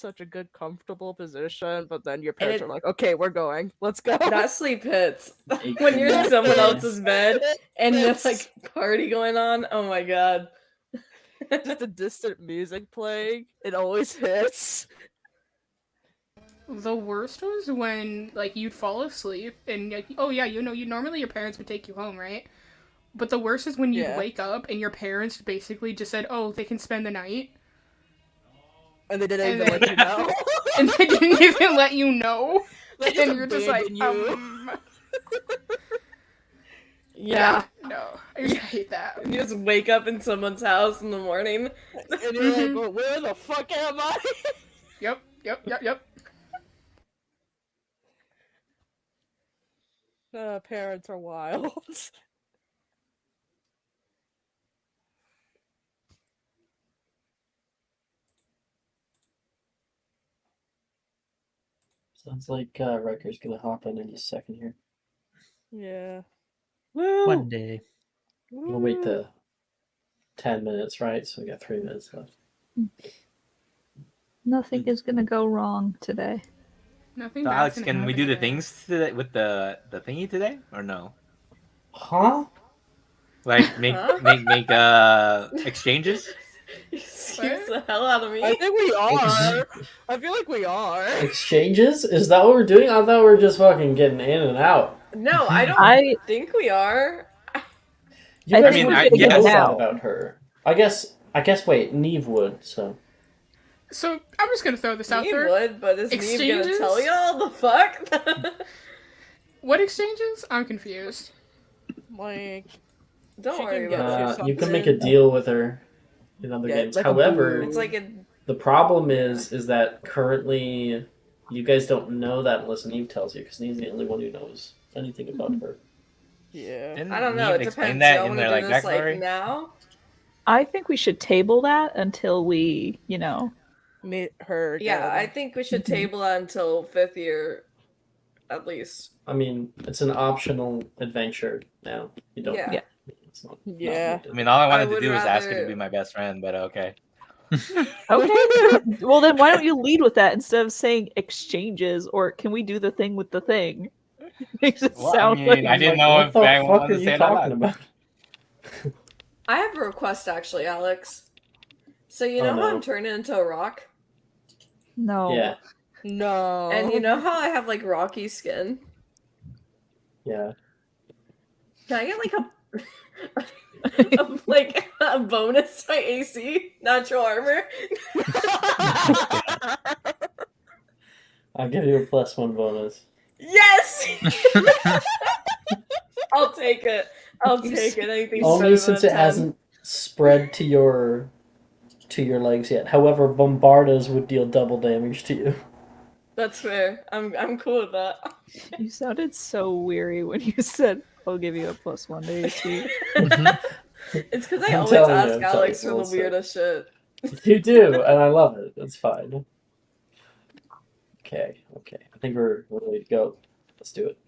such a good, comfortable position, but then your And parents are like, "Okay, we're going. Let's go." that sleep hits It when you're in connects. someone else's bed and there's It's like party going on. Oh my god. just the distant music playing. It always hits. The worst was when like you'd fall asleep and like, oh yeah, you normally your parents would take you home, right? But the worst is when you'd Yeah. wake up and your parents basically just said, "Oh, they can spend the night," And they didn't And even let you know. and they didn't even let you know, They and just you're just like, abandon you. Yeah. no, I hate that. You just wake up in someone's house in the morning. And you're like, well, where the fuck am I? Yep. Parents are wild. Sounds like Riker's gonna hop in a second here. Yeah. One day. We'll wait the 10 minutes, right? So we got 3 minutes left. Nothing is gonna go wrong today. Nothing. So bad's Alex, gonna can we happen do the today. things today with the thingy today or no? Huh? Like make Huh? make exchanges? Excuse the hell out of me. I think we are. I feel like we are. Exchanges? Is that what we're doing? I thought we were just fucking getting in and out. No, I don't I think we are. You I guys think would we're get getting know in that now. about her. I guess. Wait, Neve would. So So I'm just gonna throw this out He there. would, but is Neve gonna Exchanges? tell y'all the fuck? What exchanges? I'm confused. Like, Don't She worry can about it. get you can make a deal with her in other Yeah, games. like a However, boo. It's like a the problem is that currently you guys don't know that unless Neve tells you, because Neve's the only one who knows anything about her. yeah. Didn't I don't know. Neve It explain depends. that Y'all in want to their do like this like backstory? now? I think we should table that until we, Meet her. Yeah, I again. think we should table that until 5th year, at least. I mean, it's an optional adventure now. You don't. Yeah. Yeah. It's not. Yeah. I mean, all I wanted to would do was ask her to rather- be my best friend, but okay. Okay. Well, then why don't you lead with that instead of saying exchanges, or can we do the thing with the thing? Makes it Well, I sound mean, like I didn't know what if the I fuck wanted are to say you it out talking loud. about? I have a request actually, Alex. So you know Oh, how no. I'm turning into a rock? no. Yeah, No. And you know how I have like rocky skin? yeah. Can I get like a bonus to my AC? Natural armor? I'll give you a +1 bonus. Yes! I'll take it. I'll take it. Anything's Only better since than it 10. hasn't spread to your legs yet. However, bombardas would deal double damage to you. That's fair. I'm cool with that. You sounded so weary when you said, "I'll give you a +1 to AC." It's because I I'm always telling you, ask I'm Alex telling you, for the weirdest shit. You do, and I love it. It's fine. Okay. I think we're ready to go. Let's do it.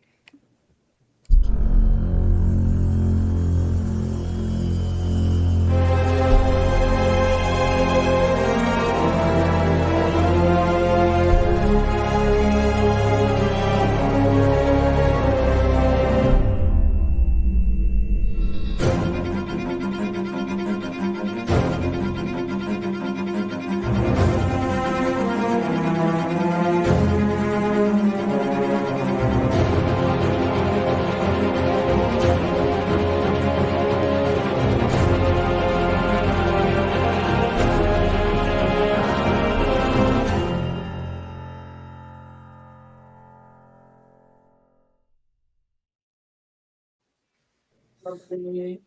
Lovely.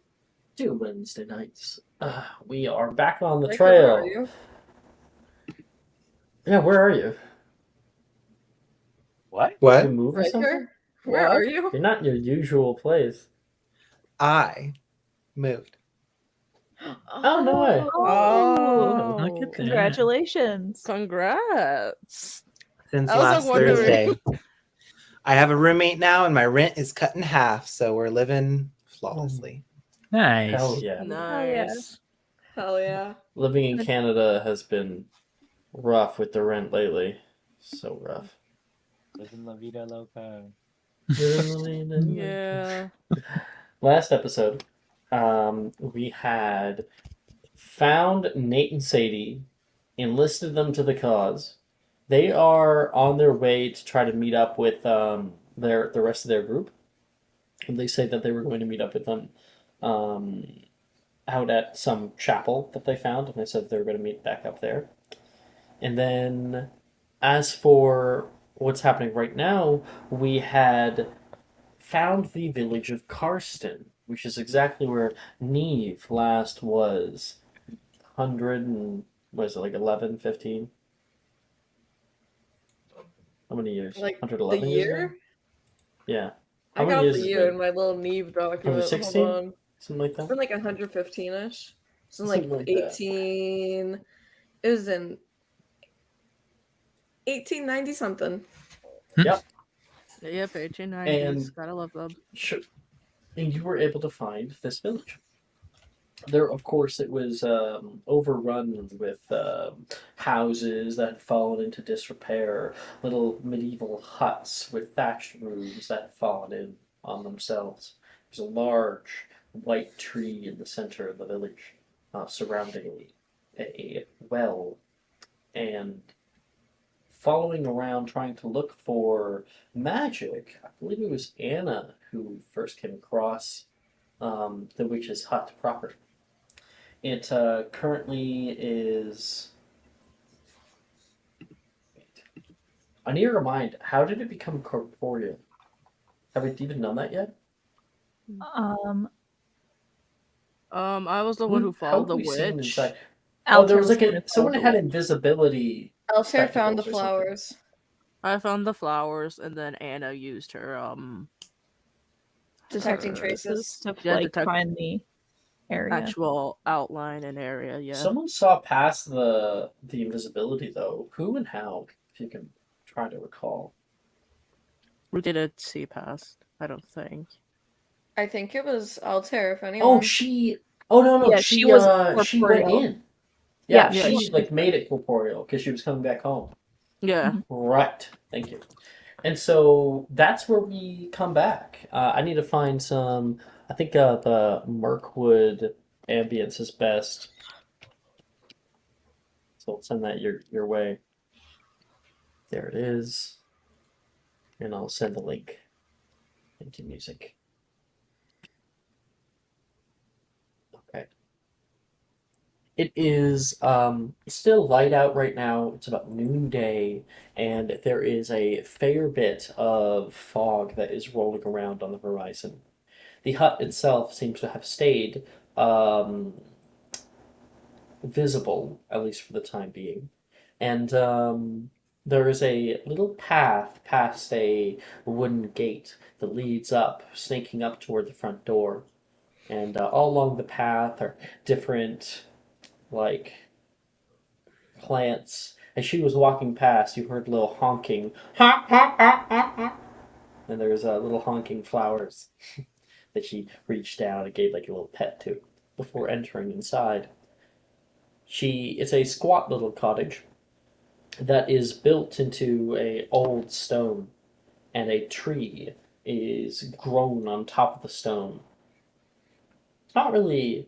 Do Wednesday nights. We are back on the Riker, trail. where are you? Yeah, where are you? What? Did What? you move or something? Riker? Where What? are you? You're not in your usual place. I moved. Oh, no way. Oh, Look at that. Congratulations. Congrats. Since I was, like, last wondering. Thursday. I have a roommate now, and my rent is cut in half, so we're living flawlessly. Nice. Hell yeah. Nice. Hell yeah. Living in Canada has been rough with the rent lately. So rough. Living La Vida Loca. Yeah. Last episode, we had found Nate and Sadie, enlisted them to the cause. They are on their way to try to meet up with the rest of their group. And they say that they were going to meet up with them um, out at some chapel that they found, and they said they were going to meet back up there. And then, as for what's happening right now, we had found the village of Karsten, which is exactly where Neve last was. 100 and, what is it, like 11, 15? How many years? Like the 111 years ago? year? Yeah. I How many got years the has it year been? in my little Neve document. Hold 116? on. Something like It's that? been like 115-ish. It's in like Something like that. 18. It was in 1890 something. Yep. Yep, 1890s. And Gotta love them. sure. And you were able to find this village. There, of course, it was overrun with houses that had fallen into disrepair, little medieval huts with thatched roofs that had fallen in on themselves. There's a large white tree in the center of the village, surrounding a well, and following around trying to look for magic. I believe it was Anna who first came across the witch's hut proper. It currently is. I need to remind, how did it become corporeal? Have we even done that yet? I was the one who How followed have the we seen witch. inside? Oh, there Altair was like the one who someone followed had the witch. invisibility. Altair found the spectacles or something. flowers. I found the flowers, and then Anna used her Detecting her traces. To Yeah, like detect- find the area. actual outline and area. Yeah. Someone saw past the invisibility though. Who and how? If you can try to recall. We didn't see past. I don't think. I think it was Altair, if anyone. Oh, she. Oh no, Yeah, she she was she went corporeal. in. Yeah, Yeah, she she- like made it corporeal because she was coming back home. Yeah. Mhm. Right. Thank you. And so that's where we come back. I need to find some. I think the Mirkwood ambience is best. So I'll send that your way. There it is. And I'll send the link into music. Okay. It is still light out right now. It's about noonday, and there is a fair bit of fog that is rolling around on the horizon. The hut itself seems to have stayed um, visible, at least for the time being. And there is a little path past a wooden gate that leads up, snaking up toward the front door. And all along the path are different, like, plants. As she was walking past, you heard a little honking. Honk, honk, honk, honk, honk. And there's little honking flowers that she reached down and gave like a little pet to before entering inside. It's a squat little cottage that is built into a old stone, and a tree is grown on top of the stone. It's not really,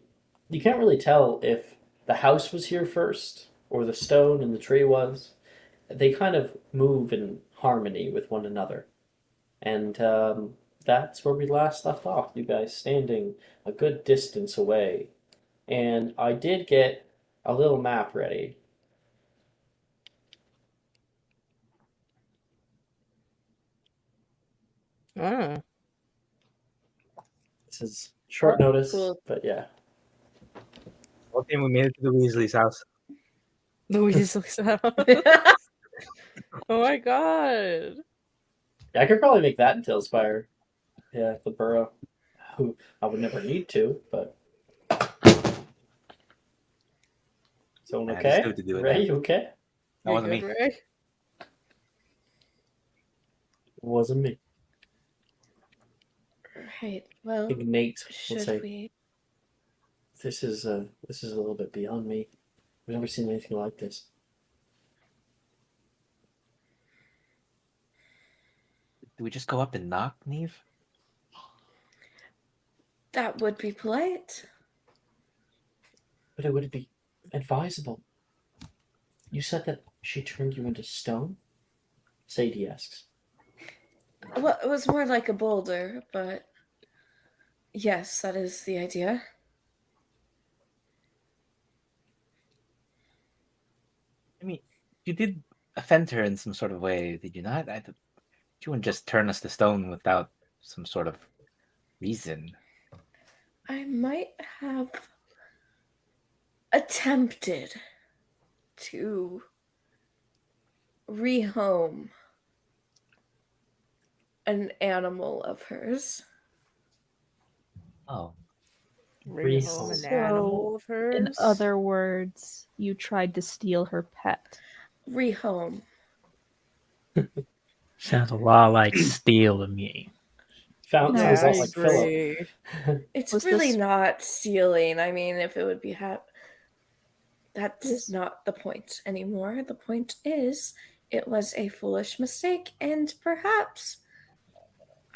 you can't really tell if the house was here first or the stone and the tree was. They kind of move in harmony with one another. And that's where we last left off, you guys standing a good distance away. And I did get a little map ready. Oh. This is short notice, Cool. but yeah. Okay, we made it to the Weasley's house. Louise looks out. Oh my god. I could probably make that into Spire. Yeah, the burrow. Who I would never need to, but. Someone I just okay? knew to do it Ray, now. you okay? That wasn't me. Good, Ray? It wasn't me. Right. I Well, think Nate will should say, we? this is a little bit beyond me. I've never seen anything like this. Do we just go up and knock, Neve? That would be polite. But it would be advisable. You said that she turned you into stone? Sadie asks. Well, it was more like a boulder, but yes, that is the idea. I mean, you did offend her in some sort of way, did you not? You wouldn't just turn us to stone without some sort of reason. I might have attempted to rehome an animal of hers. Oh, Rehome an So, animal of In hers. other words, you tried to steal her pet. Rehome. Sounds a lot like steel to me. Fountain No, sounds a Yeah, lot I like Philip. agree. It's Was really this- not stealing. I mean, if it would be that's This- not the point anymore. The point is, it was a foolish mistake, and perhaps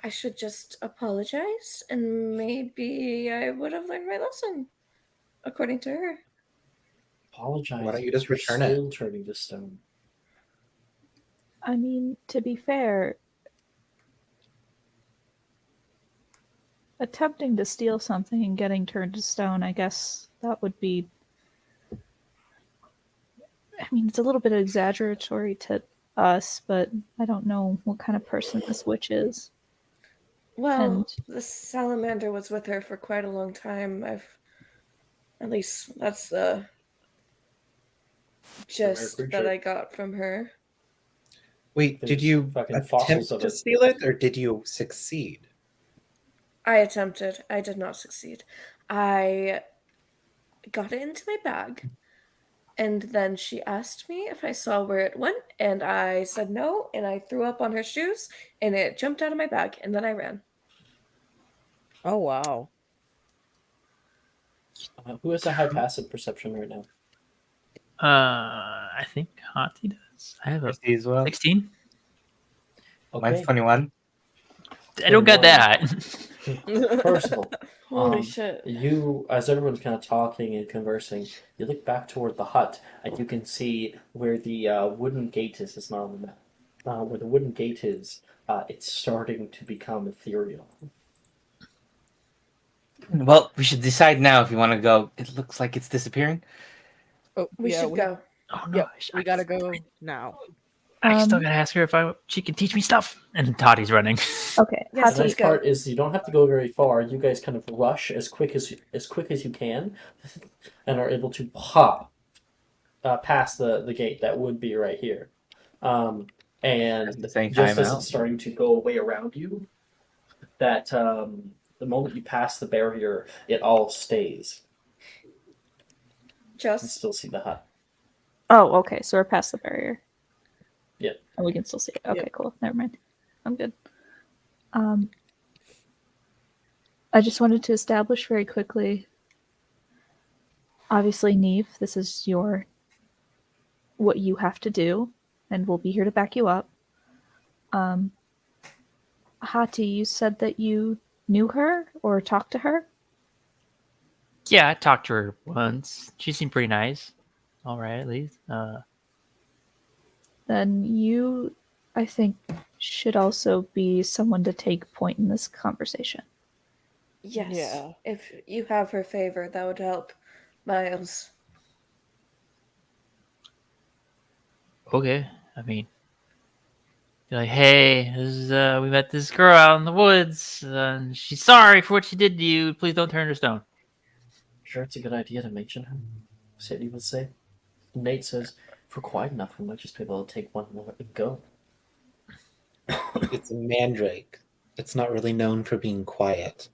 I should just apologize, and maybe I would have learned my lesson, according to her. Apologize. Why don't you just You're return it? still turning to stone. I mean, to be fair, attempting to steal something and getting turned to stone, I guess that would be. I mean, it's a little bit exaggeratory to us, but I don't know what kind of person this witch is. Well, And- the salamander was with her for quite a long time. At least that's the gist that creature. I got from her. Wait, There's did you fucking fossils attempt of to it. steal it, or did you succeed? I attempted. I did not succeed. I got it into my bag, and then she asked me if I saw where it went, and I said no, and I threw up on her shoes, and it jumped out of my bag, and then I ran. Oh wow. Who has a high passive perception right now? I think Hati does. I have a Christy as well. 16. Mine's 21. I don't got 21. that. Percival, Holy Um, shit. you, as everyone's kind of talking and conversing, you look back toward the hut, and you can see where the wooden gate is. It's not on the map. Where the wooden gate is, it's starting to become ethereal. Well, we should decide now if you want to go. It looks like it's disappearing. Oh, We yeah, should go. Oh no! Yep, we gotta go now. I still Um, gotta ask her if she can teach me stuff. And Toddy's running. Okay, Yes, The Hati, nice part is you don't have to go very far. You guys kind of rush as quick as you can, and are able to hop past the gate that would be right here. At And the same just time as out. it's starting to go away around you, that the moment you pass the barrier, it all stays. You can Just still see the hut. oh, okay, so we're past the barrier. Yeah. And we can still see it. Okay, Yep. cool. Never mind. I'm good. I just wanted to establish very quickly. Obviously, Neve, this is what you have to do, and we'll be here to back you up. Hati, you said that you knew her or talked to her? Yeah, I talked to her once. She seemed pretty nice. All right, at least. Then you, I think, should also be someone to take point in this conversation. yes. Yeah. If you have her favor, that would help, Miles. Okay. I mean, be like, hey, this is, we met this girl out in the woods, and she's sorry for what she did to you. Please don't turn her to stone. Sure, it's a good idea to mention her. Sadie would say. Nate says, if we're quiet enough, we might just be able to take one more and go. It's a mandrake. It's not really known for being quiet.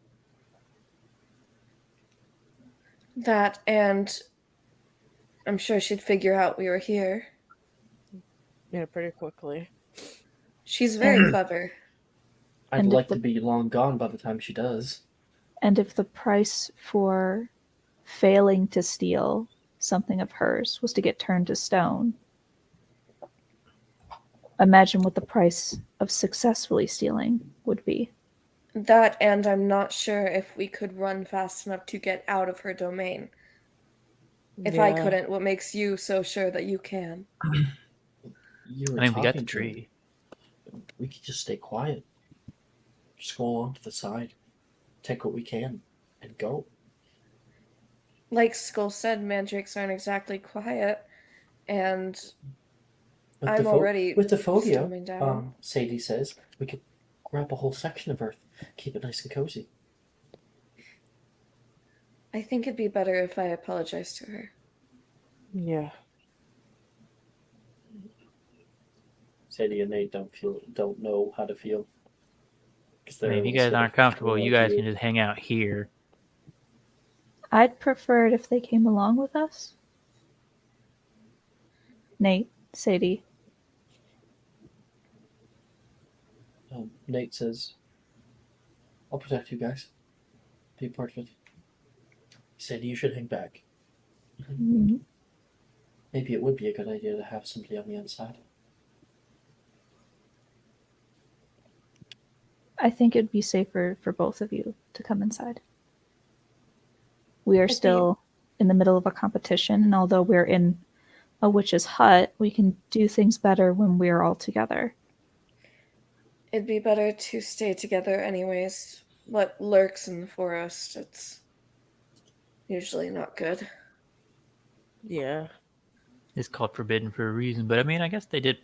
That, and I'm sure she'd figure out we were here. Yeah, pretty quickly. She's very clever. I'd And if like the- to be long gone by the time she does. And if the price for failing to steal something of hers was to get turned to stone, imagine what the price of successfully stealing would be. That, and I'm not sure if we could run fast enough to get out of her domain. If I Yeah. couldn't, what makes you so sure that you can? You were I mean, we got the talking to him. tree. We could just stay quiet. Just go along to the side, take what we can, and go. Like Skull said, mandrakes aren't exactly quiet, and With I'm already with the phobia, storming down. Sadie says we could grab a whole section of Earth, keep it nice and cozy. I think it'd be better if I apologize to her. Yeah. Sadie and Nate don't know how to feel. I mean, if you guys aren't comfortable, you guys can just hang out here. I'd prefer it if they came along with us. Nate, Sadie. Nate says, "I'll protect you guys. Be a part of it." Sadie, you should hang back. Mhm. Maybe it would be a good idea to have somebody on the inside. I think it'd be safer for both of you to come inside. We are It'd be- still in the middle of a competition, and although we're in a witch's hut, we can do things better when we're all together. It'd be better to stay together anyways. What lurks in the forest, it's usually not good. Yeah. It's called forbidden for a reason, but I mean, I guess they did.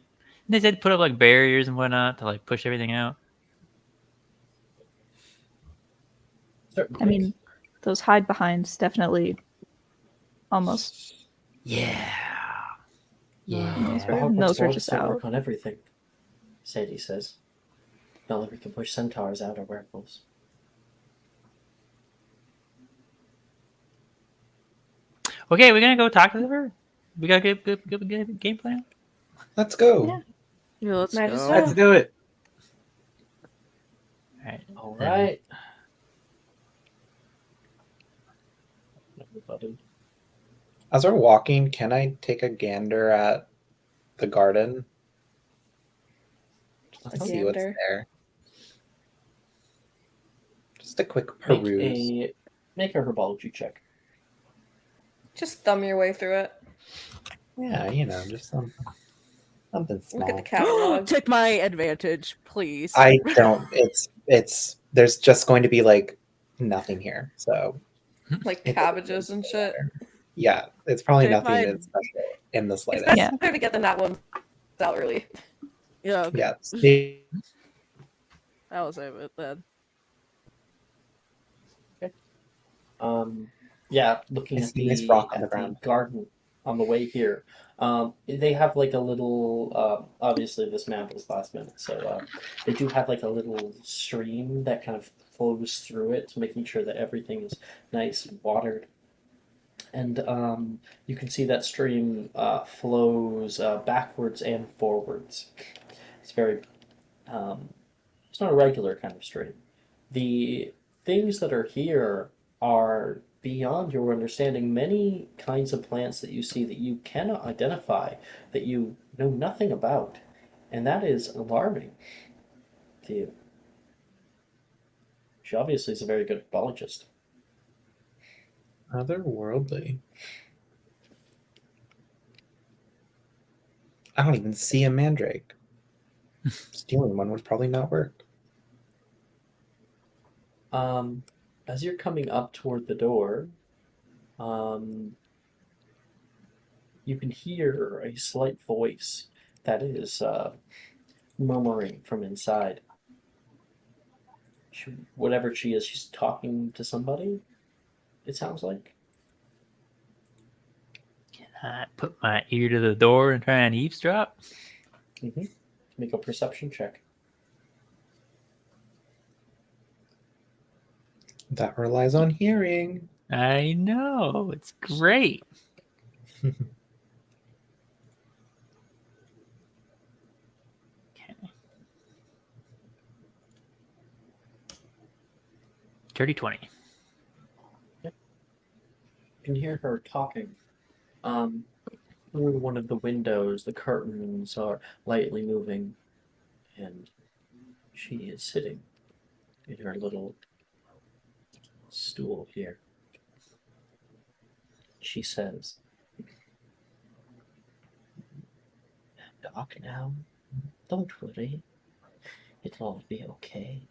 They said put up like barriers and whatnot to like push everything out. I mean, those hide behinds definitely almost. Yeah. Those are Hogwarts just don't out. work on everything, Sadie says. Not like we can push centaurs out or werewolves. Okay, we're gonna go talk to her. We got a good game plan. Let's go. Yeah. Yeah, let's Might as go. well. Let's do it. All right. All right. Everybody. As we're walking, can I take a gander at the garden? Just to see what's Gander. there. Just a quick peruse. Make a herbology check. Just thumb your way through it. Yeah, just something small. Look at the catalog. Take my advantage, please. I don't. It's. There's just going to be like nothing here. So Like it cabbages doesn't and shit. matter. Yeah, it's probably Take nothing my- that's special in the It's slightest. Yeah. better to get the nat one out early. Yeah, okay. Yeah. See, That was it then. Yeah, looking I at see the, this rock on the at the ground. garden on the way here. They have like a little. Obviously, this map was last minute, so they do have like a little stream that kind of flows through it, making sure that everything is nice and watered. And you can see that stream flows backwards and forwards. It's very. It's not a regular kind of stream. The things that are here are beyond your understanding. Many kinds of plants that you see that you cannot identify, that you know nothing about, and that is alarming to you. She obviously is a very good biologist. otherworldly. I don't even see a mandrake. Stealing one would probably not work. As you're coming up toward the door, you can hear a slight voice that is murmuring from inside. Whatever she is, she's talking to somebody, it sounds like. I put my ear to the door and try and eavesdrop. Make a perception check. That relies on hearing. I know, it's great. Okay. Dirty 20. You can hear her talking. through one of the windows, the curtains are lightly moving, and she is sitting in her little stool here. She says, "Doc, now, don't worry. It'll all be okay.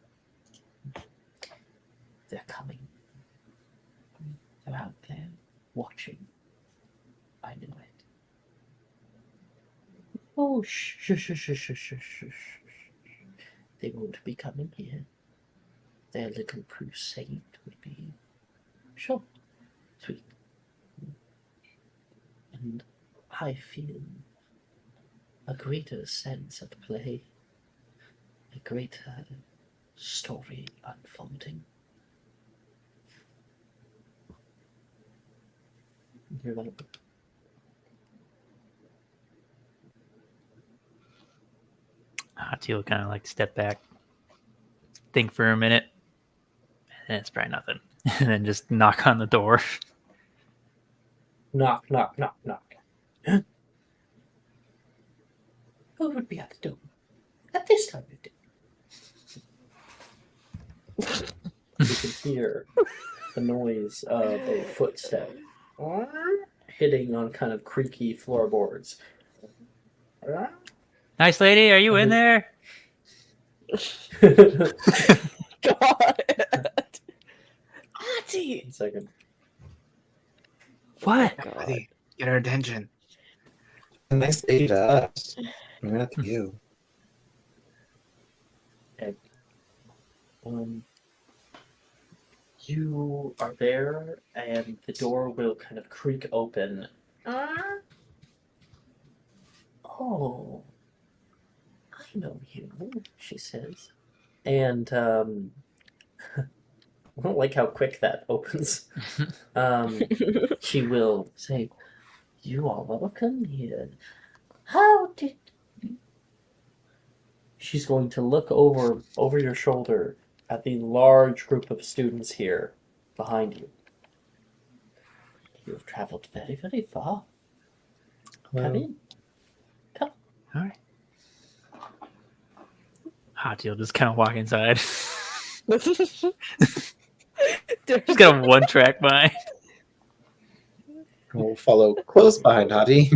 They're coming. They're out there, watching. I know it. Oh, shh, shh, shh, shh, shh, shh, shh, shh. They won't be coming here. Their little crusade will be short, sweet. And I feel a greater sense at play, a greater story unfolding." You're like, Teal kind of like step back, think for a minute, and it's probably nothing, and then just knock on the door. knock, knock, knock, knock. Who would be at the door at this time of day? You can hear the noise of a footstep hitting on kind of creaky floorboards. Nice lady, are you in there? God. Auntie! 1 second. What? Buddy, get her attention. A nice day to us. Maybe not to you. You are there, and the door will kind of creak open. Oh, I know you, she says. And I don't like how quick that opens. She will say, "You are welcome here. How did..." She's going to look over your shoulder at the large group of students here behind you. "You have traveled very, very far. Come in. Come." All right. Teal just kind of walk inside. Just got a one-track mind. We'll follow close behind Hadi.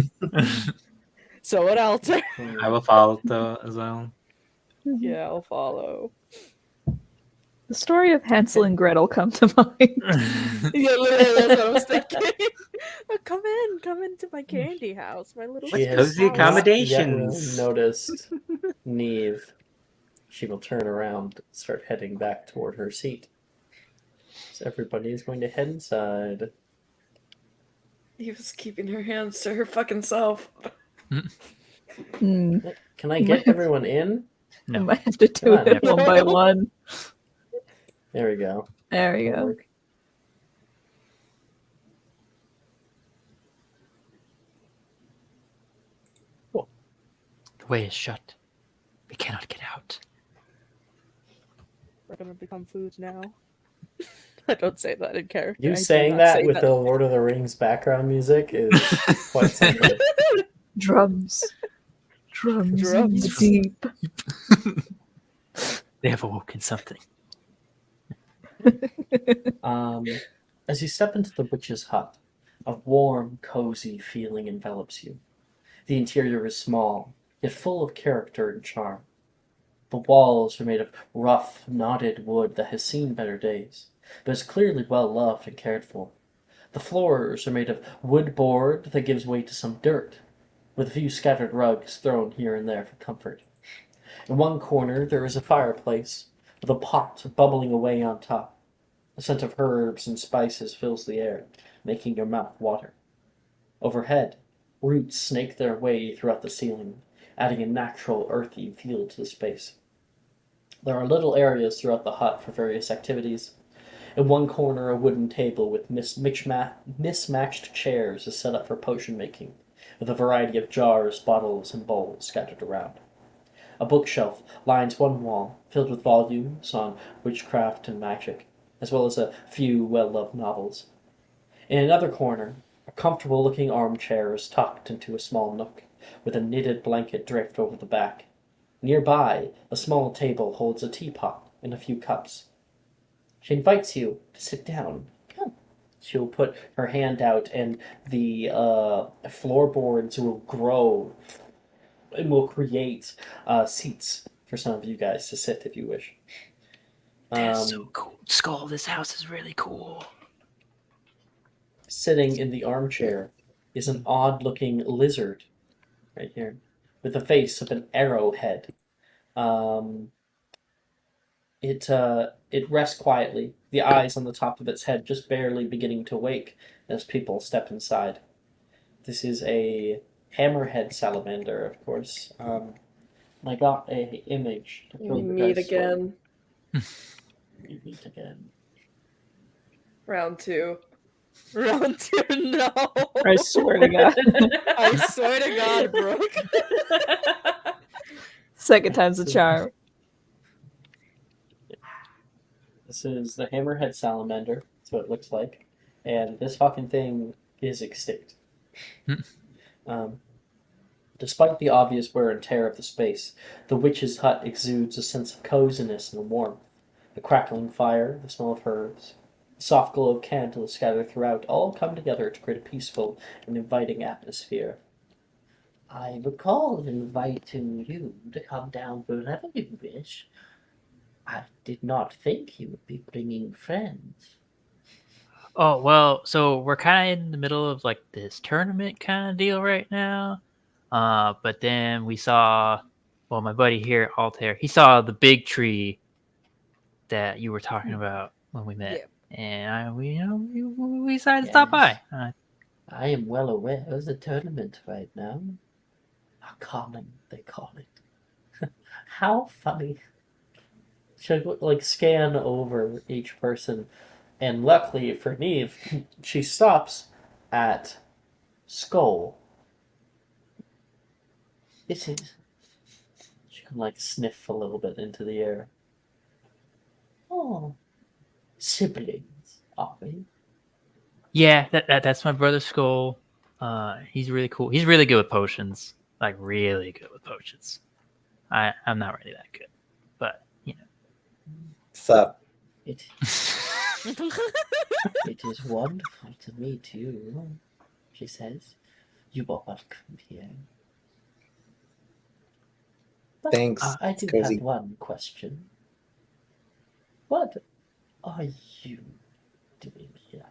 So what else? I will follow though as well. Yeah, I'll follow. The story of Hansel and Gretel come to mind. Yeah, literally, that's what I was thinking. Oh, come into my candy house, my little She has cozy not accommodations. yet noticed Neve. She will turn around and start heading back toward her seat. So everybody is going to head inside. He was keeping her hands to her fucking self. Hmm. Can I get everyone in? I No. might have to do Come on, it one by one. There we go. There we go. The way is shut. We cannot get out. We're gonna become food now. I don't say that in character. You I do saying not that say with the Lord of the Rings background music is quite something. Drums. Drums. Drums. In the deep. They have awoken something. As you step into the witch's hut, a warm, cozy feeling envelops you. The interior is small, yet full of character and charm. The walls are made of rough, knotted wood that has seen better days, but is clearly well loved and cared for. The floors are made of wood board that gives way to some dirt, with a few scattered rugs thrown here and there for comfort. In one corner there is a fireplace, with a pot bubbling away on top. A scent of herbs and spices fills the air, making your mouth water. Overhead, roots snake their way throughout the ceiling, adding a natural, earthy feel to the space. There are little areas throughout the hut for various activities. In one corner, a wooden table with mismatched chairs is set up for potion making, with a variety of jars, bottles, and bowls scattered around. A bookshelf lines one wall, filled with volumes on witchcraft and magic, as well as a few well-loved novels. In another corner, a comfortable-looking armchair is tucked into a small nook, with a knitted blanket draped over the back. Nearby, a small table holds a teapot and a few cups. She invites you to sit down. Come. She'll put her hand out, and the floorboards will grow and will create seats for some of you guys to sit if you wish. That's so cool. Skull, this house is really cool. Sitting in the armchair is an odd-looking lizard, right here, with the face of an arrowhead. It rests quietly, the eyes on the top of its head just barely beginning to wake as people step inside. This is a hammerhead salamander, of course. I got a image to show We you meet guys again. We meet again. Round 2. Round 2, no. I swear to God. I swear to God, Brooke. Second time's a charm. This is the hammerhead salamander. That's what it looks like. And this fucking thing is extinct. Despite the obvious wear and tear of the space, the witch's hut exudes a sense of coziness and warmth. The crackling fire, the smell of herbs, the soft glow of candles scattered throughout all come together to create a peaceful and inviting atmosphere. I recall inviting you to come down whenever you wish. I did not think you would be bringing friends. Oh, well, so we're kind of in the middle of like this tournament kind of deal right now. But then we saw, well, my buddy here, Altair, he saw the big tree that you were talking about when we met. And we decided to stop by. I am well aware of the tournament right now. A calling, they call it. How funny. She'll like scan over each person, and luckily for Neve, she stops at Skull. It is. She can like sniff a little bit into the air. Oh, siblings, are we? Yeah, that's my brother Skull. He's really cool. He's really good with potions. Like really good with potions. I'm not really that good, but you know. Sup? It is wonderful to meet you, she says. You are welcome here. But Thanks. I do Cozy. have one question. What are you doing here?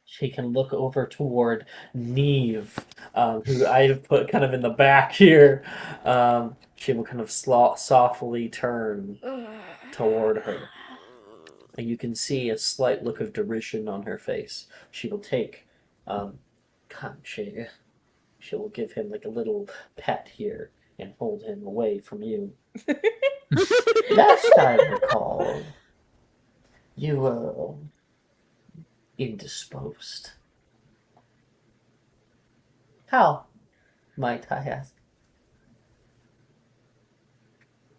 She can look over toward Neve, who I have put kind of in the back here. She will kind of softly turn toward her. And you can see a slight look of derision on her face. She will take Kanchi. She will give him like a little pet here and hold him away from you. Last I recall, you were indisposed. How, might I ask?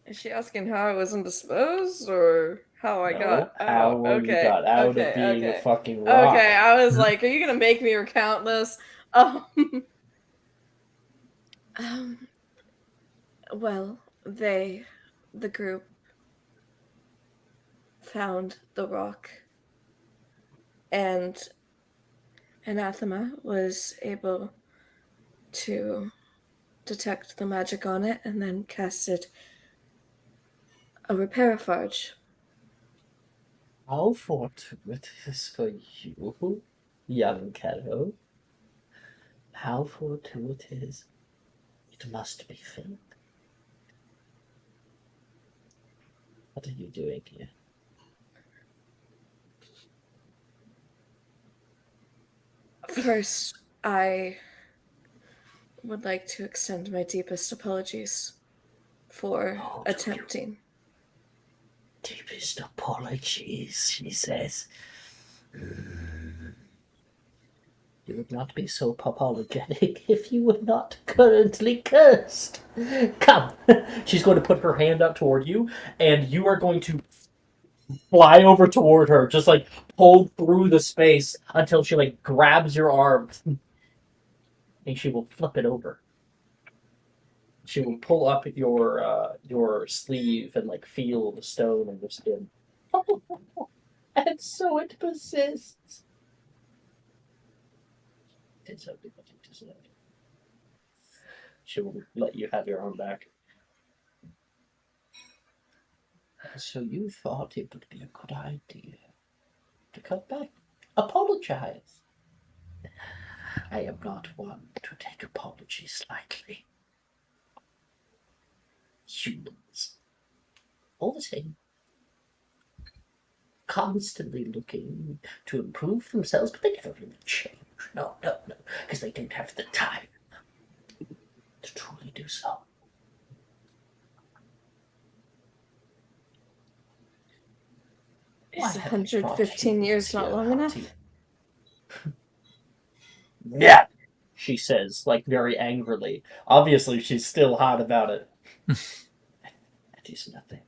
Is she asking how I was indisposed or how I No, got how out? you got out of being a fucking rock. Okay, I was like, are you gonna make me recount this? Well, the group found the rock, and Anathema was able to detect the magic on it and then casted a reparaphage. How fortuitous for you, young Caro. How fortuitous. It must be fate. What are you doing here? First, I would like to extend my deepest apologies for attempting. Deepest apologies, she says. You would not be so apologetic if you were not currently cursed. Come. She's going to put her hand out toward you, and you are going to fly over toward her, just like pull through the space until she like grabs your arm, and she will flip it over. She will pull up your sleeve and like feel the stone on your skin. And so it persists. It's something that you deserve. She will let you have your arm back. So you thought it would be a good idea to come back. Apologize. I am not one to take apologies lightly. Humans, all the same, constantly looking to improve themselves, but they never really change. No, because they don't have the time to truly do so. Is 115 years not long enough? Yeah, she says, like very angrily. Obviously, she's still hot about it. That is nothing.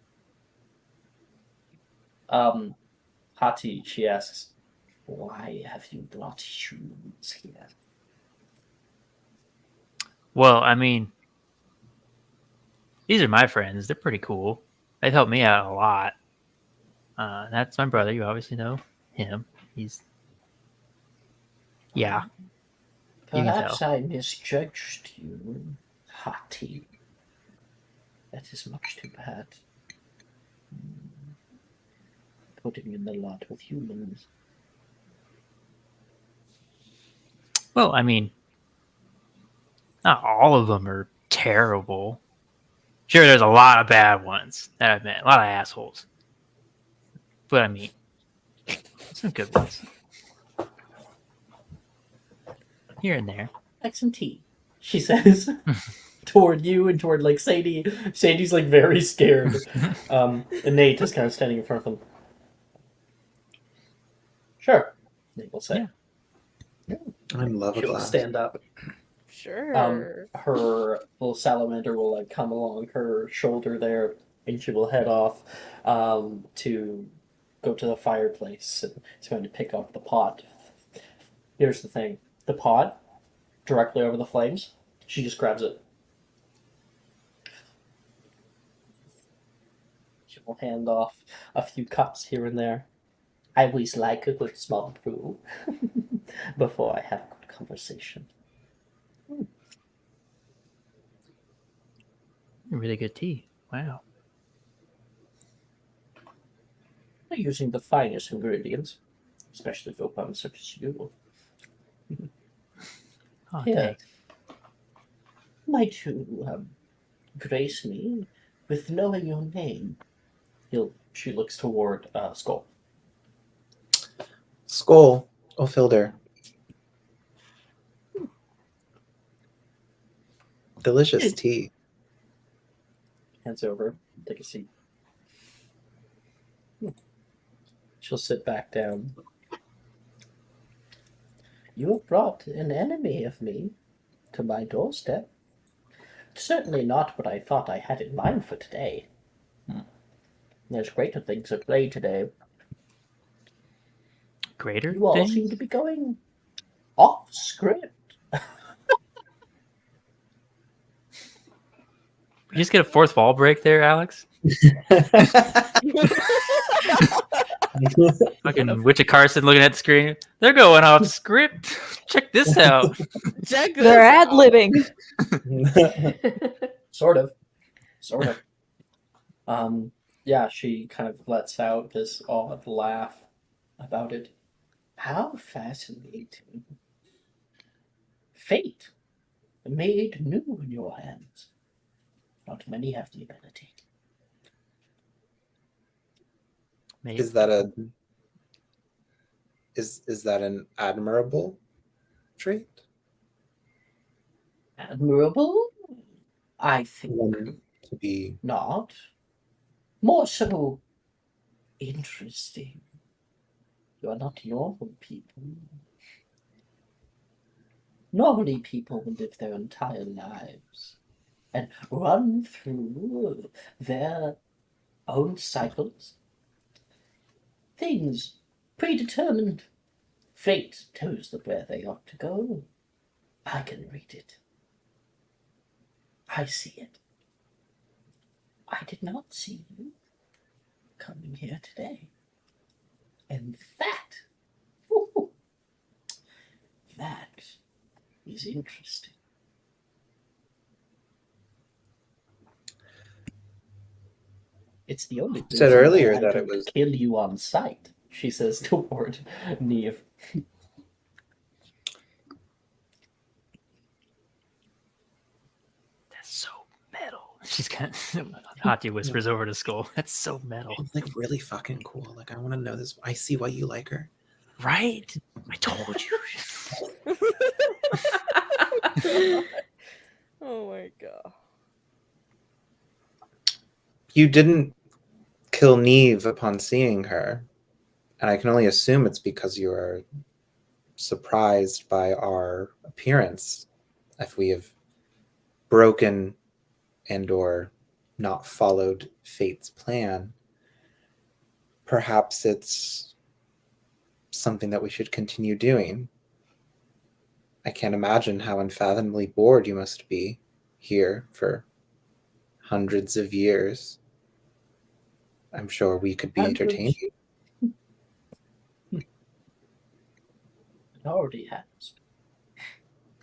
Hati, she asks, why have you brought humans here? Well, I mean, these are my friends. They're pretty cool. They've helped me out a lot. That's my brother. You obviously know him. He's yeah. You can Perhaps tell. I misjudged you, Hati. That is much too bad. Putting in the lot with humans. Well, I mean, not all of them are terrible. Sure, there's a lot of bad ones that I've met, a lot of assholes. But I mean, some good ones here and there. Like some tea, she says, toward you and toward like Sadie. Sadie's like very scared. And Nate is kind of standing in front of them. Sure. Nate will say. Yeah. I love a She'll glass. stand up. Sure. Her little salamander will like come along her shoulder there, and she will head off to go to the fireplace, and it's going to pick up the pot. Here's the thing: the pot directly over the flames. She just grabs it. She will hand off a few cups here and there. I always like a good small brew before I have a good conversation. Really good tea. Wow. They're using the finest ingredients, especially for one such as you. Oh, Here, thanks. might you grace me with knowing your name? She looks toward Skull. Skull, Ophilder. Delicious tea. Hands over. Take a seat. She'll sit back down. You have brought an enemy of me to my doorstep. Certainly not what I thought I had in mind for today. There's greater things at play today. Greater You all things? seem to be going off script. You just get a fourth wall break there, Alex? Fucking Witch of Carson looking at the screen. They're going off script. Check this out. Check this They're ad out. libbing. Sort of. Yeah, she kind of lets out this odd laugh about it. How fascinating. Fate made new in your hands. Not many have the ability. Maybe. Is that an admirable trait? Admirable? I think One to be not. More so interesting. You are not normal people. Normally, people would live their entire lives and run through their own cycles. things predetermined. Fate tells them where they ought to go. I can read it. I see it. I did not see you coming here today. And ooh, that is interesting. It's the only said reason earlier why I that it don't was- kill you on sight, she says toward Neve. That's so metal. She's kind of Hati whispers over to Skull. That's so metal, She's like really fucking cool. Like I want to know this. I see why you like her. right? I told you. Oh my god. You didn't kill Neve upon seeing her, and I can only assume it's because you are surprised by our appearance. If we have broken and or not followed fate's plan, perhaps it's something that we should continue doing. I can't imagine how unfathomably bored you must be here for hundreds of years. I'm sure we could be entertaining. It already has.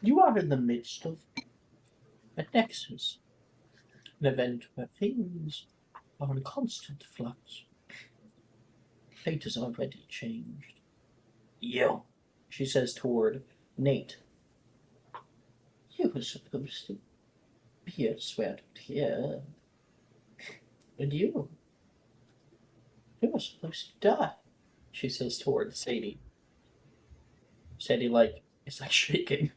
You are in the midst of a nexus, an event where things are in constant flux. Fate has already changed. You, she says toward Nate. You were supposed to be a sweat here. And you were supposed to die, she says toward Sadie. Sadie, is like shaking.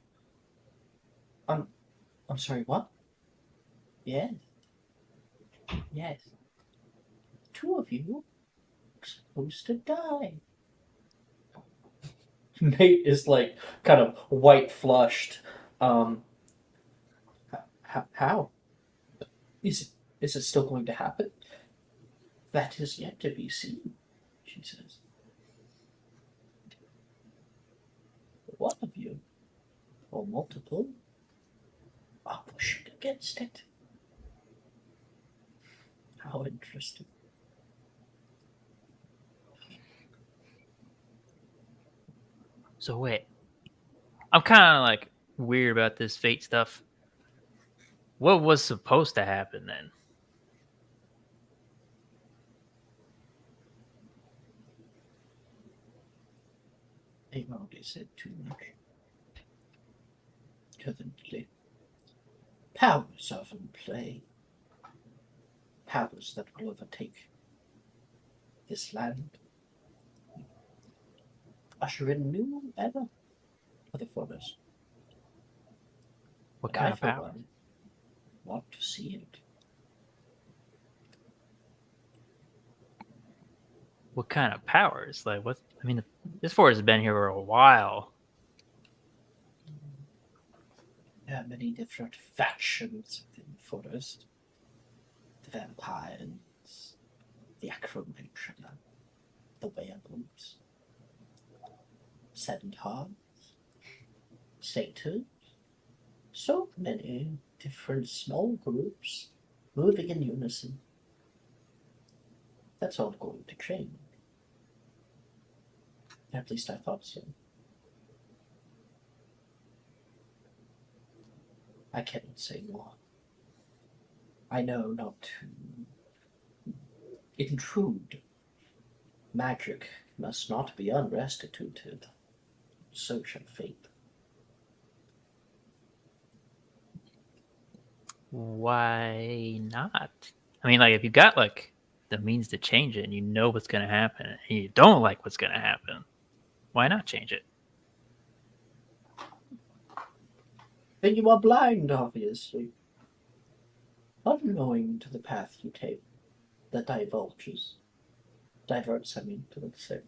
I'm sorry, what? Yes. Yes. Two of you were supposed to die. Nate is like kind of white flushed. How? Is it still going to happen? That is yet to be seen, she says. One of you, or multiple, are pushing against it. How interesting. So wait, I'm kind of like weird about this fate stuff. What was supposed to happen then? They've already said too much. Evidently. Powers are in play. Powers that will overtake this land. Usher in a new era for the forest. What And kind I, of for power? one, want to see it. What kind of powers? Like what? I mean, this forest has been here for a while. There are many different factions within the forest. The vampires, the acromantia, the werewolves, centaurs, satyrs. So many different small groups moving in unison. That's all going to change. At least I thought so. I cannot say more. I know not to intrude. Magic must not be unrestituted. So shall fate. Why not? I mean, like if you got like the means to change it and you know what's gonna happen and you don't like what's gonna happen, why not change it? Then you are blind, obviously. Unknowing to the path you take that diverts, to the sick.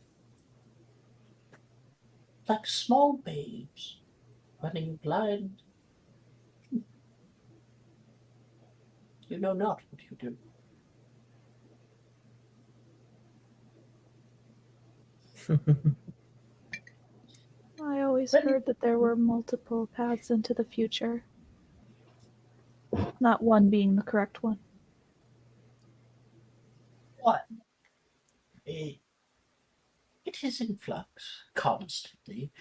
Like small babes running blind. You know not what you do. I always Well- heard that there were multiple paths into the future, not one being the correct one. What? It is in flux constantly,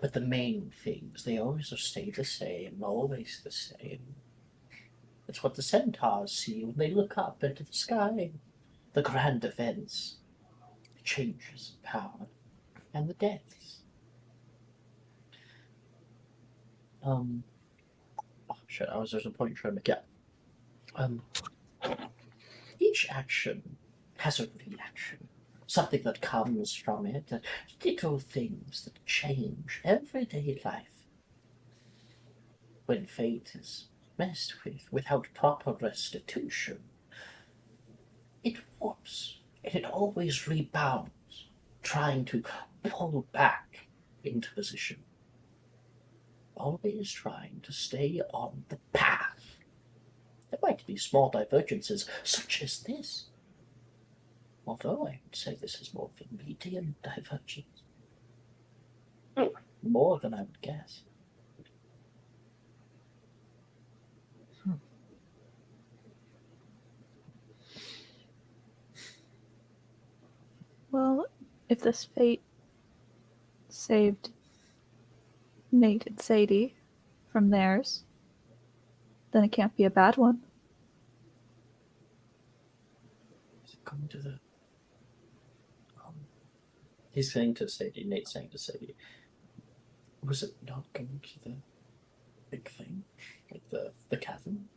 but the main things, they always stay the same, always the same. It's what the centaurs see when they look up into the sky. The grand events, the changes in power, and the deaths. Oh shit, there's a point trying to make. Yeah. Each action has a reaction. Something that comes from it, little things that change everyday life. When fate is messed with without proper restitution, it warps, and it always rebounds, trying to pull back into position. Always trying to stay on the path. There might be small divergences, such as this. Although I would say this is more of a medium divergence. More than I would guess. Well, if this fate saved Nate and Sadie from theirs, then it can't be a bad one. Is it going to the... he's saying to Sadie, Nate's saying to Sadie, was it not going to the big thing? Like the chasm?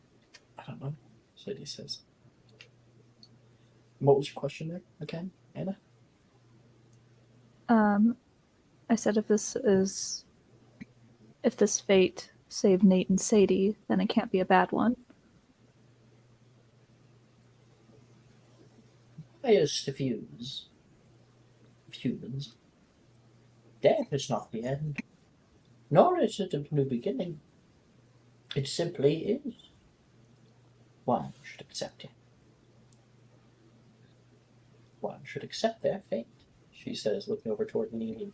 I don't know. Sadie says. What was your question there again, Anna? I said if this fate saved Nate and Sadie, then it can't be a bad one. Highest views of humans. Death is not the end, nor is it a new beginning. It simply is. One should accept it. One should accept their fate, she says, looking over toward Neve.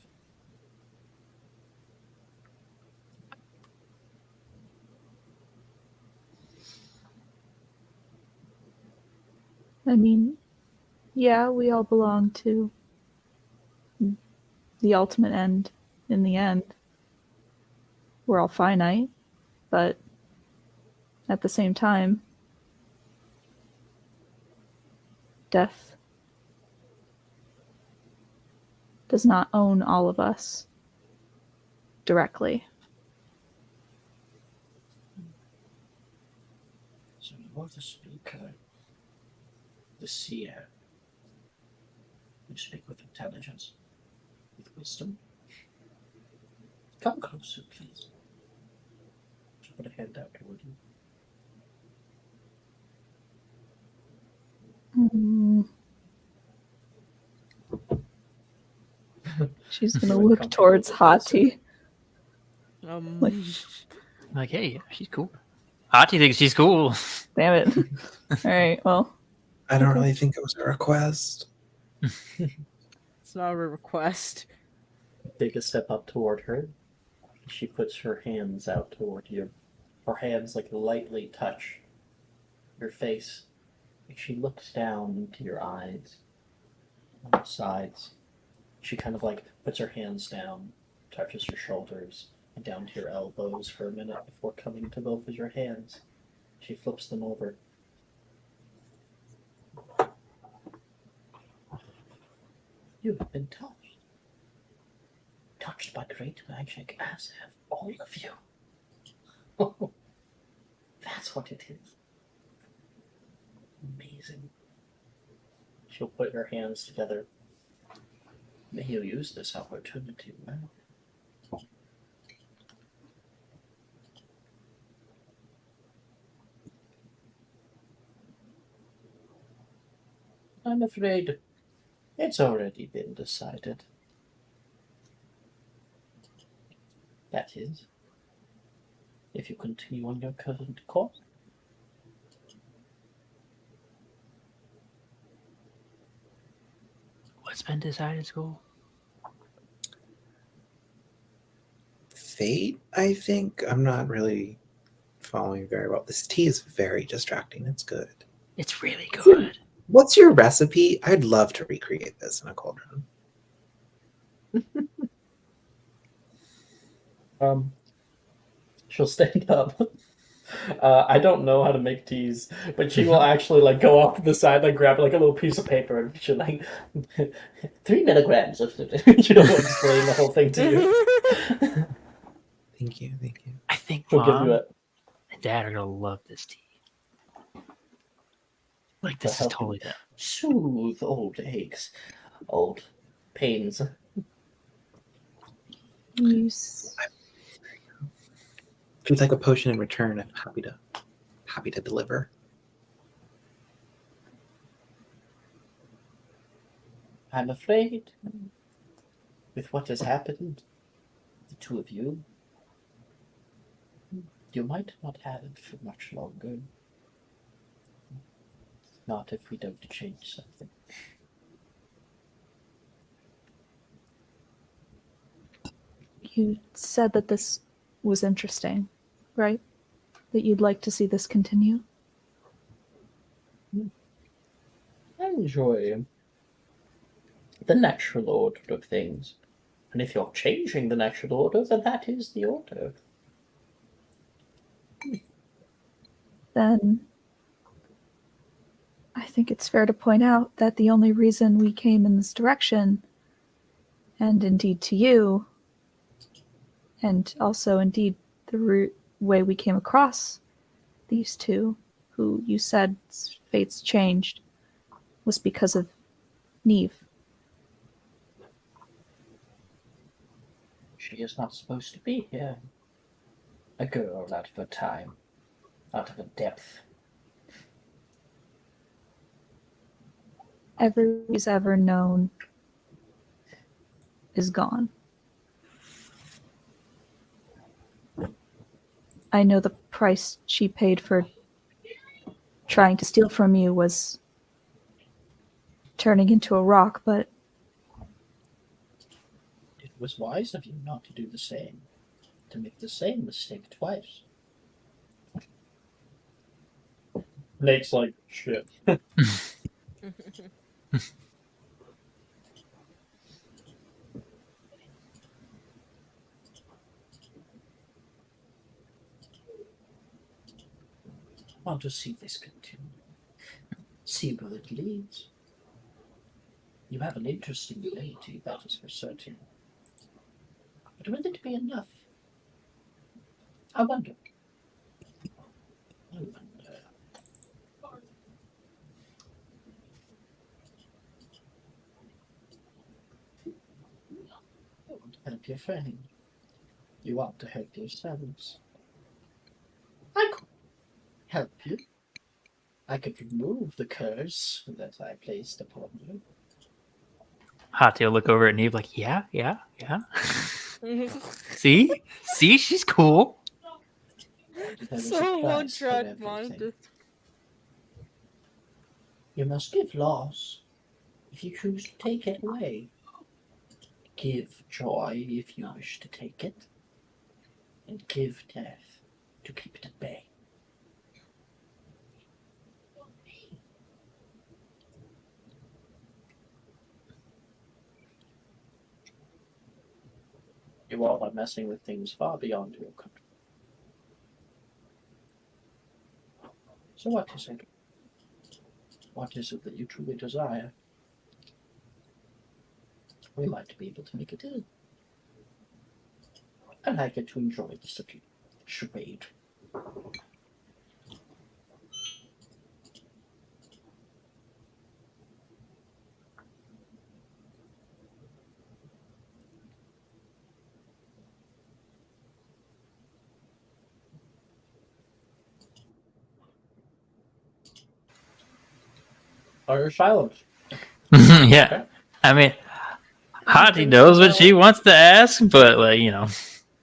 I mean, yeah, we all belong to the ultimate end in the end. We're all finite, but at the same time, death does not own all of us directly. So you're the speaker, the seer. You speak with intelligence, with wisdom. Come closer, please. She'll put a hand out toward you. She's gonna You would look come towards closer. Hati. Like- Like, hey, yeah, she's cool. Hati thinks she's cool. Damn it. Alright, well. I don't really think it was a request. It's not a request. Take a step up toward her. She puts her hands out toward you. Her hands like lightly touch your face. She looks down into your eyes on the sides. She kind of like puts her hands down, touches your shoulders, and down to your elbows for a minute before coming to both of your hands. She flips them over. You have been touched. Touched by great magic, as have all of you. Oh, that's what it is. Amazing. She'll put her hands together. May you use this opportunity well. I'm afraid it's already been decided. That is, if you continue on your current course. What's been decided, school? fate, I think. I'm not really following very well. This tea is very distracting. It's good. It's really good. What's your recipe? I'd love to recreate this in a cauldron. She'll stand up. I don't know how to make teas, but she will actually like go off to the side, like grab like a little piece of paper, and she'll like 3 milligrams of explain the whole thing to you. Thank you. I think She'll give Mom you it. and Dad are gonna love this tea. Like this is help totally them. Soothe old aches, old pains. Use. If you'd like a potion in return, I'm happy to deliver. I'm afraid, with what has happened, the two of you, you might not have it for much longer. Not if we don't change something. You said that this was interesting, right? That you'd like to see this continue? I enjoy the natural order of things. And if you're changing the natural order, then that is the order. Then I think it's fair to point out that the only reason we came in this direction, and indeed to you, and also indeed the way we came across these two, who you said fates changed, was because of Neve. She is not supposed to be here. A girl out of her time, out of her depth. Everybody's ever known is gone. I know the price she paid for trying to steal from you was turning into a rock, but It was wise of you not to do the same, to make the same mistake twice. Nate's like, shit. I want to see this continue. See where it leads. You have an interesting ability, that is for certain. But will it be enough? I wonder. You want to help your friend. You want to help yourselves. I could help you. I could remove the curse that I placed upon you. Hati will look over at Neve like, yeah. See, she's cool. There is a So well price for tried, everything. Monica. You must give loss if you choose to take it away. Give joy if you wish to take it. And give death to keep it at bay. You all are messing with things far beyond your control. So what is it? What is it that you truly desire? We might be able to make a deal. And I get to enjoy this little charade. Are you silent? Yeah. Okay. I mean, Hati knows what she wants to ask, but like,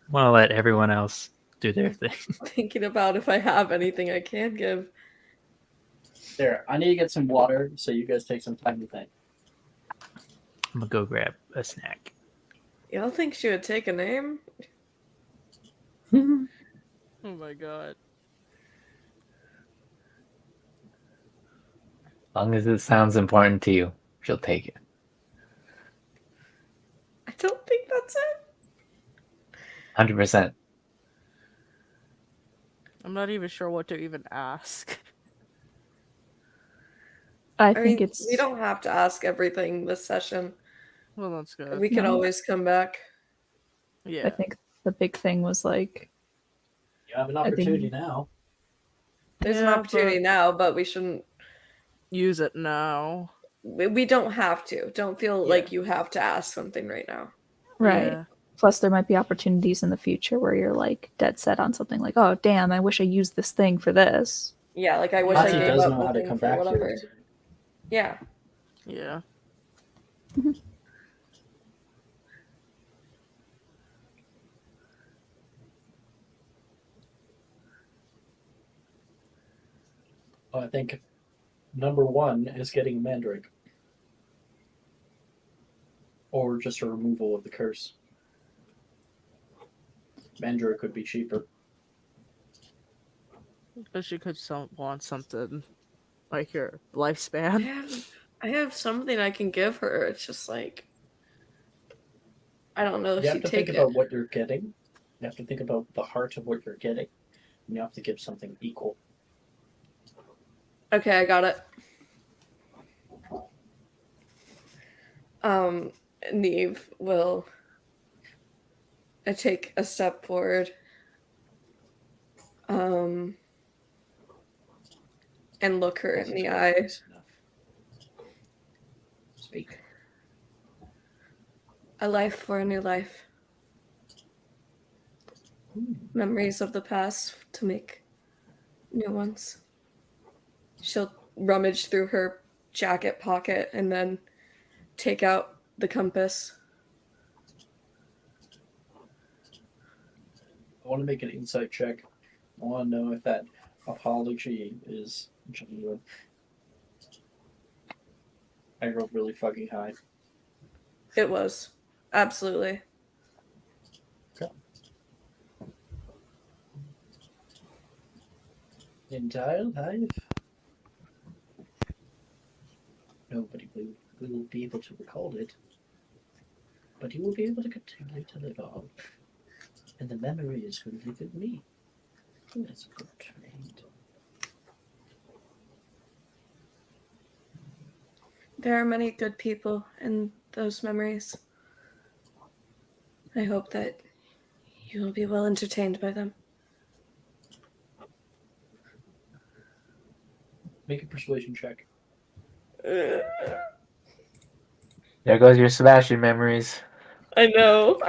want to let everyone else do their thing. Thinking about if I have anything I can give. There, I need to get some water, so you guys take some time to think. I'm gonna go grab a snack. Y'all think she would take a name? Oh my god. As long as it sounds important to you, she'll take it. I don't think that's it. 100%. I'm not even sure what to even ask. I I think mean, it's we don't have to ask everything this session. Well, that's good. We can No. always come back. Yeah. I think the big thing was like You have an I think- opportunity now. There's an Yeah, opportunity but now, but we shouldn't. use it now. We don't have to. Don't feel Yeah. like you have to ask something right now. right. Yeah. Plus there might be opportunities in the future where you're like dead set on something like, oh damn, I wish I used this thing for this. Yeah, like I wish Patsy I gave does up know how to looking come for back whatever. here. Yeah. Yeah. I think number one is getting a mandrake. Or just a removal of the curse. Mandrake would be cheaper. Because you could want something like your I lifespan. have something I can give her. It's just like I don't know if You have she'd to think take it. about what you're getting. You have to think about the heart of what you're getting. And you have to give something equal. Okay, I got it. Neve will take a step forward. And look her in the eye. Enough. Speak. A life for a new life. Memories of the past to make new ones. She'll rummage through her jacket pocket and then take out the compass. I want to make an insight check. I want to know if that apology is genuine. I rolled really fucking high. It was. Absolutely. Entire life. Nobody will be able to recall it. But you will be able to continue to live on. And the memories will live in me. That's a good trade. There are many good people in those memories. I hope that you will be well entertained by them. Make a persuasion check. There There goes your Sebastian memories. I know.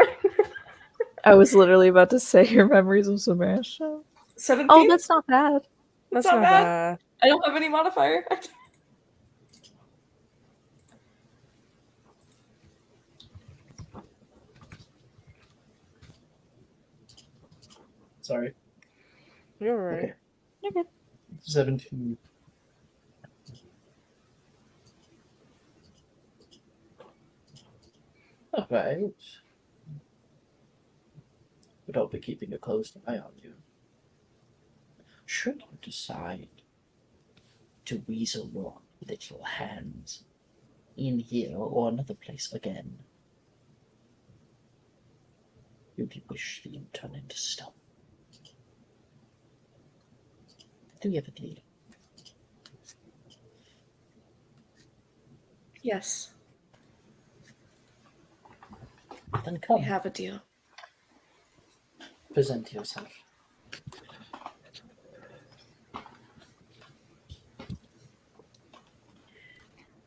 I was literally about to say your memories of Sebastian. 17? Oh, that's not bad. That's not not bad. bad. I don't have any modifier. Sorry. You're right. Okay. You're good. 17. Alright. But I'll be keeping a close eye on you. Should you decide to weasel your little hands in here or another place again, you'd wish that you turn into stone. Do you have a deal? Yes, Then we come, have a deal. present yourself.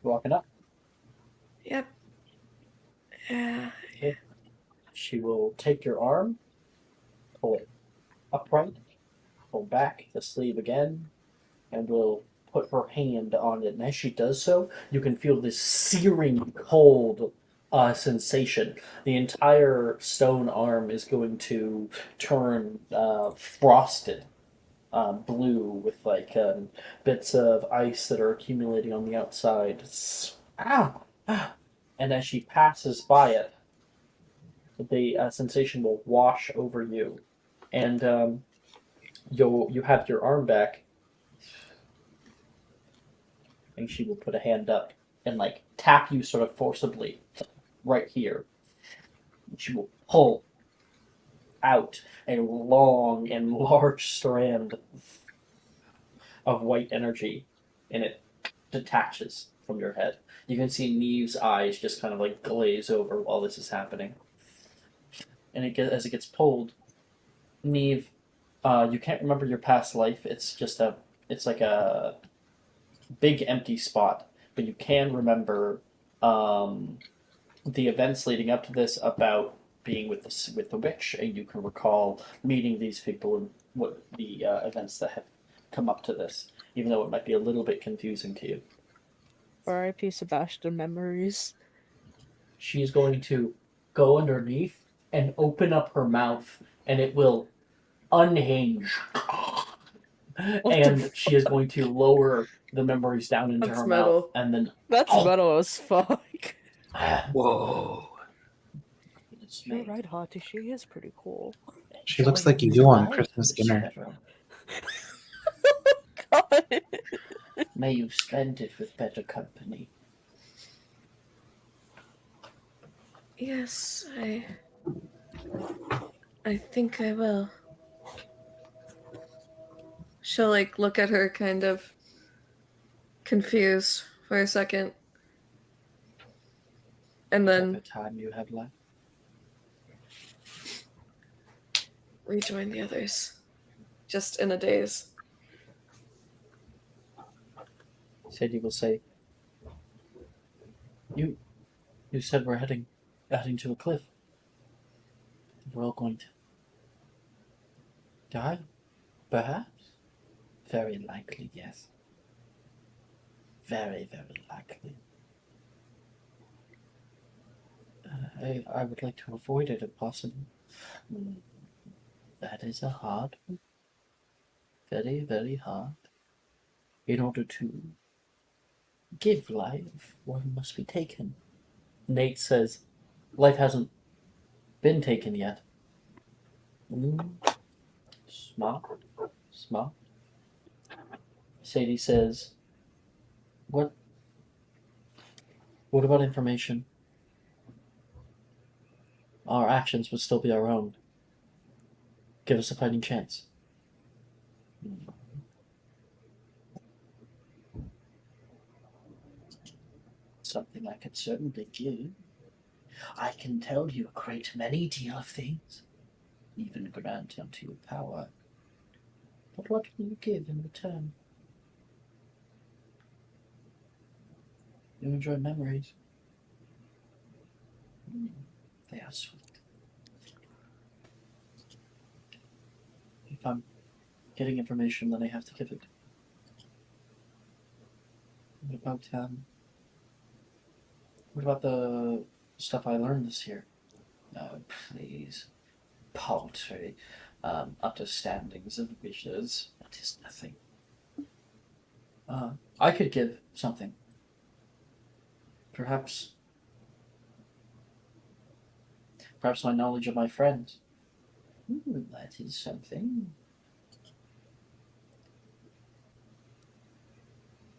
Walking up. Yep. Yeah. Okay. She will take your arm, pull it upright, pull back the sleeve again, and will put her hand on it. And as she does so, you can feel this searing cold sensation. The entire stone arm is going to turn frosted blue with like bits of ice that are accumulating on the outside. And as she passes by it, the sensation will wash over you, and you have your arm back, and she will put a hand up and like tap you sort of forcibly right here. She will pull out a long and large strand of white energy, and it detaches from your head. You can see Neve's eyes just kind of like glaze over while this is happening. And as it gets pulled, Neve, you can't remember your past life. It's like a big empty spot, but you can remember the events leading up to this about being with the witch, and you can recall meeting these people and what the events that have come up to this, even though it might be a little bit confusing to you. R.I.P. Sebastian memories. She's going to go underneath and open up her mouth, and it will unhinge. And she is going to lower the memories down into That's her metal. mouth, and then That's metal as fuck. Whoa. You're right, Hati. She is pretty cool. She looks like you on Christmas dinner. God. May you spend it with better company. Yes, I think I will. She'll like look at her kind of confused for a second. And Whatever then time you have left. rejoin the others. Just in a daze. Sadie will say, You said we're heading to a cliff. We're all going to die? Perhaps? Very likely, yes. Very, very likely. I would like to avoid it if possible. That is a hard one. Very, very hard. In order to give life, one must be taken. Nate says, life hasn't been taken yet. Smart. Smart. Sadie says, What about information? Our actions would still be our own. Give us a fighting chance. Something I could certainly do. I can tell you a great many deal of things, even grant unto you power. But what will you give in return? You enjoy memories. They are sweet. If I'm getting information, then I have to give it. What about the stuff I learned this year? Oh, please. Paltry understandings of wishes. That is nothing. I could give something. Perhaps my knowledge of my friends. That is something.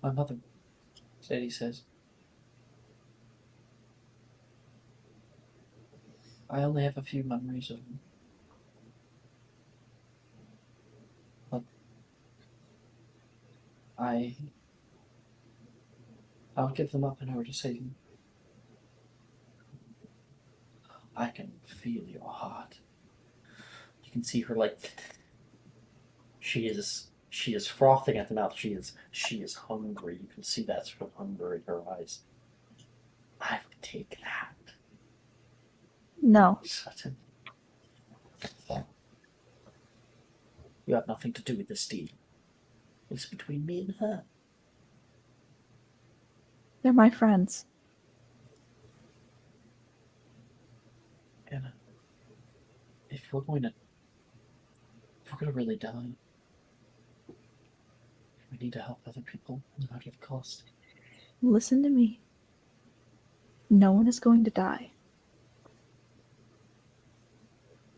My mother, Sadie says. I only have a few memories of them. But I'll give them up in order to save them. I can feel your heart. You can see her like she is frothing at the mouth. She is hungry. You can see that sort of hunger in her eyes. I would take that. No. Certainly. You have nothing to do with this deal. It's between me and her. They're my friends. Anna, if we're going to really die, we need to help other people, no matter the cost. Listen to me. No one is going to die.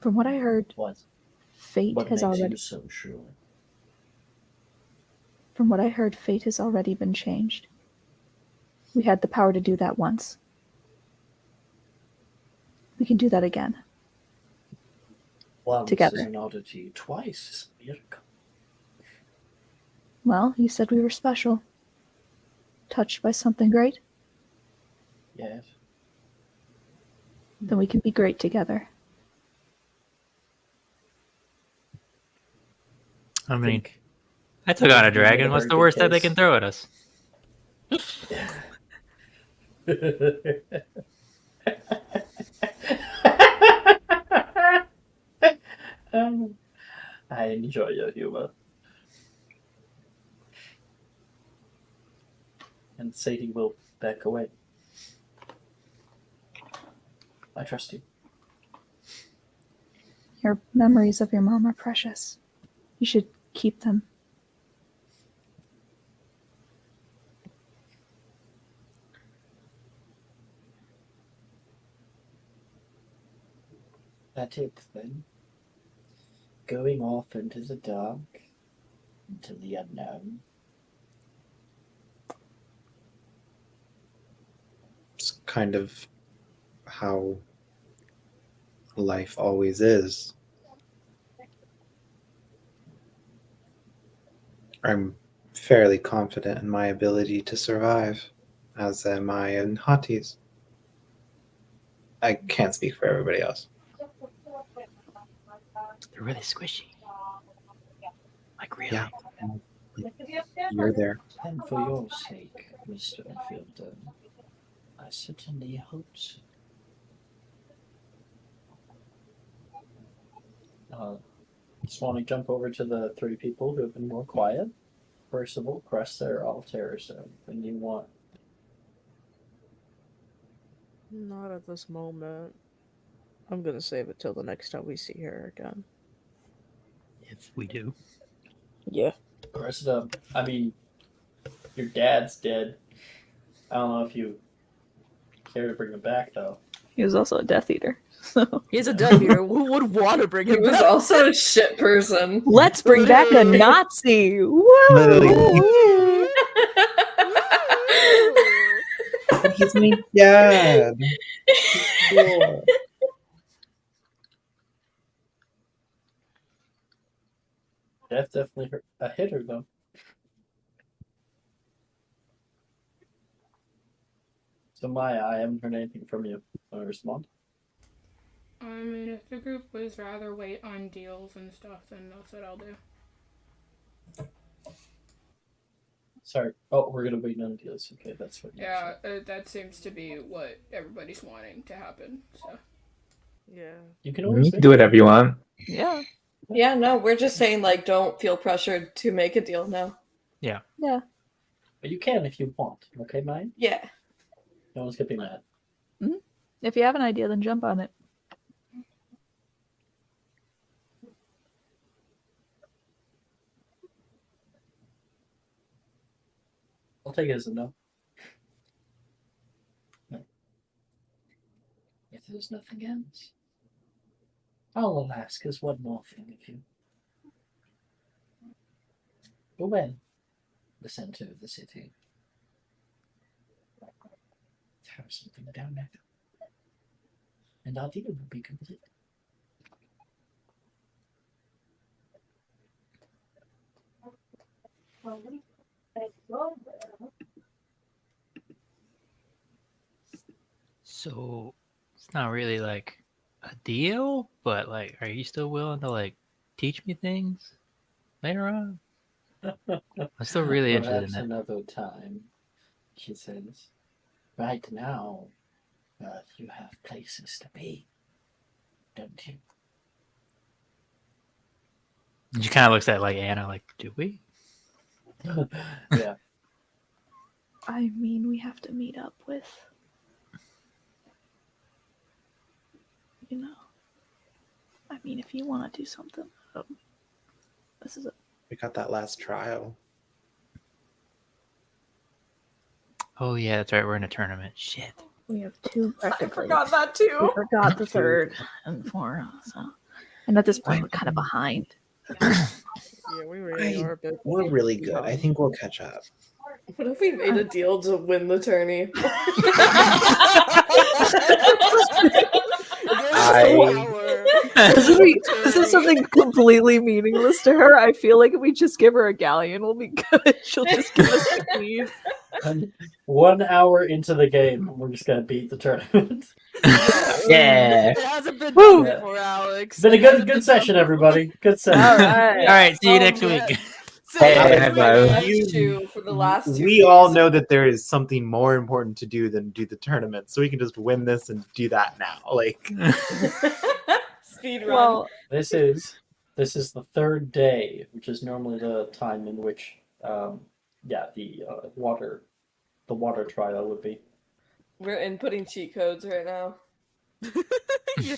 From what I heard, What? fate What has makes already, you so sure? from what I heard, fate has already been changed. We had the power to do that once. We can do that again. Once Together. is an oddity, twice is a miracle. Well, you said we were special. Touched by something great? Yes. Then we can be great together. I mean, Think I took on a you made dragon. a What's very the good worst that they case. can throw at us? I enjoy your humor. And Sadie will back away. I trust you. Your memories of your mom are precious. You should keep them. That's it then. Going off into the dark, into the unknown. It's kind of how life always is. I'm fairly confident in my ability to survive, as am I in Hati's. I can't speak for everybody else. They're really squishy. Like really. Yeah. You're there. And for your sake, Mr. Fielder, I certainly hope so. Just want to jump over to the three people who have been more quiet. Percival, Cresta, or Altair, so when you want. Not at this moment. I'm gonna save it till the next time we see her again. If we do. Yeah. Cresta, I mean, your dad's dead. I don't know if you care to bring him back, though. He was also a Death Eater. So He's a Death Eater. Who would want to bring He him was back? also a shit person. let's bring back a Nazi. Woo! But he's my dad. Cool. Death definitely hurt, a hitter, though. So, Maya, I haven't heard anything from you. Want to respond? I mean, if the group would rather wait on deals and stuff, then that's what I'll do. Sorry. Oh, we're going to wait on deals. Okay, that's what you Yeah, that seems to be what everybody's wanting to happen. So Yeah. You can You always can do whatever you want. Yeah. Yeah, no, we're just saying, like, don't feel pressured to make a deal now. Yeah. But you can if you want. Okay, Maya? Yeah. No one's going to be mad. If you have an idea, then jump on it. I'll take it as a no. If there's nothing else, I'll ask us one more thing of you. But when the center of the city, have something down there, and our deal will be complete. So it's not really like a deal, but like, are you still willing to like teach me things later on? I'm still really interested in Perhaps that. another time, she says. Right now, you have places to be, don't you? She kind of looks at like Anna, like, do we? Yeah. I mean, we have to meet up with, you know. I mean, if you want to do something, this is a. We got that last trial. Oh yeah, that's right. We're in a tournament. Shit. We have two. I forgot that too. We forgot the third and fourth. So And at this point, we're kind of behind. Yeah, we really are a bit. We're really good. I think we'll catch up. What if we made a deal to win the tourney? This is something completely meaningless to her. I feel like if we just give her a galleon, we'll be good. She'll just give us the keys. And 1 hour into the game, we're just gonna beat the tournament. Yeah. It hasn't been Woo! done before, Alex. Been a It hasn't good been session, done everybody. Good session. All All right. right, see you next yeah. week. Say Hey, I bro. you for the last 2 We all keys. know that there is something more important to do than do the tournament, so we can just win this and do that now. Like, Speed run. Well, This is the third day, which is normally the time in which the water trial would be. We're inputting cheat codes right now. yeah.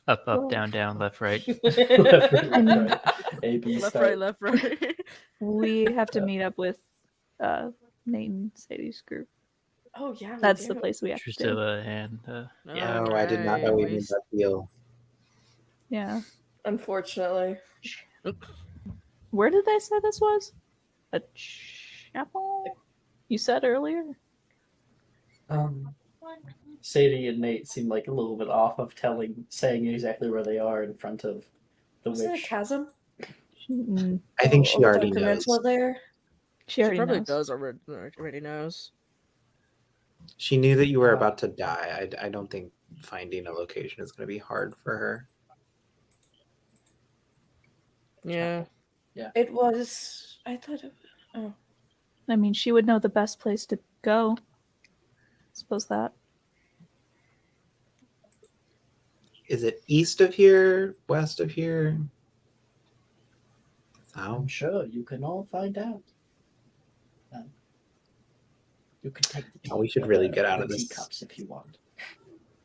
Up, Well- down, down, left, right. left, right, And- left, right. A, B, Left, start. right, left, right. we have to meet up with Nate and Sadie's group. Oh yeah, we That's the do. place we have to do. Drusilla and yeah. oh, I did not know we made that deal. Yeah. Unfortunately. Where did they say this was? A chapel? You said earlier? Sadie and Nate seem like a little bit off of saying exactly where they are in front of the Wasn't it a witch. chasm? Mm, I think she Oh, already Dr. knows. Mental there. she She already probably knows. does already knows. She knew that you were about to die. I don't think finding a location is going to be hard for her. Yeah. It was. I thought it. Oh. I mean, she would know the best place to go. Suppose that. Is it east of here? West of here? I'm South? sure you can all find out. You can take the Oh, we should tea- really the- get out the of this. teacups if you want.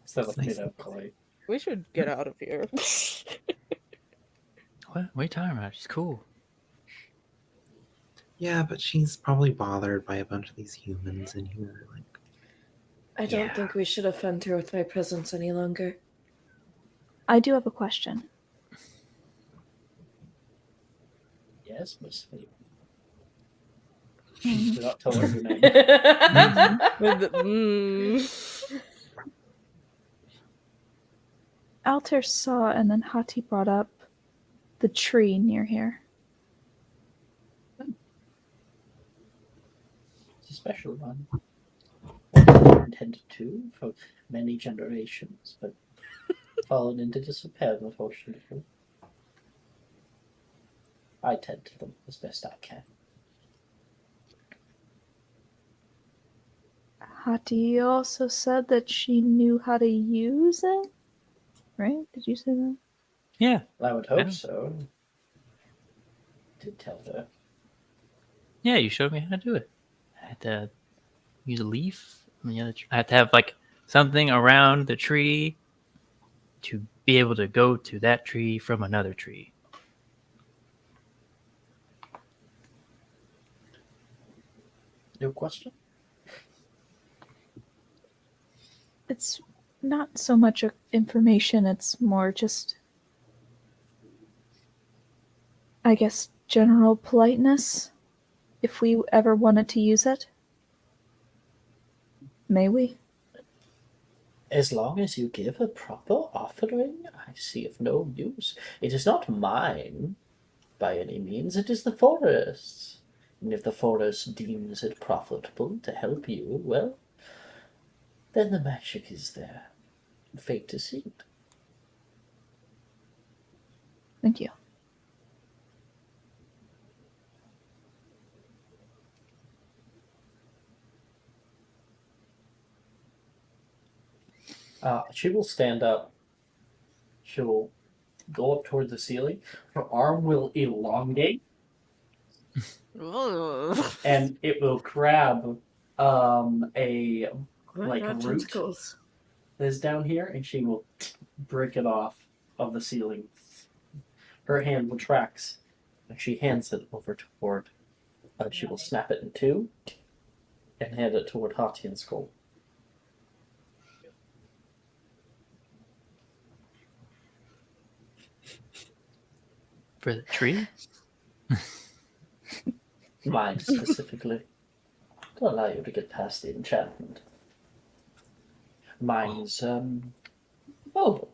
Instead of Nice. made of clay. We should get out of here. What are you talking about? She's cool. Yeah, but she's probably bothered by a bunch of these humans in here. Like, I don't Yeah. think we should offend her with my presence any longer. I do have a question. Yes, Miss Philip. Mhm. Do not tell her your name. With the, Altair saw, and then Hati brought up the tree near here. It's a special one. One intended to for many generations, but fallen into disrepair, unfortunately. I tend to them as best I can. Hati also said that she knew how to use it. Right? Did you say that? Yeah. I would I hope know. so. Did tell her. Yeah, you showed me how to do it. I had to use a leaf. I had to have like something around the tree to be able to go to that tree from another tree. No question? It's not so much information, it's more just, I guess, general politeness. If we ever wanted to use it. May we? As long as you give a proper offering, I see of no use. It is not mine, by any means. It is the forest's. And if the forest deems it profitable to help you, well, then the magic is there. Fate to see it. Thank you. She will stand up. She will go up towards the ceiling. Her arm will elongate, and it will grab a like God, root tentacles. that is down here, and she will break it off of the ceiling. Her hand retracts, and she hands it over toward. She will snap it in two, and hand it toward Hati and Skull. For the tree? Mine specifically. To allow you to get past the enchantment. Mine is, mobile,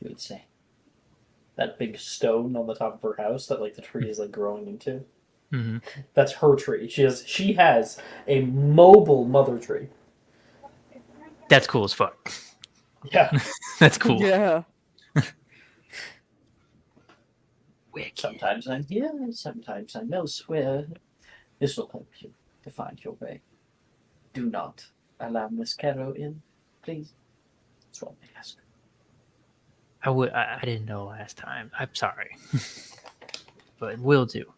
you would say. That big stone on the top of her house that, like, the tree is, like, growing into. Mm-hmm. That's her tree. She has a mobile mother tree. That's cool as fuck. Yeah. That's cool. Yeah. Wicked. Sometimes I'm here, sometimes I'm elsewhere. This will help you to find your way. Do not allow Miss Caro in, please. That's all I ask. I didn't know last time. I'm sorry. But will do.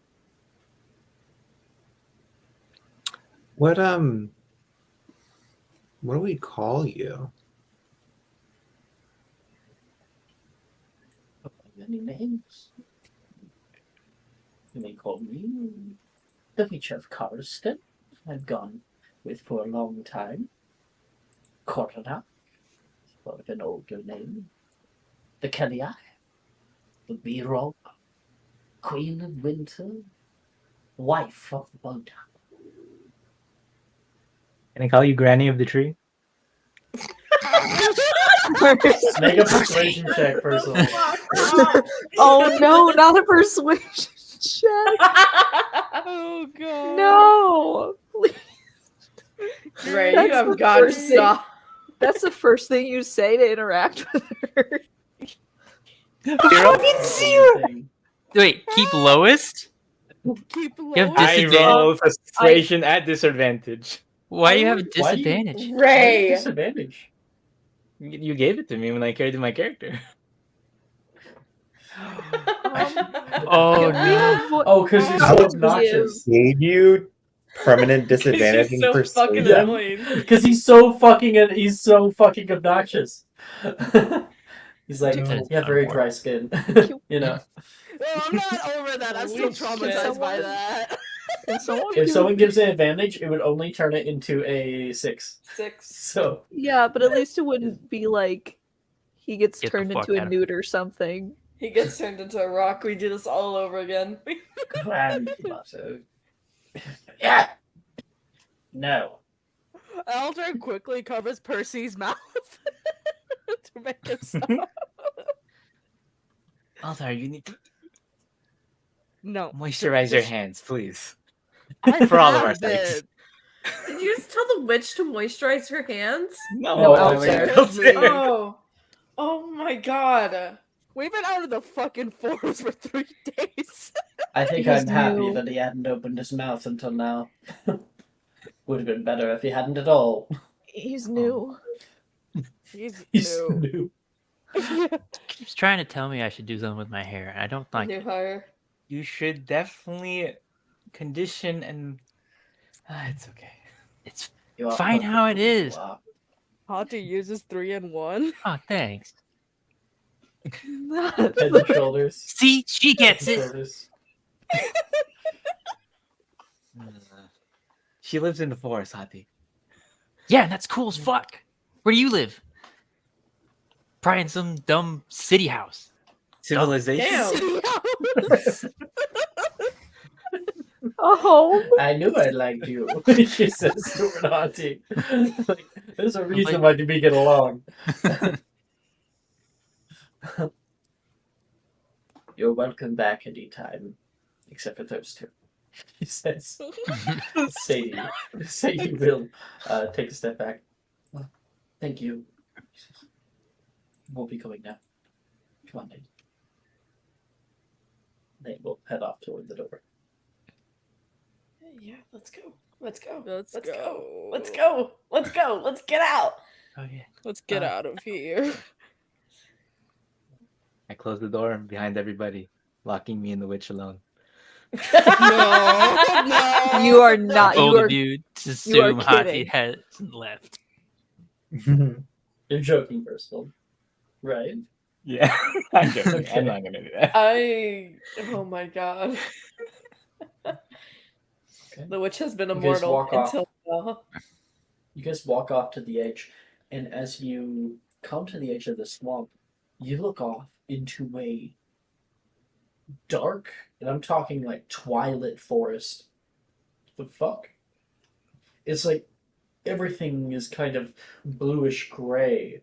What do we call you? Many names. You may call me the Witch of Carston. I've gone with for a long time. Corona, for an older name. The Kellyak, the Bee-Rob, Queen of Winter, Wife of Boda. Can I call you Granny of the Tree? Make a persuasion check, first of all. Oh no, not a persuasion check. Oh god. No. Ray, That's you have the got to first thing- stop. That's the first thing you say to interact with her. Anything. Wait, keep lowest? Keep low. You have I disadvantage. roll persuasion at disadvantage. Why do you have a Why do you- disadvantage? Ray. Disadvantage. You gave it to me when I carried my character. Oh Can we no. avoid- Oh, because you're How so would you obnoxious. Gave you permanent disadvantage He's in so fucking persuasion? annoying. Because he's so fucking obnoxious. He's like, No. you have very dry skin. You know, Well, I'm not over that. I'm still Holy shit. traumatized by that. Can someone if give- someone gives an advantage, it would only turn it into a 6. 6. So Yeah, but at least it wouldn't be like he gets Get the turned fuck into a out of newt or something. He gets turned into a rock. We do this all over again. grandmother. Yeah. No. Aldrin quickly covers Percy's mouth to make him stop. Altar, you need to No. moisturize your Just- hands, please. I For all of our have sakes. it. Did you just tell the witch to moisturize her hands? No, No, Altar. Altar. Oh. Oh my god. We've been out of the fucking forest for 3 days. I think He's I'm happy new. that he hadn't opened his mouth until now. Would have been better if he hadn't at all. He's new. He's He's new. new. Keeps trying to tell me I should do something with my hair. I don't like New it. hire. You should definitely condition and. It's okay. It's You are fine how it perfect as you is. are. Hati uses 3-in-1. Oh, thanks. Head and shoulders. See, she Head gets and it. shoulders. She lives in the forest, Hati. Yeah, that's cool as fuck. Where do you live? Probably in some dumb city house. Civilization. Damn. Oh, I knew I liked you. She says to Renati. Like, there's a reason why we get along. You're welcome back anytime, except for those two. He says. Sadie will take a step back. Well, thank you. We'll be going now. Come on, Nate. Nate will head off toward the door. Yeah, let's go. Let's go. Let's Let's go. go. Let's go. Let's go. Let's get out. Oh yeah. Let's get out of here. I close the door behind everybody, locking me and the witch alone. No. you are not. Bold You are. of you to you are assume Hati kidding. hasn't left. You're joking, Bristol. Right? Yeah, I'm joking. Okay. I'm not gonna do that. Oh my god. Okay. The witch has been You guys immortal walk off. until now. You guys walk off to the edge, and as you come to the edge of the swamp, you look off into a dark, and I'm talking like twilight forest. The fuck? It's like everything is kind of bluish gray,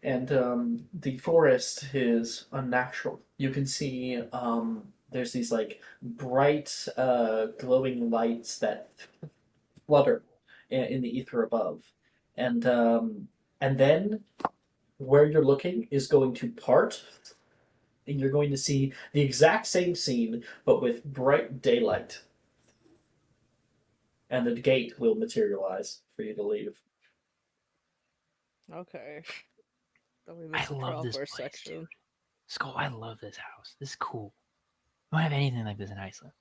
and the forest is unnatural. You can see there's these like bright, glowing lights that flutter in the ether above, and then where you're looking is going to part, and you're going to see the exact same scene, but with bright daylight. And the gate will materialize for you to leave. Okay. Thought we I missed the love trial this first place, section. dude. Skull, I love this house. This is cool. We don't have anything like this in Iceland.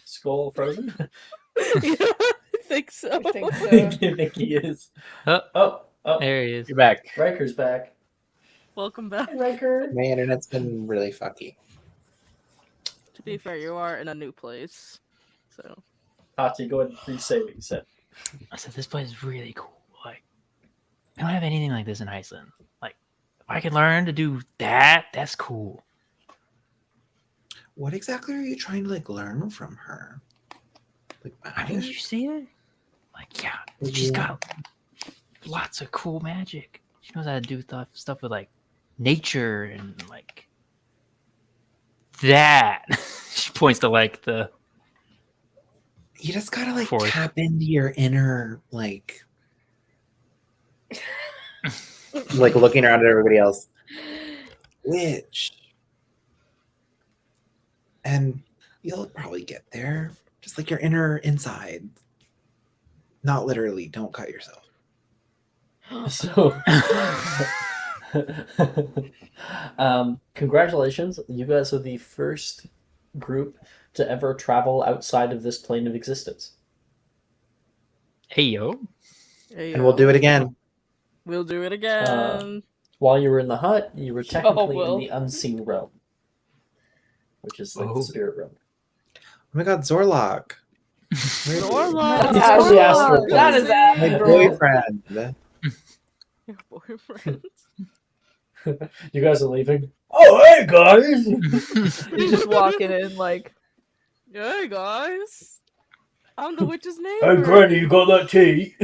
Skull frozen? Yeah, I think so. I think so. I think he is. Oh, Oh, there he is. You're back. Riker's back. Welcome back. Hey, Riker. My internet's been really fucky. To be fair, you are in a new place, so. Tati, go ahead and re-say what you said. I said this place is really cool. Like, we don't have anything like this in Iceland. Like, if I could learn to do that, that's cool. What exactly are you trying to like learn from her? Like Didn't you magic? see it? Like, yeah, she's got lots of cool magic. She knows how to do stuff with like nature and like that. She points to like the You just gotta like Forest. tap into your inner like like looking around at everybody else. Witch. And you'll probably get there. Just like your inner inside. Not literally, don't cut yourself. So, congratulations. You guys are the first group to ever travel outside of this plane of existence. hey yo. Hey, And we'll do it again. We'll do it again. While you were in the hut, you were technically in Will. the unseen realm, which is like Oh. the spirit realm. Oh my god, Zorlok. Zorlok! That's the Zorlok. astral That is plane. My Astral. boyfriend. Your boyfriend. You guys are leaving. Oh, hey guys! You're just walking in like, Hey guys, I'm the witch's name. Hey, Granny, you got that tea?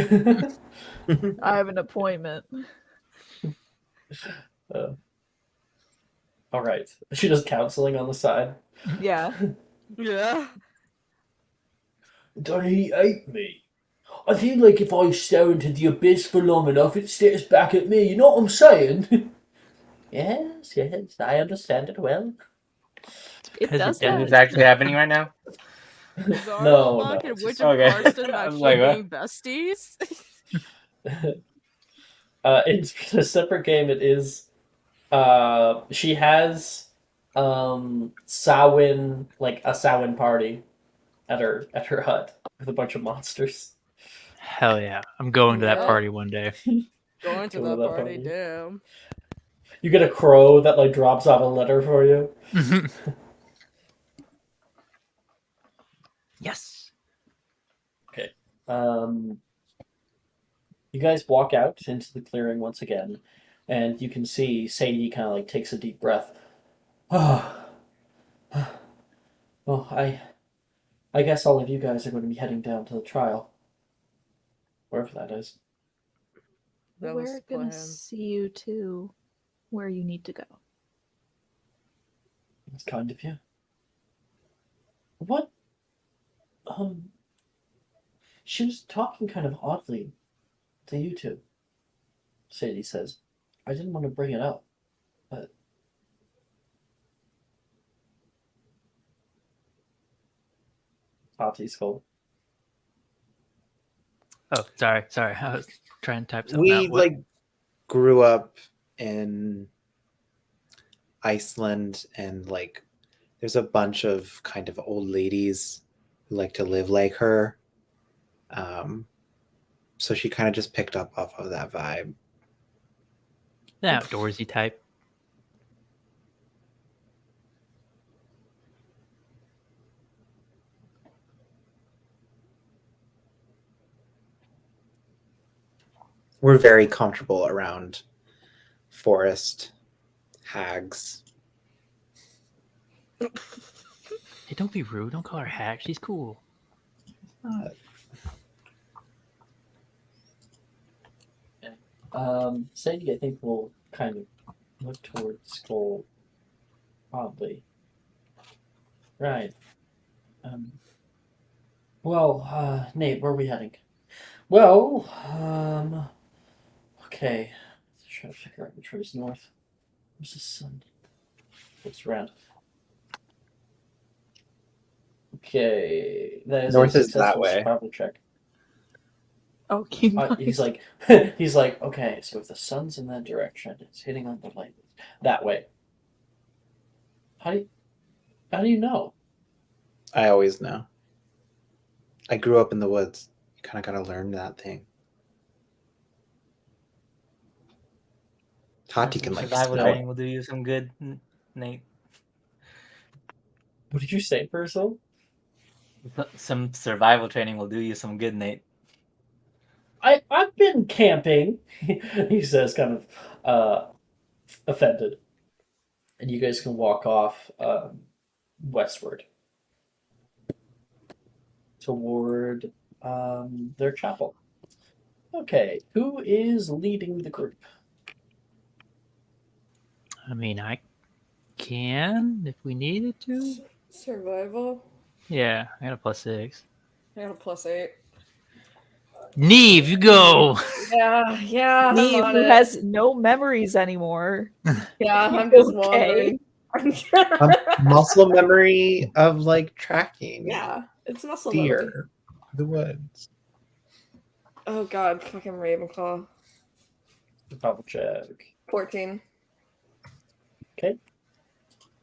I have an appointment. All right. She does counseling on the side. Yeah. Yeah. Donnie ate me. I feel like if I stare into the abyss for long enough, it stares back at me. You know what I'm saying? Yes, I understand it well. It Because does it Is this that. actually happening right now? Zarlok and it's Witch just- of okay. Karsten I was actually like, what? being besties. It's a separate game. It is. She has Samhain, like a Samhain party at her hut with a bunch of monsters. Hell yeah. I'm going to that Yeah. party one day. Going to Go that to that party, party. damn. You get a crow that like drops off a letter for you. Yes. You guys walk out into the clearing once again, and you can see Sadie kind of like takes a deep breath. Oh, well, I guess all of you guys are going to be heading down to the trial, wherever that is. That was We're the gonna plan. see you to where you need to go. It's kind of you. What? She was talking kind of oddly to you two. Sadie says, I didn't want to bring it up, but Tati's cold. Oh, sorry. I was trying to type something We out. What? like grew up in Iceland, and like there's a bunch of kind of old ladies who like to live like her. So she kind of just picked up off of that vibe. The outdoorsy type. We're very comfortable around forest hags. Hey, don't be rude. Don't call her hack. She's cool. Sadie, I think will kind of look towards Skull oddly. Right. Nate, where are we heading? Well, okay. Let's try to figure out which way is north. Where's the sun? What's around? Okay, that is North a is that successful way. survival check. Okay, nice. He's like, okay, so if the sun's in that direction, it's hitting on the light that way. How do you know? I always know. I grew up in the woods. You kind of got to learn that thing. Tati can like Survival smell training it. will do you some good, Nate. What did you say, Percival? Some survival training will do you some good, Nate. I've been camping, he says, kind of offended. And you guys can walk off westward toward their chapel. Okay, who is leading the group? I mean, I can if we needed to. Survival. Yeah, I got a +6. I got a +8. Neve, you go. Yeah. Neve, I'm on who it. has no memories anymore. Yeah, I'm You just okay? wandering. Muscle memory of like tracking Yeah, it's muscle memory. deer, the woods. Oh god, fucking Ravenclaw. Double check. 14. Okay.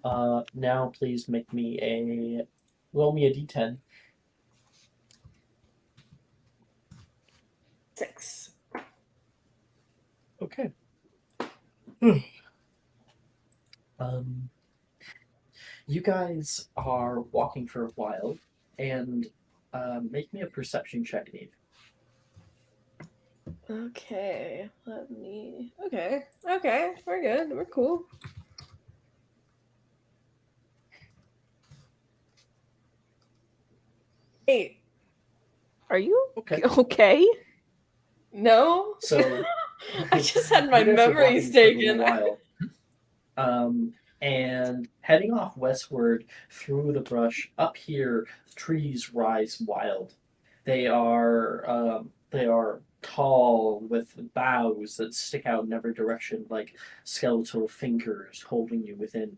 Now please roll me a d10. 6. Okay. You guys are walking for a while, and make me a perception check, Neve. Okay, Okay, we're good. We're cool. Eight. Are you Okay. okay? No? So I just had my you guys are memories walking for a little taken. while. And heading off westward through the brush, up here, trees rise wild. They are tall with boughs that stick out in every direction like skeletal fingers holding you within.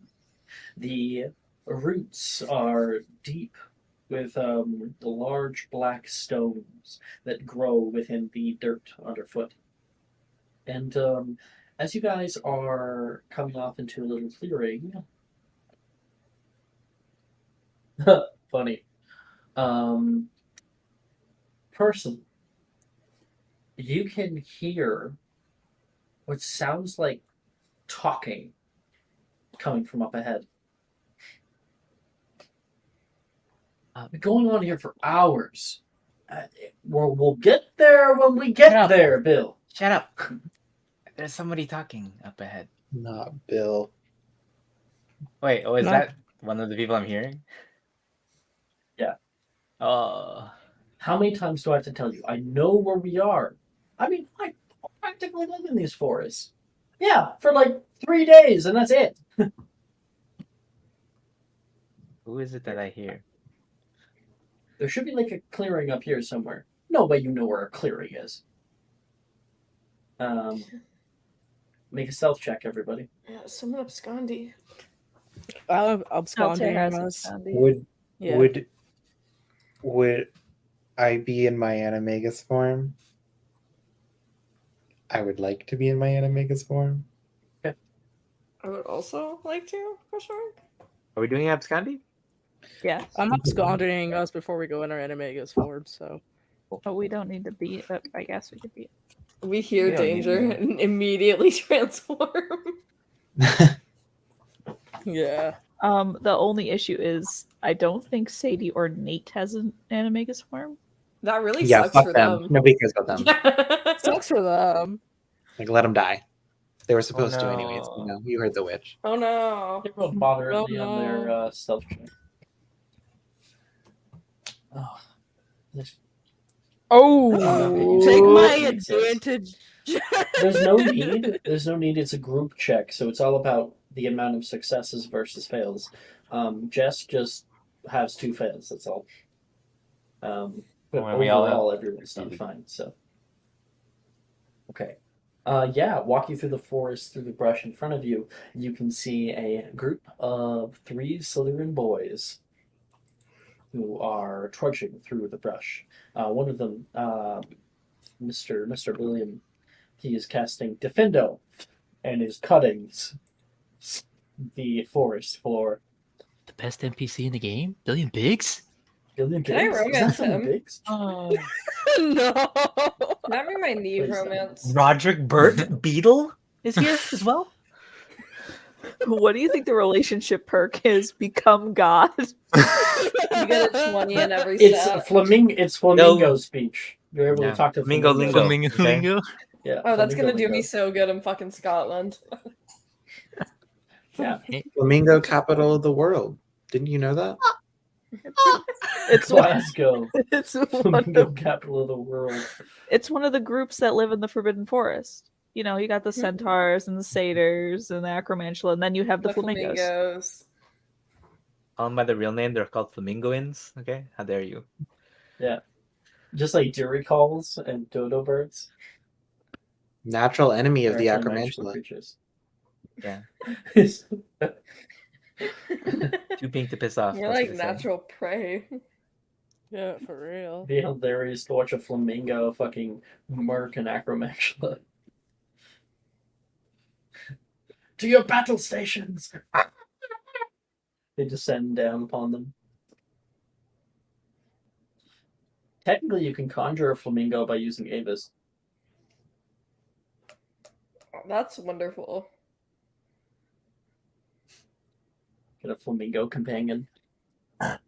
The roots are deep with large black stones that grow within the dirt underfoot. And as you guys are coming off into a little clearing, funny, person, you can hear what sounds like talking coming from up ahead. Been going on here for hours. We'll get there when we get there, Bill. Shut up. There's somebody talking up ahead. Not Bill. Wait, is No. that one of the people I'm hearing? Yeah. Oh. How many times do I have to tell you? I know where we are. I mean, I practically live in these forests. Yeah, for like 3 days, and that's it. Who is it that I hear? There should be like a clearing up here somewhere. No way you know where a clearing is. Make a stealth check, everybody. Yeah, someone abscondy. I'm absconding Altair has on a us. soundy. Would I be in my Animagus form? I would like to be in my Animagus form. I would also like to, question mark? Are we doing Abscondi? Yeah. I'm absconding us before we go in our Animagus form, so. But we don't need to beat it. I guess we could beat it. We hear We don't need danger to. and immediately transform. Yeah. The only issue is I don't think Sadie or Nate has an Animagus form. That really Yeah, sucks fuck for them. them. Nobody cares about them. Sucks for them. Like, let them die. They were supposed to anyways. no. You know, you heard the witch. Oh no. They rolled moderately Oh, on their stealth check. Oh, this- Oh, Take my Jesus. advantage. There's no need. There's no need. It's a group check, so it's all about the amount of successes versus fails. Jess just has 2 fails. That's all. But Well, we all overall, have- everyone's done fine. So, okay. Yeah, walking through the forest, through the brush in front of you, you can see a group of 3 Slytherin boys who are trudging through the brush. One of them, Mr. William, he is casting Defendo and is cutting the forest for The best NPC in the game? Billion Biggs? Billion Can I Biggs. Is that romance Billion him? Biggs? Oh. No. Can I bring my Neve Please don't. romance? Roderick Burt Beetle is here as well. What do you think the relationship perk is? Become God. You get a 20 in every It's step. It's flamingo speech. You're able Yeah, to talk to flamingo flamingo. lingo. Flamingo okay. lingo? Yeah. Oh, that's flamingo gonna do me lingo. so good in fucking Scotland. Yeah. Flamingo, capital of the world. Didn't you know that? It's one, Glasgow, it's one flamingo of, capital of the world. it's one of the groups that live in the Forbidden Forest. You know, you got the centaurs and the satyrs and the acromantula, and then you have the flamingos. flamingos. Call them by the real name. They're called flamingoins. Okay, how dare you? Just like duricalls and dodo birds. Natural enemy of They're the actually magical acromantula. creatures. Yeah. It'd Too pink to piss off. You're that's like what they say. natural prey. Yeah, for real. be hilarious to watch a flamingo fucking murk an acromantula. To your battle stations! They descend down upon them. Technically, you can conjure a flamingo by using Avis. Oh, that's wonderful. Get a flamingo companion. I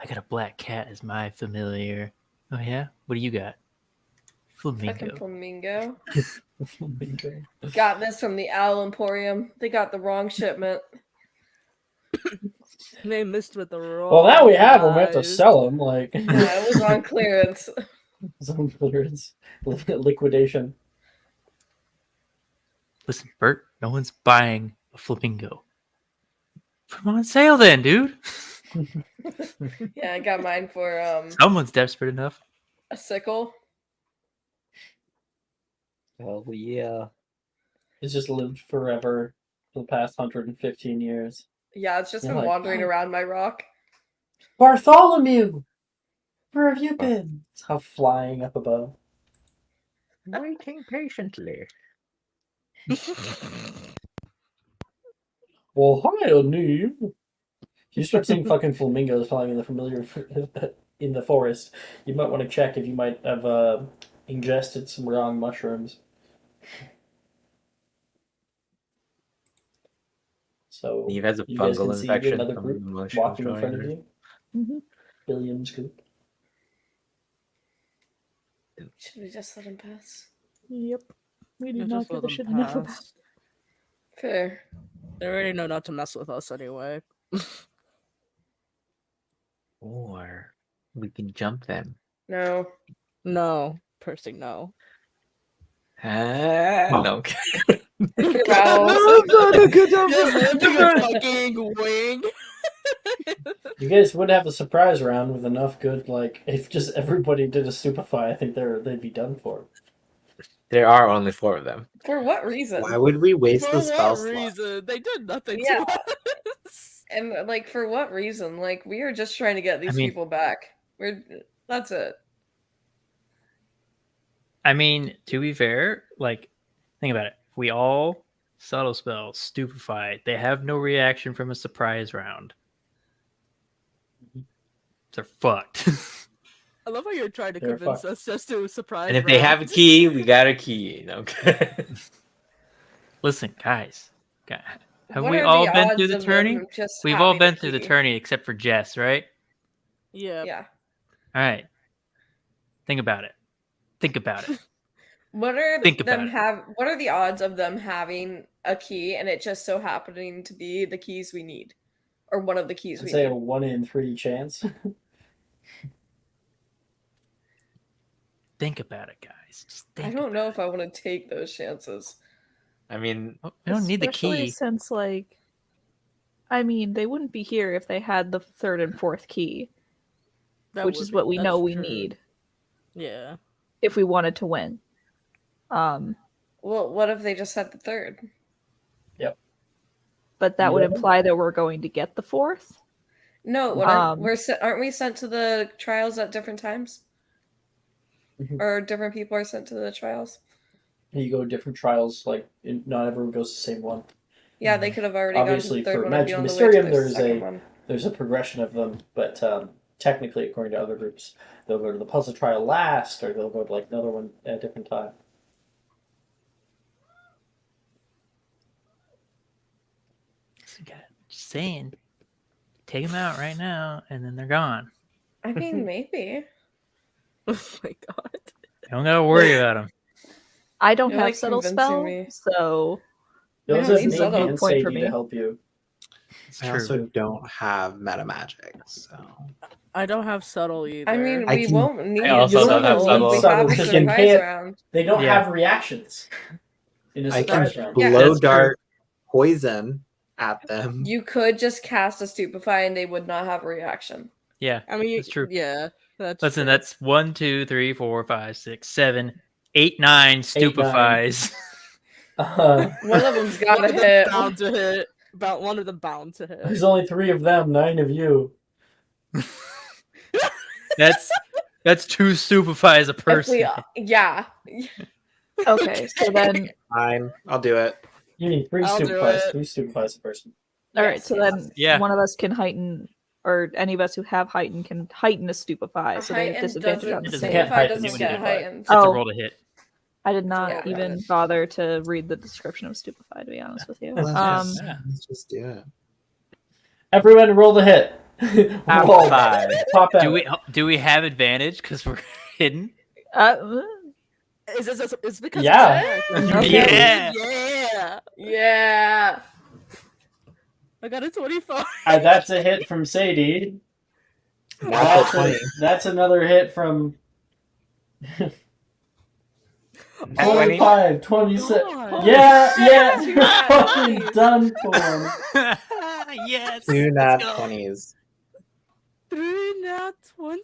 got a black cat as my familiar. Oh yeah? What do you got? Fucking Flamingo. flamingo. Flamingo. Got this from the Owl Emporium. They got the wrong shipment. They missed with the wrong. Well, now we have them. We have to guys. sell them. Like, Yeah, it was on clearance. some clearance, liquidation. Listen, Bert, no one's buying a flamingo. Put 'em on sale then, dude. Yeah, I got mine for Someone's desperate enough. a sickle. Oh yeah. It's just lived forever for the past 115 years. Yeah, it's just You're been like, wandering "Oh." around my rock. Bartholomew! Where have you been? It's how flying up above. Waiting patiently. Well, hi, Neve. You start seeing fucking flamingos flying in the familiar in the forest. You might want to check if you might have ingested some wrong mushrooms. So Neve has a you guys fungal can see infection another from group the mushrooms walking in growing front of there. you. Mhm. William's group. Should we just let him pass? Yep. We Yeah, did not just give let a them shit enough about. pass. Fair. They already know not to mess with us anyway. Or we can jump them. No. No, Percy, no. No. Wow. Just lifting a fucking wing. You guys would have a surprise round with enough good, like, if just everybody did a stupefy, I think they'd be done for. There are only 4 of them. For what reason? Why would we waste For the spell what slot? reason? They did nothing Yeah. to us. And like, for what reason? Like, we are just trying to get these I mean- people back. That's it. I mean, to be fair, like, think about it. If we all subtle spell, stupefy, they have no reaction from a surprise round. They're fucked. I love how you're trying to They're convince fucked. us just to surprise. And if they have a rounds. key, we got a key. Okay. Listen, guys. Have What we are all the been odds through the of tourney? them just We've all having been a through the key? tourney except for Jess, right? Yeah. Yeah. All right. Think about it. Think about it. What are Think about them it. What are the odds of them having a key and it just so happening to be the keys we need, or one of the keys I'd we say a need? 1 in 3 chance. Think about it, guys. Just think. I don't know if I want to take those chances. I mean, We don't need the Especially key. since, like, I mean, they wouldn't be here if they had the third and fourth key, which is what we know we need Yeah. if we wanted to win. Well, what if they just had the third? But that would Yeah. imply that we're going to get the fourth. No, Um, aren't we sent to the trials at different times? Mhm. Or different people are sent to the trials? You go to different trials, like not everyone goes to the same one. Yeah, they could have already Obviously, gone to the third for one and be Magic on the way to Mysterium, the there's second a one. there's a progression of them, but technically, according to other groups, they'll go to the puzzle trial last, or they'll go to like another one at a different time. Just saying. Take them out right now, and then they're gone. I mean, maybe. Oh my god. You don't gotta worry about them. I don't You're, have like, subtle convincing spell, me. so You We also don't have need Nate subtle. and Point for Sadie me. to help you. It's I true. also don't have meta magic, so I don't have subtle either. I mean, I we can- won't need I also subtle don't have if subtle. we have Subtle, a 'cause you surprise can't- round. They don't Yeah. have reactions in a I surprise can round. Yeah, blow that's true. dart poison at them. You could just cast a stupefy and they would not have a reaction. Yeah, I mean, that's true. Yeah, that's Listen, true. that's 1, 2, 3, 4, 5, 6, 7, 8, 9 stupefies. One of them's got one to of them hit. bound to hit. About one of them bound to hit. There's only 3 of them, 9 of you. That's 2 stupefies a If person. yeah. okay. So then, Fine, I'll do it. You need 3 I'll do stupefies. it. 3 stupefies a person. all right. Yes, So yes. then, Yeah. one of us can heighten, or any of us who have heighten can heighten a stupefy, so they have Heightened disadvantage doesn't- on the It doesn't save. count. Stupefy heighten, doesn't you get can do heightened. It's a Oh. roll to hit. I did not Yeah, even got it. bother to read the description of stupefy, to be honest with you. Let's, Yeah. let's just do it. Everyone roll the hit. Half Roll. 5. Pop out. Do we have advantage because we're hidden? It's because Yeah. Yeah. Yeah. Yeah. I got a 25. That's a hit from Sadie. Natural 20. That's another hit from 20? 25, 26. God. Yeah, you're Yeah. fucking done for. Yes. Two let's nat go. 20s. 3 nat 20.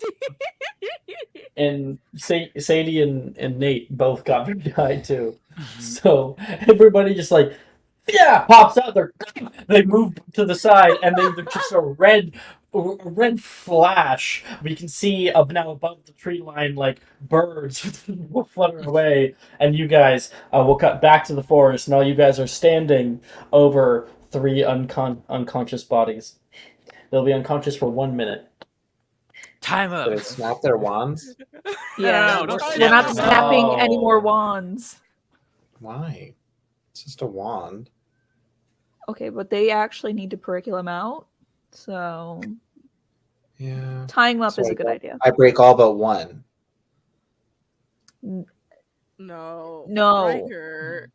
And Sadie and Nate both got very high too. So everybody just like, yeah, pops out. They move to the side, and they're just a red flash. We can see now above the tree line, like birds fluttering away. And you guys, we'll cut back to the forest, and all you guys are standing over 3 unconscious bodies. They'll be unconscious for 1 minute. Time up. Did they snap their wands? Yeah, No, don't we're snap not them. snapping No. any more wands. Why? It's just a wand. Okay, but they actually need to curriculum out, so Yeah. tying them up So is I a good don't- idea. I break all but one. No. No. Riker.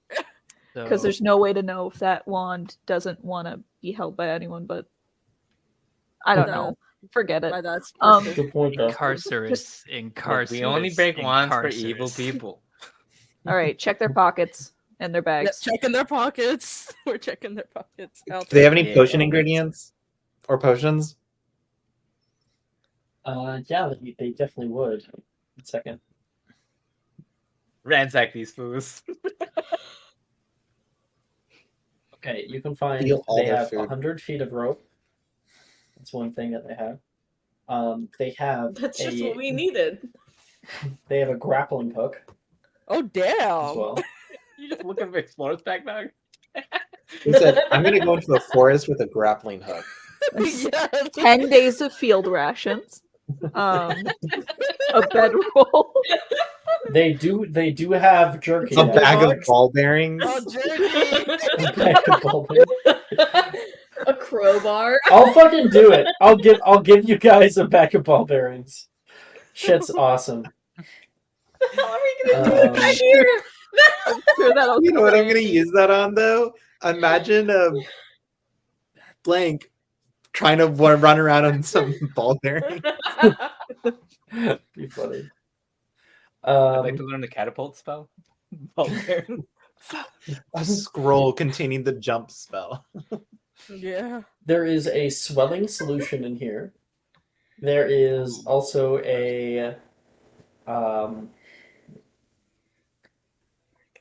Because there's no way to know if that wand doesn't want to be held by anyone, but I don't know. Forget it. That's Good point, though. Incarcerous. Look, we only break wands for evil incarcerous. people. All right, check their pockets and their Yep, bags. checking their pockets. We're checking their pockets. Do they have any Yeah. potion ingredients? Or potions? Yeah, they definitely would. 1 second. Ransack these fools. Okay, you can find Steal all they their have food. 100 feet of rope. That's one thing that they have. They have That's just a, what we needed. They have a grappling hook Oh damn! as well. You just look at the explorer's pack, dog. He said, I'm going to go into a forest with a grappling hook. Yeah. 10 days of field rations. A bedroll. They do have jerky. A now. bag of bucks. ball bearings. Oh, jerky. A bag of ball bearings. A crowbar. I'll fucking do it. I'll give you guys a bag of ball bearings. Shit's awesome. How are we I hear. Sure, that'll You know what I'm cover going to use that on, though? Imagine a blank trying to run around on some ball bearing. Be funny. I'd like to learn the catapult spell. A scroll containing the jump spell. Yeah. There is a swelling solution in here. There is also a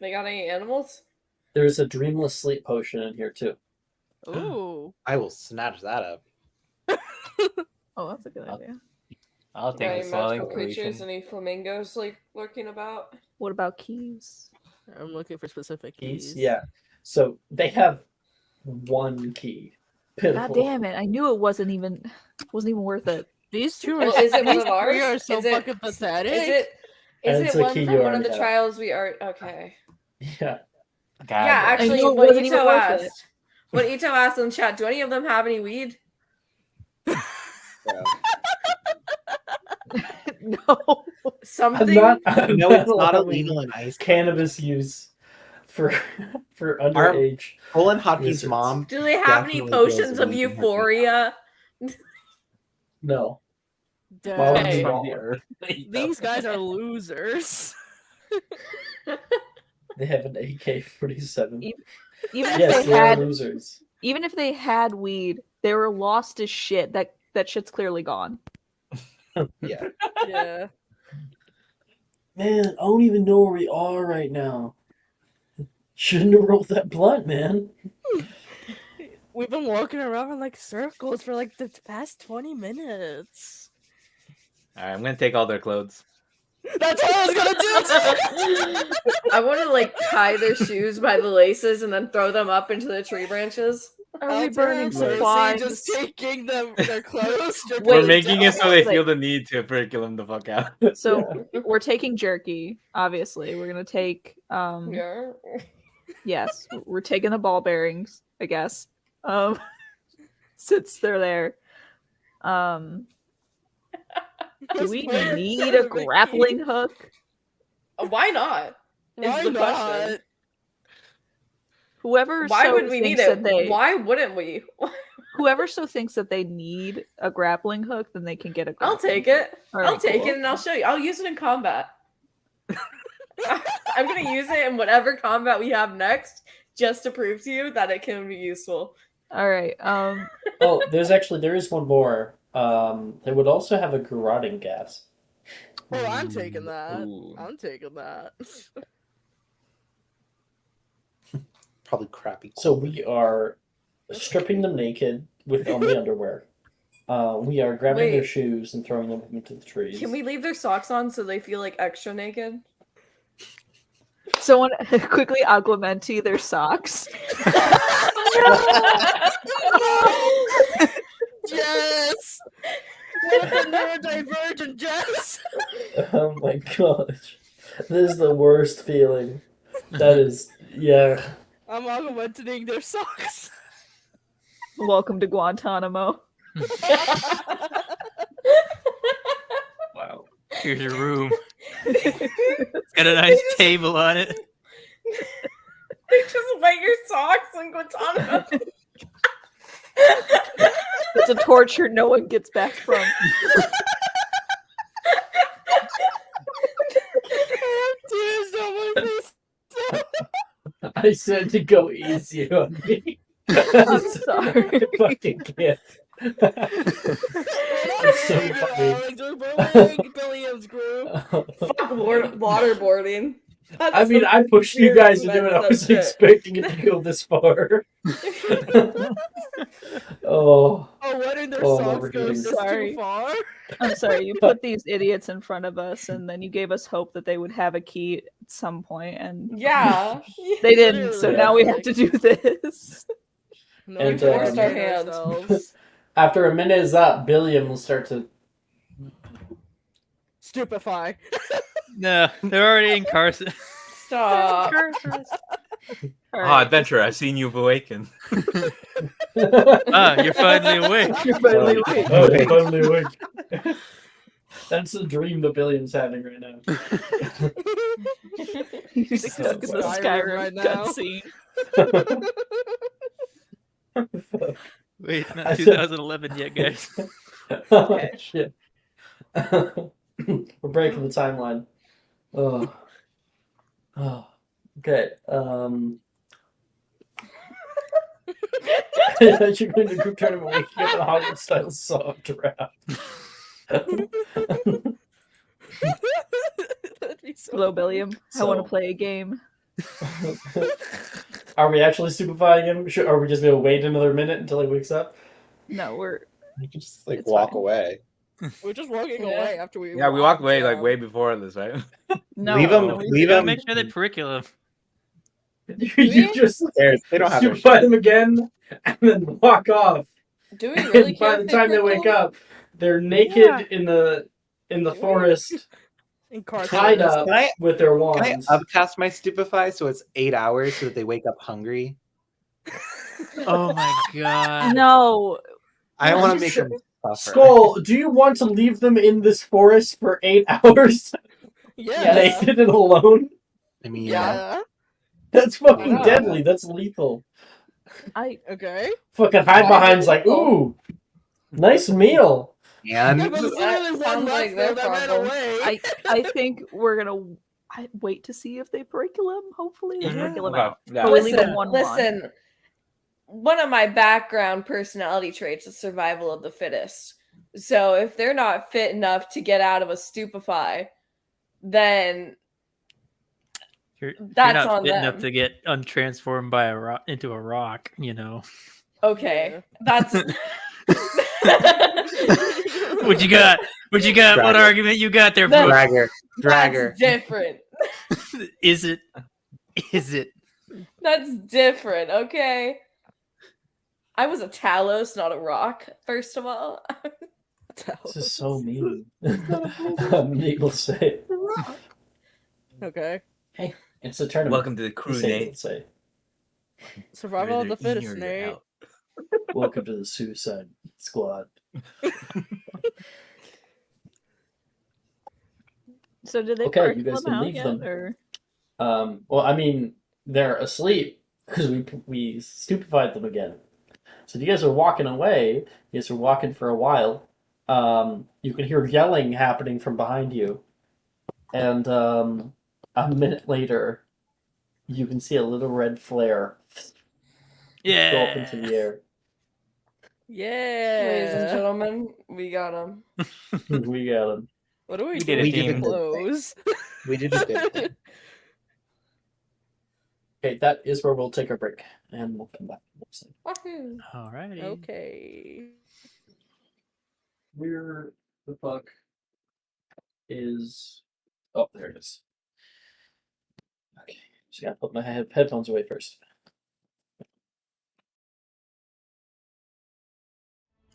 They got any animals? there's a dreamless sleep potion in here too. Ooh. I will snatch that up. Oh, that's a good idea. I'll Got take any the swelling magical creatures? potion. Any flamingos like lurking about? What about keys? I'm looking for specific Keys? keys. Yeah. So they have one key. Pitiful. God damn it! I knew it wasn't even worth it. These two are. Well, is it one these of ours? three are so Is it- fucking pathetic. Is And it's it a one key from you one of already the have. trials we are? Okay. Yeah. God, Yeah, actually, knew it what wasn't even Ito worth it. asked. What Ito asked in chat, do any of them have any weed? No. Something? No, No, it's not illegal in Iceland. Cannabis use for underage. Colin Hotkey's wizards. mom. Do they have any Definitely grows potions of weed in her euphoria? No. Damn. Why would Hey. you from want the one? earth. These guys are losers. They have an AK-47. Even if Yes, they they are had, losers. even if they had weed, they were lost as shit. That shit's clearly gone. Yeah. Yeah. Man, I don't even know where we are right now. Shouldn't have rolled that blunt, man. We've been walking around in like circles for like the past 20 minutes. Alright, I'm gonna take all their clothes. That's what I was gonna do. I want to like tie their shoes by the laces and then throw them up into the tree branches. Are we Damn, burning Cersei supplies? just taking them their clothes. stripping We're Wait, them making it down. so they Wait. feel the need to kill them the fuck out. So we're taking jerky. Obviously, we're gonna take. Yeah. Yes, we're taking the ball bearings. I guess. Since they're there. Do we Where- need a grappling hook? Why not? Is Why the question. not? Whoever Why so would we need thinks that it? they, Why wouldn't we? whoever so thinks that they need a grappling hook, then they can get a. I'll grappling take hook. it. All I'll right, take cool. it and I'll show you. I'll use it in combat. I'm gonna use it in whatever combat we have next, just to prove to you that it can be useful. All right. Oh, there is one more. They would also have a garroting gas. Oh, I'm taking that. Ooh. I'm taking that. Probably crappy. So we are stripping them naked with only underwear. We are grabbing their Wait. shoes and throwing them into the trees. Can we leave their socks on so they feel like extra naked? Someone quickly augmenti their socks. Yes. What if the neurodivergent Jess? Oh my gosh. This is the worst feeling. That is, yeah. I'm augmenting their socks. Welcome to Guantanamo. Wow. Here's your room. It's got a nice table on it. They just wet your socks in Guantanamo. It's a torture no one gets back from. I have tears down my face. I said to go easy on me. I'm sorry. I fucking can't. It's so funny. Billiams group. Fuck waterboarding. That's I mean, some I pushed you weird guys to do it. I messed up wasn't shit. expecting it to go this far. Oh, Oh, wetting their Oh, I'm socks overdoing goes it. just Sorry. too far. I'm sorry. You put these idiots in front of us, and then you gave us hope that they would have a key at some point, and Yeah. they didn't. So Yeah. now we have to do this. No, And, we forced our um, hand. ourselves. after a minute is up, Billiam will start to. Stupefy. No, they're already incarcerated. Stop. All Ah, right. adventurer, I've seen you've awakened. Ah, you're finally awake. You're finally awake. Oh, finally awake. That's the dream the Billiam's having right now. You're This stuck is in the Skyrim Skyrim right now. cutscene. Wait, I not said- 2011 yet, guys. Oh, Okay. shit. We're breaking the timeline. Oh. Oh. Okay. You're going to group tournament waking up in a Hogwarts style song draft. That'd be so Hello, Billiam. I want to So- play a game. Are we actually stupefying him? Are we just going to wait another minute until he wakes up? No, we're You can just like It's walk fine. away. We're just walking Yeah. away after we. Yeah, we walked away like down. way before this, right? no. Leave 'em- we leave gotta 'em- make sure they curriculum. You just They don't have their stupefy shit. them again and then walk off. Do we really And by care the if time they prickle? wake up, they're naked Yeah. in the forest, tied up Can I- with their Can I wands. upcast my stupefy so it's 8 hours so that they wake up hungry? Oh my god. No. I don't want to make them suffer. Skull, do you want to leave them in this forest for 8 hours, Yeah. naked and alone? I mean, Yeah. That's fucking Yeah. deadly. That's lethal. Okay. Fucking hide Why is behind's it like, lethal? ooh, nice meal. and Yeah, but there's only one sounds like left their that ran problem. away. I think we're gonna wait to see if they curriculum. Hopefully, they Mhm. curriculum Okay, out. yeah. But we leave Listen, them one listen. One of my background personality traits is survival of the fittest. So if they're not fit enough to get out of a stupefy, then You're That's not on fit them. enough to get untransformed by a rock into a rock, you know. okay, that's What you got? What you got? What Dragger. argument you got there, No. bro? Dragger. Dragger. that's different. Is it? Is it? That's different. Okay. I was a Talos, not a rock. First of all, This is so mean. Needless to say. Okay. Hey, it's a tournament. Welcome to the crew, Say, Nate. let's say. Survival of the You're either in fittest, or you're Nate. out. Welcome to the Suicide Squad. So did they Okay, you guys curriculum can out leave yet, them. or Well, I mean, they're asleep because we stupefied them again. So you guys are walking away. You guys are walking for a while. You can hear yelling happening from behind you, and a minute later, you can see a little red flare go up into Yeah. the air. ladies and Yeah. gentlemen, we got him. We got him. What do we We do did with it, these team. clothes? We did a good thing. Okay, that is where we'll take our break, and we'll come back. Wahoo. Alrighty. Okay. Where the fuck is? Oh, there it is. Okay, just gotta put my headphones away first.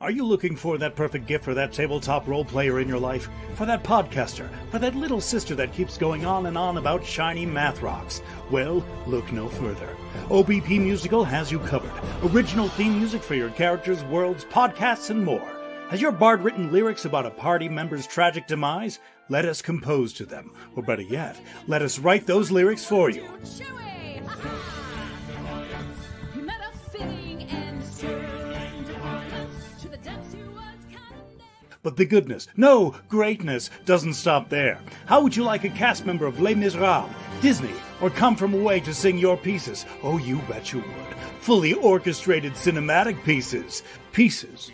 Are you looking for that perfect gift for that tabletop role player in your life? For that podcaster? For that little sister that keeps going on and on about shiny math rocks? Well, look no further. OBP Musical has you covered. Original theme music for your characters, worlds, podcasts, and more. Has your bard written lyrics about a party member's tragic demise? Let us compose to them. Or better yet, let us write those lyrics for you. But the goodness, no, greatness, doesn't stop there. How would you like a cast member of Les Miserables, Disney, or Come From Away to sing your pieces? Oh, you bet you would. Fully orchestrated cinematic pieces. Pieces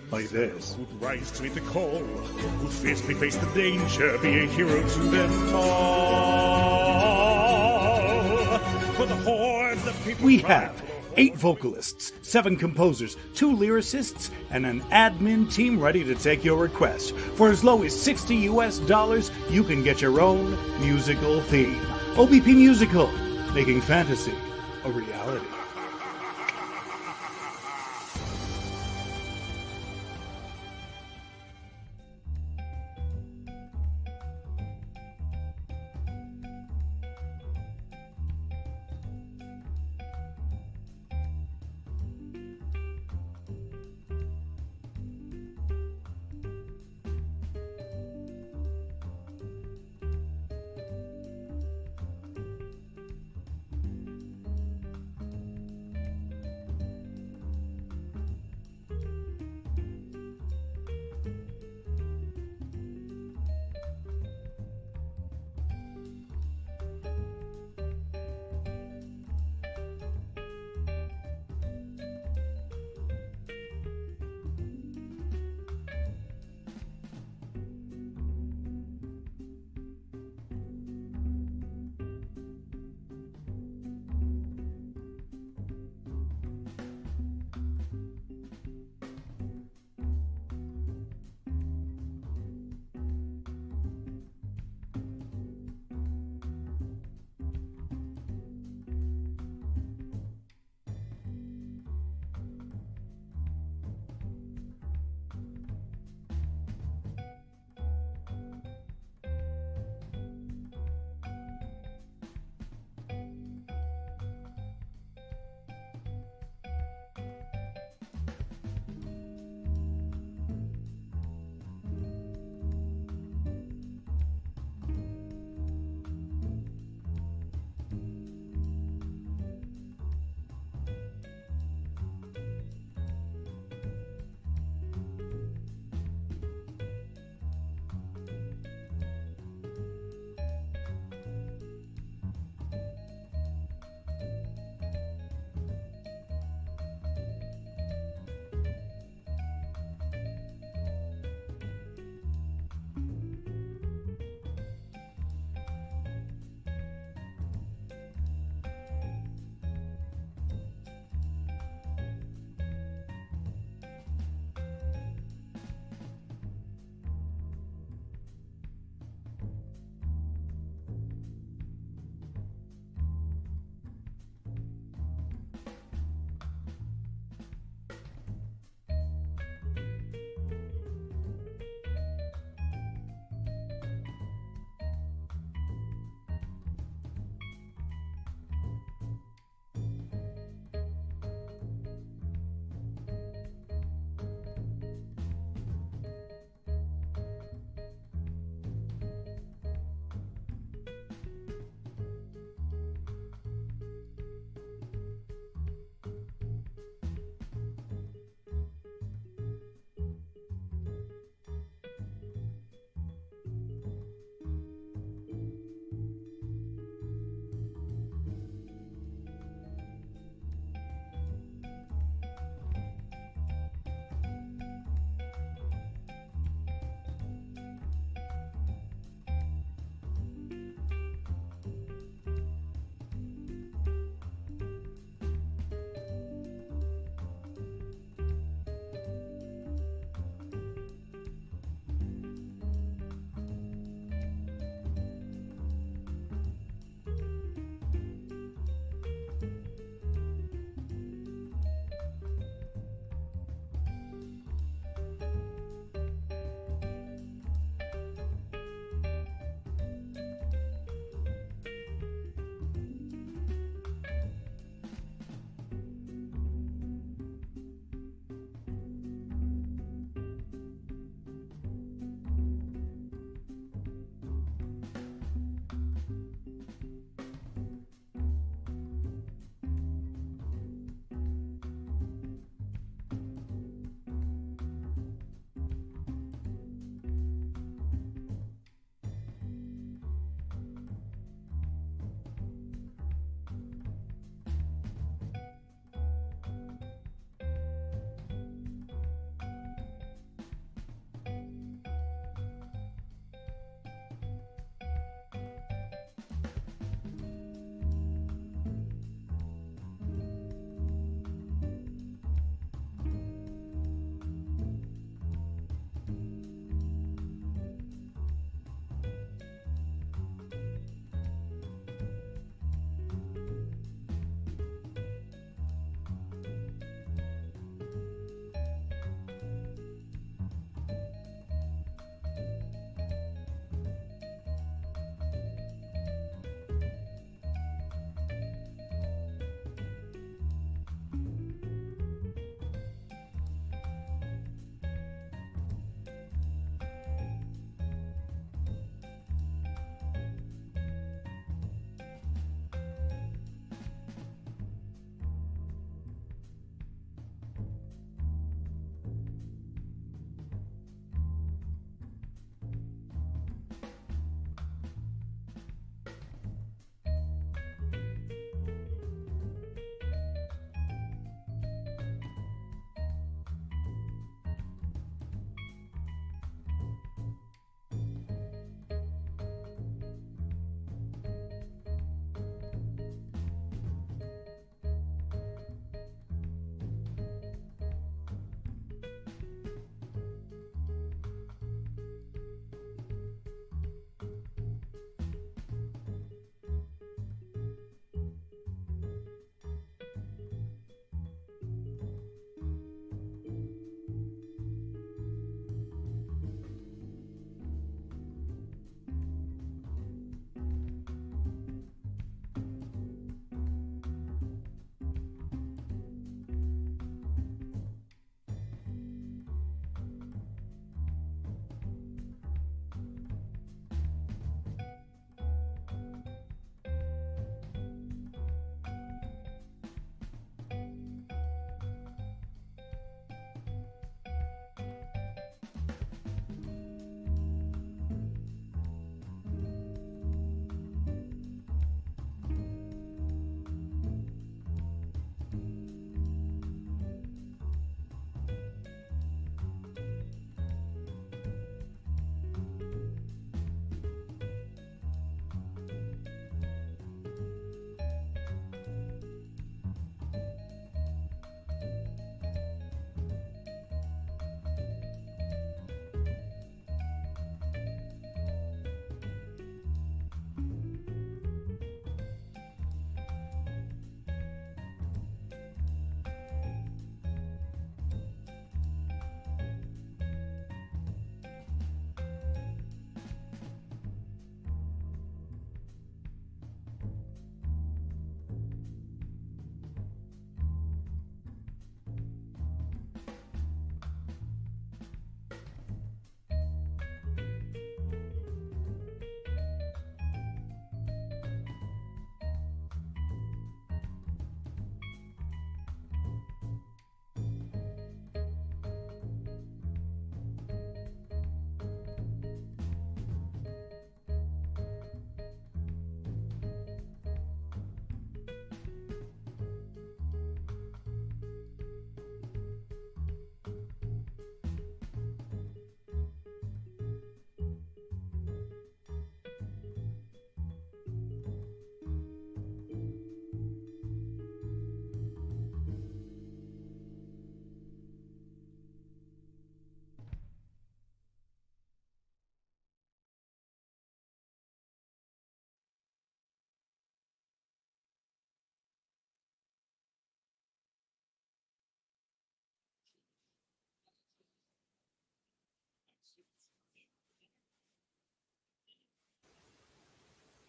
like this. Who'd rise to meet the call, who'd fiercely face the danger, be a hero to them all. For the horde, the people we have 8 vocalists, 7 composers, 2 lyricists, and an admin team ready to take your request. For as low as $60 US, you can get your own musical theme. OBP Musical, making fantasy a reality.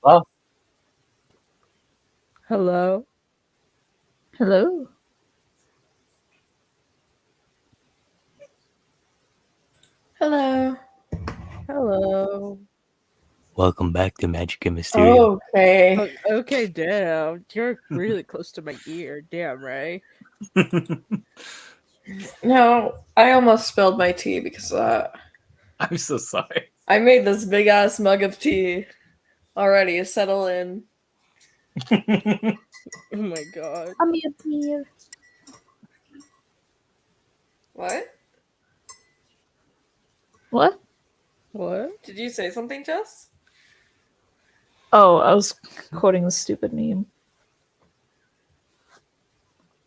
Well, Hello. Hello. Hello. Hello. Welcome back to Magic and Mysterium. Okay. Okay, damn. You're really close to my ear. Damn, right? No, I almost spilled my tea because I'm so sorry. I made this big ass mug of tea already. Settle in. Oh my god. I'm here. What? What? What? Did you say something, Jess? Oh, I was quoting the stupid meme.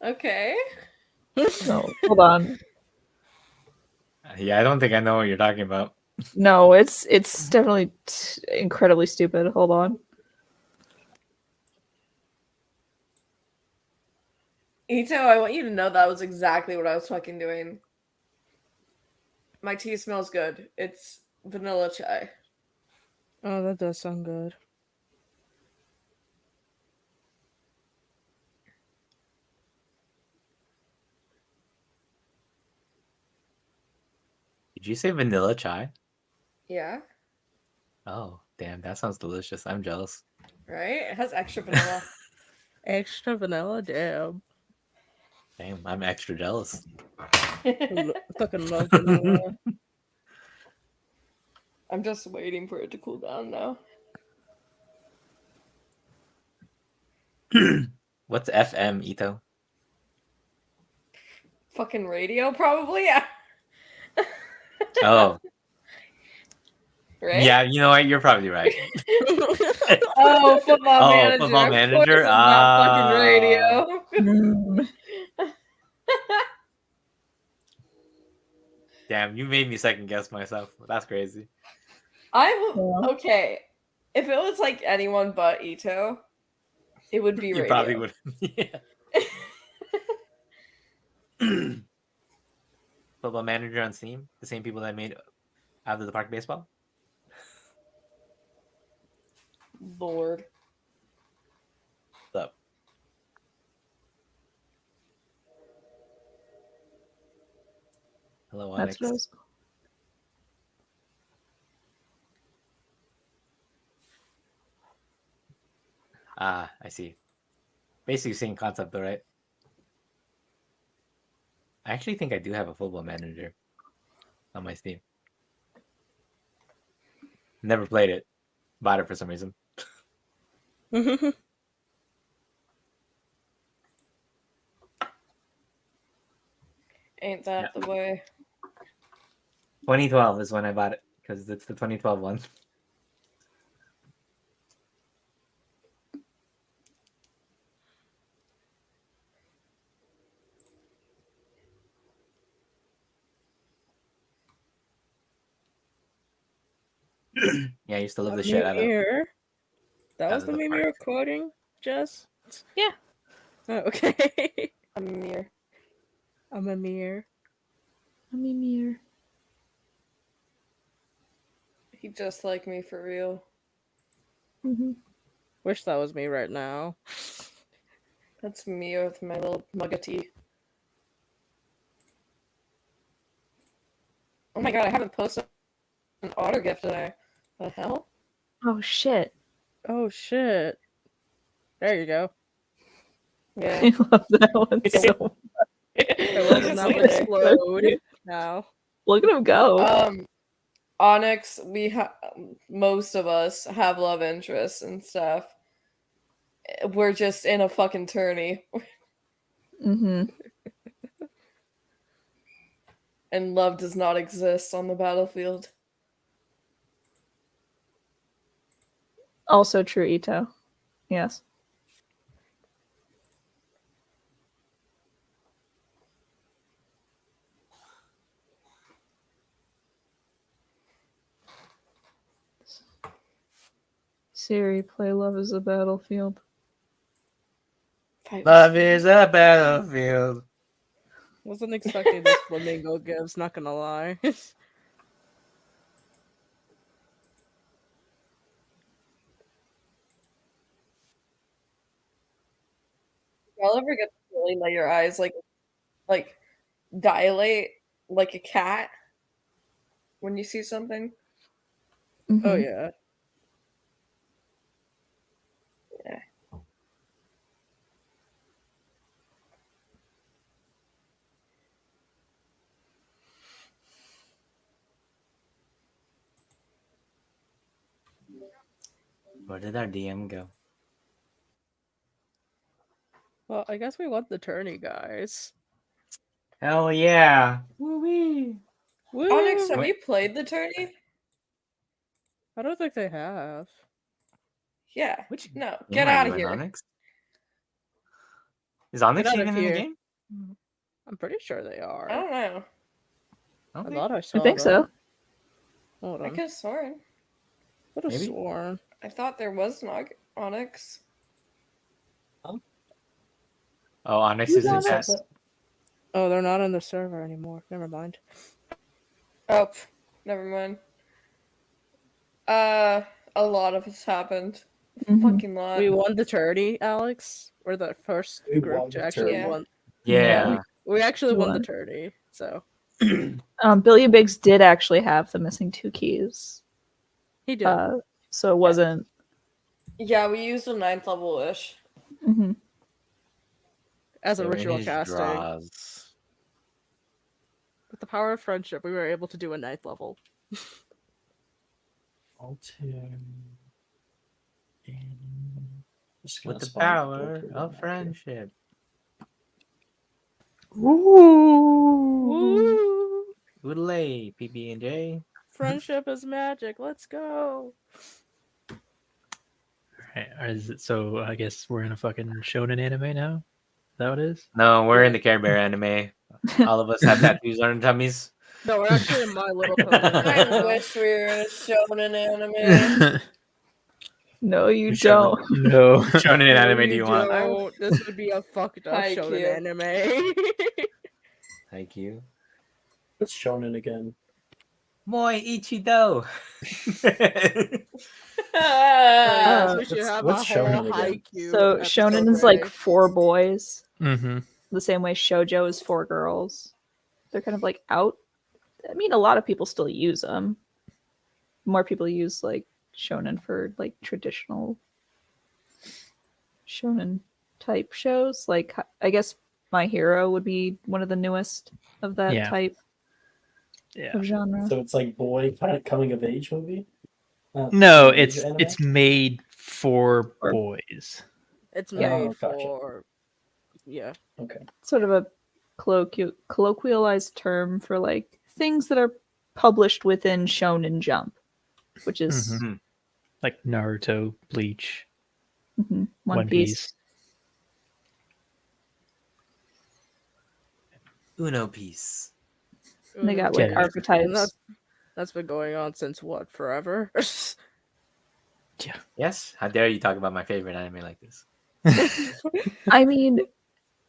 Okay. No, hold on. Yeah, I don't think I know what you're talking about. No, it's definitely incredibly stupid. Hold on. Ito, I want you to know that was exactly what I was fucking doing. My tea smells good. It's vanilla chai. Oh, that does sound good. Did you say vanilla chai? Yeah, Oh, damn, that sounds delicious. I'm jealous. right? It has extra vanilla. Extra vanilla, damn. Damn, I'm extra jealous. Fucking love vanilla. I'm just waiting for it to cool down now. What's FM, Ito? Fucking radio, probably? Yeah. Oh, Right? yeah, you know what? You're probably right. Oh, football Oh, manager. football Of manager? course it's not fucking radio. Mm. Damn, you made me second guess myself. That's crazy. Okay. If it was like anyone but Ito, it would be You radio. probably would. Yeah. Football manager on Steam? The same people that made Out of the Park Baseball? Lord. What's up? Hello, Onyx. That's what I was. Ah, I see. Basically same concept though, right? I actually think I do have a football manager on my Steam. Never played it. Bought it for some reason. Ain't that the way? 2012 is when I bought it because it's the 2012 one. Yeah, I used to love the shit out of Mirror. That Out was of the the meme Park. you were quoting, Jess? Yeah. Oh, okay. I'm a mirror. I'm a mirror. I'm here. He just like me for real. Mm-hmm. Wish that was me right now. That's me with my little mug of tea. Oh my god, I haven't posted an otter gift today. The hell? Oh shit! Oh shit. There you go. Yeah. I love that one so much. Okay, well, Just now like explode. Now. Look at him go. Onyx, most of us have love interests and stuff. We're just in a fucking tourney, Mm-hmm. and love does not exist on the battlefield. Also true, Ito. Yes. Siri, play Love is a Battlefield. Love is a battlefield. Wasn't expecting this flamingo gives, not gonna lie. Y'all ever get the feeling that your eyes like dilate like a cat when you see something? Oh Mhm. yeah. Yeah. Where did our DM go? Well, I guess we want the tourney, guys. Hell yeah! Woo-wee! Onyx, have Woo! you played the tourney? I don't think they have. Yeah. Which No, game get are out you of in, here. Onyx? Is Onyx Get out of even in the here. game? I'm pretty sure they I are. don't know. I I don't think. thought I I saw think them. so. Hold I on. could have sworn. Could have Maybe. sworn. I thought there was an Onyx. Oh, Onyx Who's is in Onyx? chat. Oh, they're not on the server anymore. Never mind. Oh, never mind. A lot of it's happened. Mhm. Fucking lot. We won the tourney, Alex. We're the first We group won to the actually tourney. won. Yeah. We actually We won the won. tourney. So Billy Biggs did actually have the missing 2 keys. he did. So it wasn't. Yeah, we used a 9th level-ish. Mhm. As a So in ritual his casting. draws. With the power of friendship, we were able to do a 9th level. Altair. Just gonna With the spawn power Altair of back here. friendship. Woo! Oodalay, PB&J. Friendship is magic. Let's go. Right, is it, so I guess we're in a fucking shonen anime now? Is that what it is? No, we're in Yeah. the Care Bear anime. All of us have tattoos on our tummies. No, we're actually in My Little Pony right I now. wish we were in a shonen anime. No, you Which don't. No. shonen No, anime do you want? don't. This would be a fucked up shonen Haikyuu. anime. Thank you. What's shonen again? Moi Ichido. Yes, we should have a what's whole shonen again? Haikyuu So episode shonen is like ready. 4 boys, Mm-hmm. the same way shoujo is 4 girls. They're kind of like out. I mean, a lot of people still use them. More people use like shonen for like traditional shonen type shows. Like I guess My Hero would be one of the newest of that Yeah. type Yeah. of genre. So it's like boy kind of coming of age movie? No, coming of age it's anime? it's made for Or- boys. It's Yeah. made Oh, gotcha. for yeah. Okay. Sort of a colloquialized term for like things that are published within Shonen Jump, which is Mhm. Like Naruto, Bleach, One Piece. Uno piece. They got Get like it. archetypes. That's been going on since what, forever? Yes? How dare you talk about my favorite anime like this? I mean,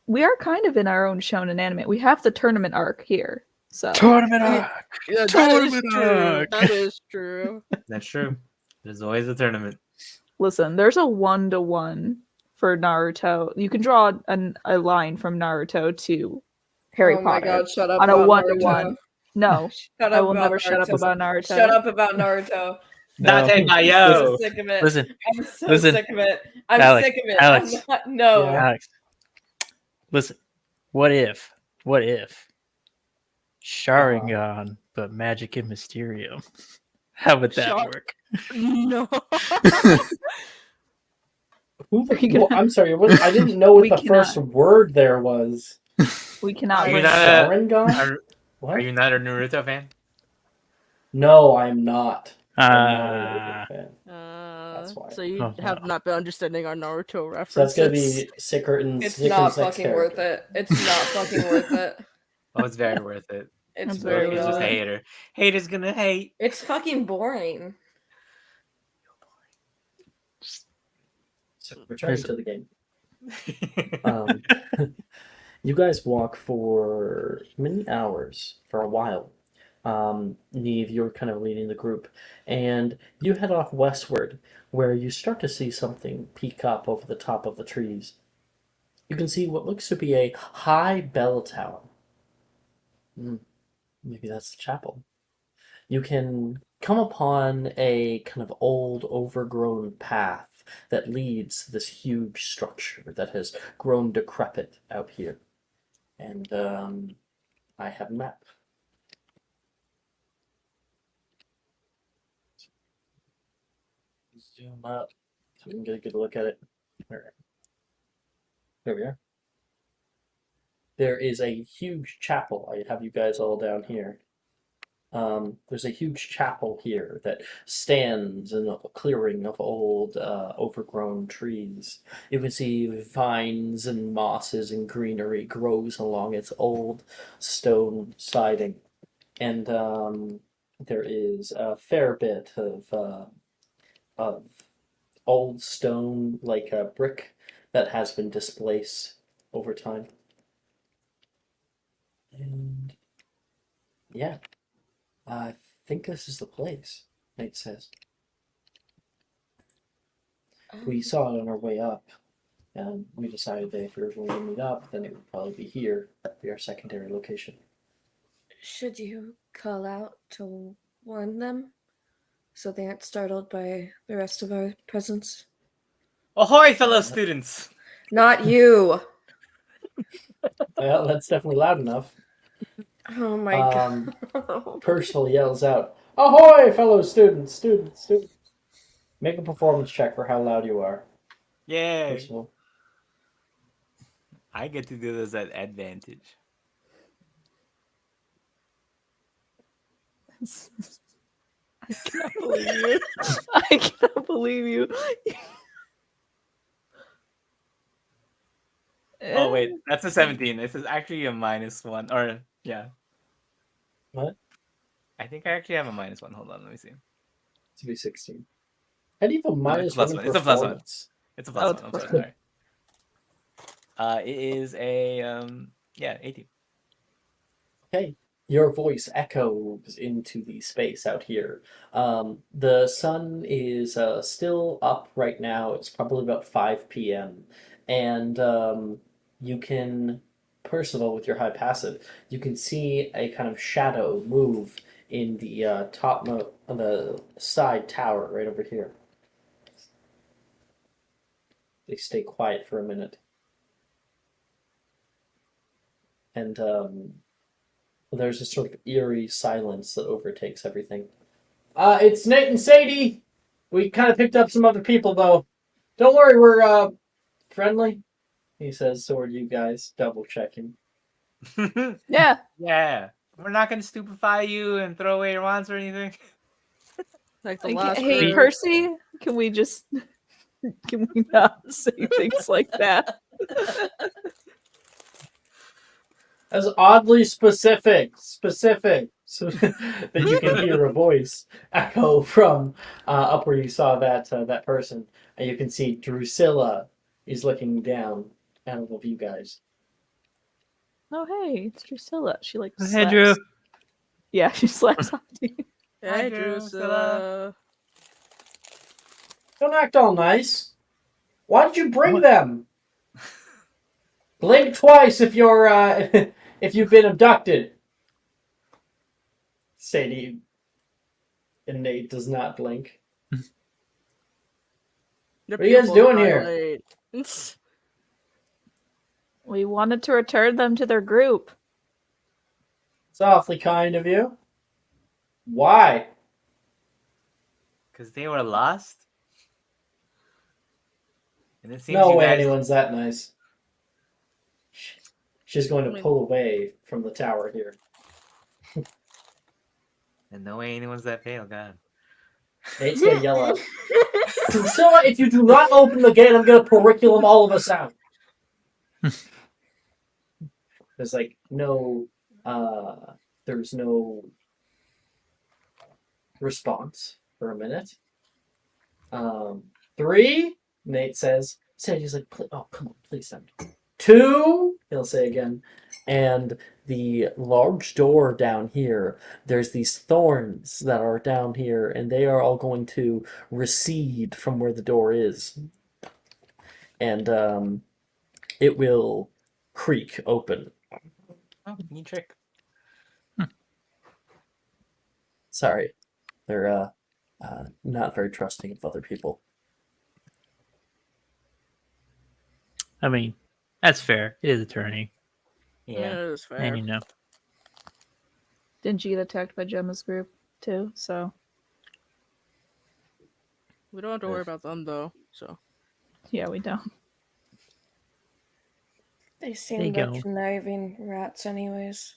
we are kind of in our own shonen anime. We have the tournament arc here, so Tournament I mean, arc! Yeah, that is Tournament true. arc! That is true. That's true. There's always a tournament. listen. There's a 1-to-1 for Naruto. You can draw a line from Naruto to Harry Oh my Potter god, shut up on a about 1-to-1. Naruto. No, Shut I up will about never shut up Naruto. about Naruto. Shut up about Naruto. No. Date I'm Mayo! so sick of it. Listen, I'm so listen. sick of it. I'm Alex, sick of it. Alex. I'm not, no. Yeah. Alex, listen. What if Sharingan, but magic and Mysterium? How would that work? No. Who the, Are you gonna- well, I'm sorry, I didn't know what We the first word there was. We cannot. Are you win. not Sharingan? Are, What? are you not a Naruto fan? No, I'm not. I'm not a Naruto fan. That's why. So you Oh, have no. not been understanding our Naruto references. So that's gonna be Secret and It's Secret not Sex fucking worth character. it. It's not fucking worth it. Oh, it's very worth it. It's It's very really He's just a not. hater. Hater's gonna hate. It's fucking boring. So returning to the game. You guys walk for many hours, for a while. Neve, you're kind of leading the group, and you head off westward, where you start to see something peek up over the top of the trees. you can see what looks to be a high bell tower. Maybe that's the chapel. You can come upon a kind of old, overgrown path that leads to this huge structure that has grown decrepit out here. And I have a map. Zoom up so we can get a good look at it. There we are. There is a huge chapel. I have you guys all down here. There's a huge chapel here that stands in a clearing of old, overgrown trees. You can see vines and mosses and greenery grows along its old stone siding, and there is a fair bit of old stone, like a brick, that has been displaced over time. And yeah. I think this is the place, Nate says. We saw it on our way up, and we decided that if we were going to meet up, then it would probably be here, be our secondary location. Should you call out to warn them so they aren't startled by the rest of our presence? Ahoy, fellow students! Not you! Well, that's definitely loud enough. Oh my god. Percival yells out, "Ahoy, fellow students, students, students!" Make a performance check for how loud you are. Yay! Percival. I get to do this at advantage. I cannot believe you. I cannot believe you. Oh wait, that's a 17. This is actually a -1, or yeah. What? I think I actually have a -1. Hold on, let me see. To be 16. How do you have a No, it's a -1 in +1. It's a +1. performance? It's a Oh, +1. I'm sorry. It is a 18. Okay. Your voice echoes into the space out here. The sun is still up right now. It's probably about 5 p.m. And you can, Percival, with your high passive, you can see a kind of shadow move in the the side tower right over here. They stay quiet for a minute. And there's a sort of eerie silence that overtakes everything. It's Nate and Sadie. We kind of picked up some other people, though. Don't worry, we're friendly, he says toward you guys, double checking. Yeah. Yeah. We're not gonna stupefy you and throw away your wands or anything. Like the Like, last hey, group. Percy, can we not say things like that? As oddly specific, so that you can hear a voice echo from up where you saw that person, and you can see Drusilla is looking down at all of you guys. Oh, hey, it's Drusilla. She like Hey, slaps. Drew. Yeah, she slaps on you. Hi, Hey, Drusilla. Drusilla. Don't act all nice. Why did you bring them? Blink twice if you're if you've been abducted. Sadie and Nate does not blink. Your What are you guys pupils doing here? dilate. We wanted to return them to their group. It's awfully kind of you. Why? Because they were lost. And it seems No you way guys... anyone's that nice. She's going to I mean- pull away from the tower here. And no way anyone's that pale, God. Nate's gonna yell out, "Drusilla, if you do not open the gate, I'm gonna curriculum all of us out." There's like there's no response for a minute. 3, Nate says. Sadie's like, "Oh, come on, please don't." 2, he'll say again. And the large door down here, there's these thorns that are down here, and they are all going to recede from where the door is. And it will creak open. Oh, neat trick. Sorry, they're not very trusting of other people. I mean, that's fair. It is attorney, Yeah, Yeah. it is fair. and you know. Didn't you get attacked by Gemma's group too? So We don't have to worry about them though. So yeah, we don't. They There you seem like go. conniving rats, anyways.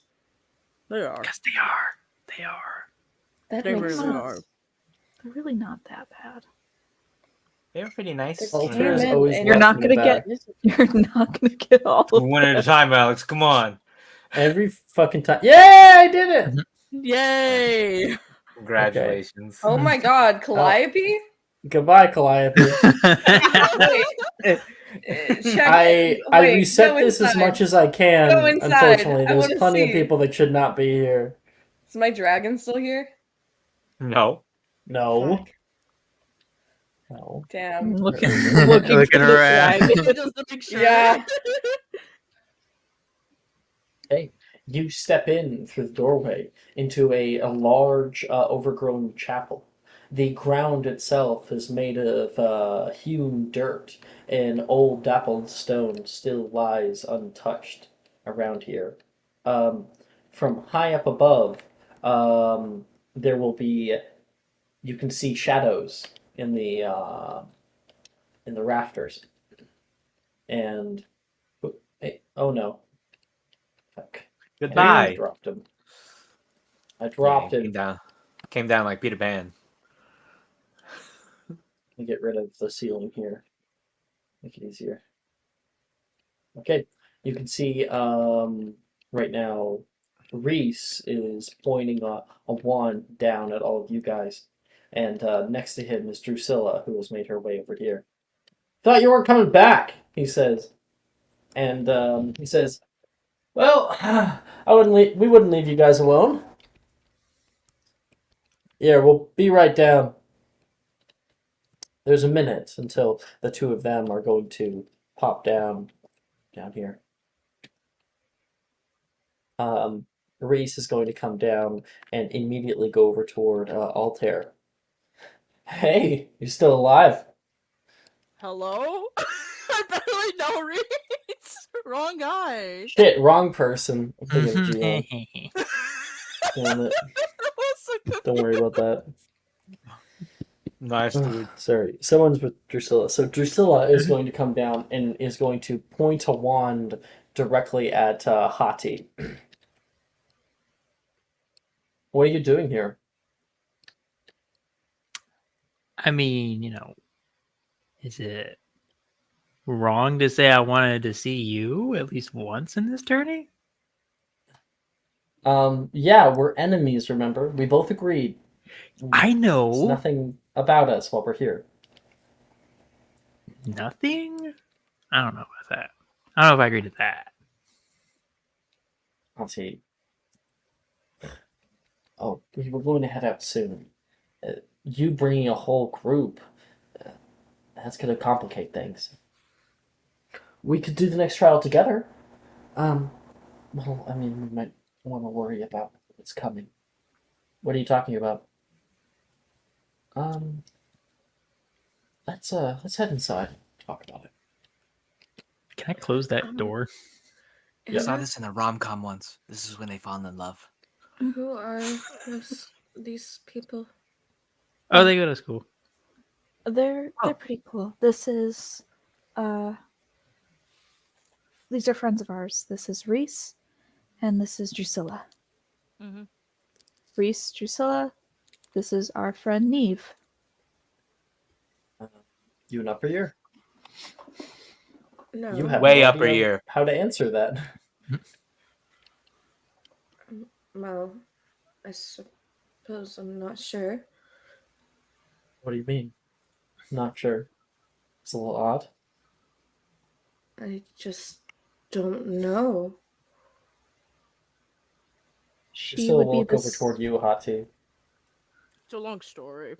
they are. Because they are. They are. That They makes really sense. are. They're really not that bad. They were pretty nice. They Alter came has in always and- You're left not in the gonna get. back. You're not gonna get all of One at a them. time, Alex. Come on. Every fucking time. Yeah, I did it! Yay! Congratulations. Oh my god, Calliope? Goodbye, Calliope. Wait. Check. I wait, reset go this as inside. much as I can. Go inside. Unfortunately, I there's wanna plenty of see. people that should not be here. Is my dragon still here? No. No. Fuck. No. Damn. Looking Looking for the around. dragon. Just to make sure. Yeah. Hey, you step in through the doorway into a large, overgrown chapel. The ground itself is made of hewn dirt, and old dappled stone still lies untouched around here. From high up above, there will be. You can see shadows in the rafters, and oh no, fuck. I Goodbye. dropped him. I Yeah, dropped he him. Came down like Peter Pan. Let me get rid of the ceiling here. Make it easier. Okay, you can see right now Reese is pointing a wand down at all of you guys. And next to him is Drusilla, who has made her way over here. Thought you weren't coming back, he says. And he says, well, we wouldn't leave you guys alone. Yeah, we'll be right down. There's a minute until the two of them are going to pop down here. Reese is going to come down and immediately go over toward Altair. Hey, you're still alive. Hello? I barely know Reese. Wrong guy. Shit, wrong person. I'm thinking of Gio. Damn it. Don't worry about that. Nice, dude. Sorry, someone's with Drusilla. So Drusilla is going to come down and is going to point a wand directly at Hati. What are you doing here? I mean, is it wrong to say I wanted to see you at least once in this tourney? Yeah, we're enemies, remember? We both agreed. I There's know. nothing about us while we're here. Nothing? I don't know about that. I don't know if I agree to that. I'll see. Oh, we're going to head out soon. You bringing a whole group, that's going to complicate things. We could do the next trial together. Well, I mean, we might want to worry about what's coming. What are you talking about? Let's head inside. Talk about it. Can I close that door? I saw this in a rom-com once. This is when they fall in love. Who are these people? Oh, they go to school. They're pretty cool. This is these are friends of ours. This is Reese, and this is Drusilla. Mm-hmm. Reese, Drusilla. This is our friend Neve. You an upper year? No. You have Way no upper idea year. how to answer that. Well, I suppose I'm not sure. What do you mean? Not sure. It's a little odd. I just don't know. She She still would be walk over this. toward you, Hati. It's a long story.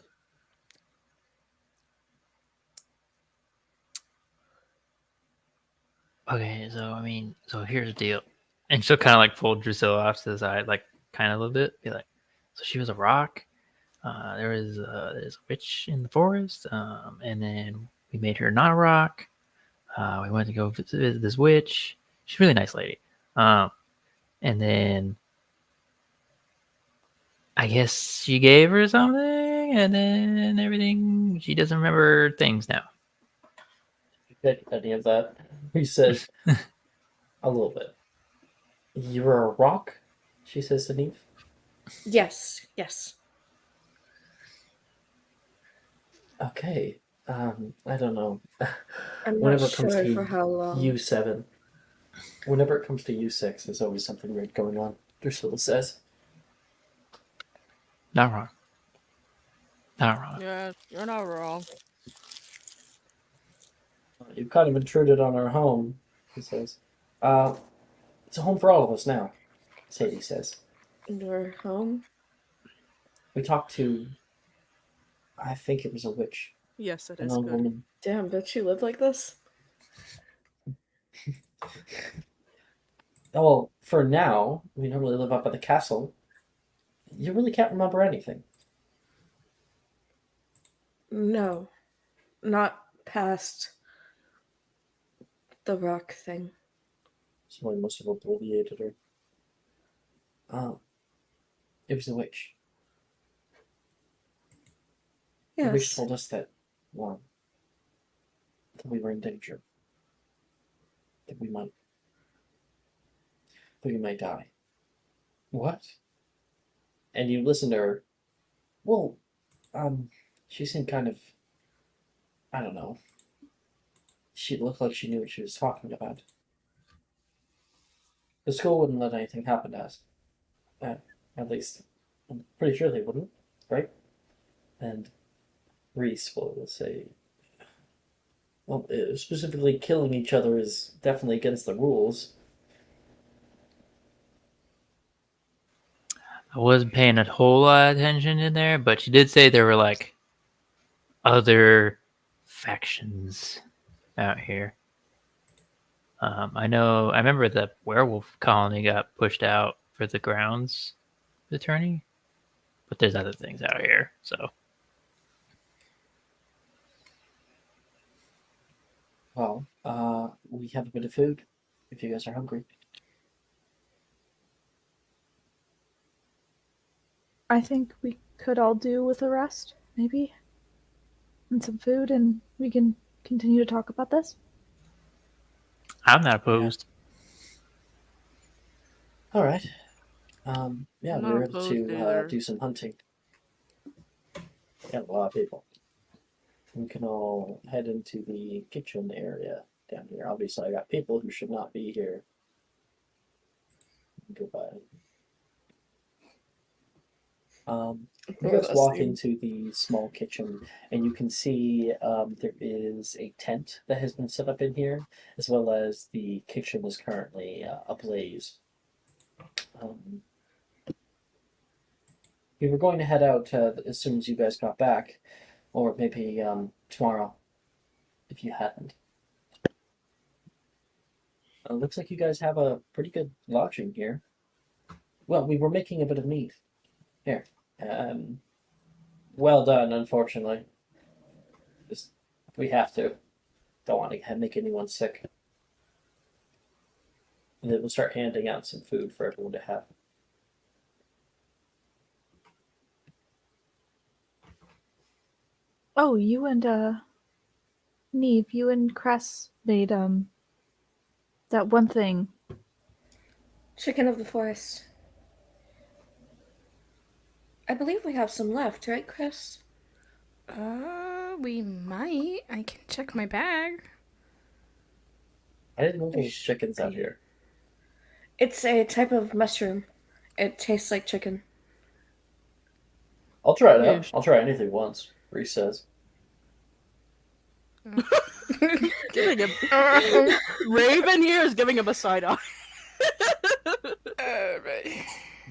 Okay, so here's the deal. And she'll kind of like pull Drusilla off to the side, like kind of a little bit. Be like, so she was a rock. There's a witch in the forest, and then we made her not a rock. We went to go visit this witch. She's a really nice lady. And then I guess she gave her something, and then everything. She doesn't remember things now. Any of that? He says, a little bit. You're a rock? She says to Neve. Yes, yes. Okay. I don't know. I'm not Whenever it comes sure to for how long. U7, whenever it comes to U6, there's always something weird going on, Drusilla says. Not wrong. Not wrong. Yeah, you're not wrong. You kind of intruded on our home, he says. It's a home for all of us now, Sadie says. Your home? We talked to, I think it was a witch, Yes, it an is old good. woman. Damn, don't you live like this? Well, for now, we normally live up at the castle. You really can't remember anything. No. Not past the rock thing. Someone must have obliviated her. It was the witch. The witch Yes. told us that, well, that we were in danger. That we might die. What? And you listen to her. Well, she seemed kind of, I don't know. She looked like she knew what she was talking about. The school wouldn't let anything happen to us. At least, I'm pretty sure they wouldn't, right? And Reese will say, well, specifically killing each other is definitely against the rules. I wasn't paying a whole lot of attention in there, but she did say there were like other factions out here. I remember the werewolf colony got pushed out for the grounds attorney, but there's other things out here, so. Well, we have a bit of food if you guys are hungry. I think we could all do with a rest, maybe, and some food, and we can continue to talk about this. I'm not opposed. All right. Yeah, I'm we're not able opposed to either. do some hunting. We got a lot of people. We can all head into the kitchen area down here. Obviously, I got people who should not be here. Goodbye. You guys walk into the small kitchen, and you can see there is a tent that has been set up in here, as well as the kitchen is currently ablaze. We were going to head out as soon as you guys got back, or maybe tomorrow, if you hadn't. Looks like you guys have a pretty good lodging here. Well, we were making a bit of meat. Here. Well done, unfortunately. Just, we have to. Don't want to make anyone sick. And then we'll start handing out some food for everyone to have. Oh, you and Neve, you and Cress made that one thing. Chicken of the forest. I believe we have some left, right, Chris? We might. I can check my bag. I didn't know there was chickens out here. It's a type of mushroom. It tastes like chicken. I'll try it out. I'll try anything once, Reese says. Giving him Raven here is giving him a side eye.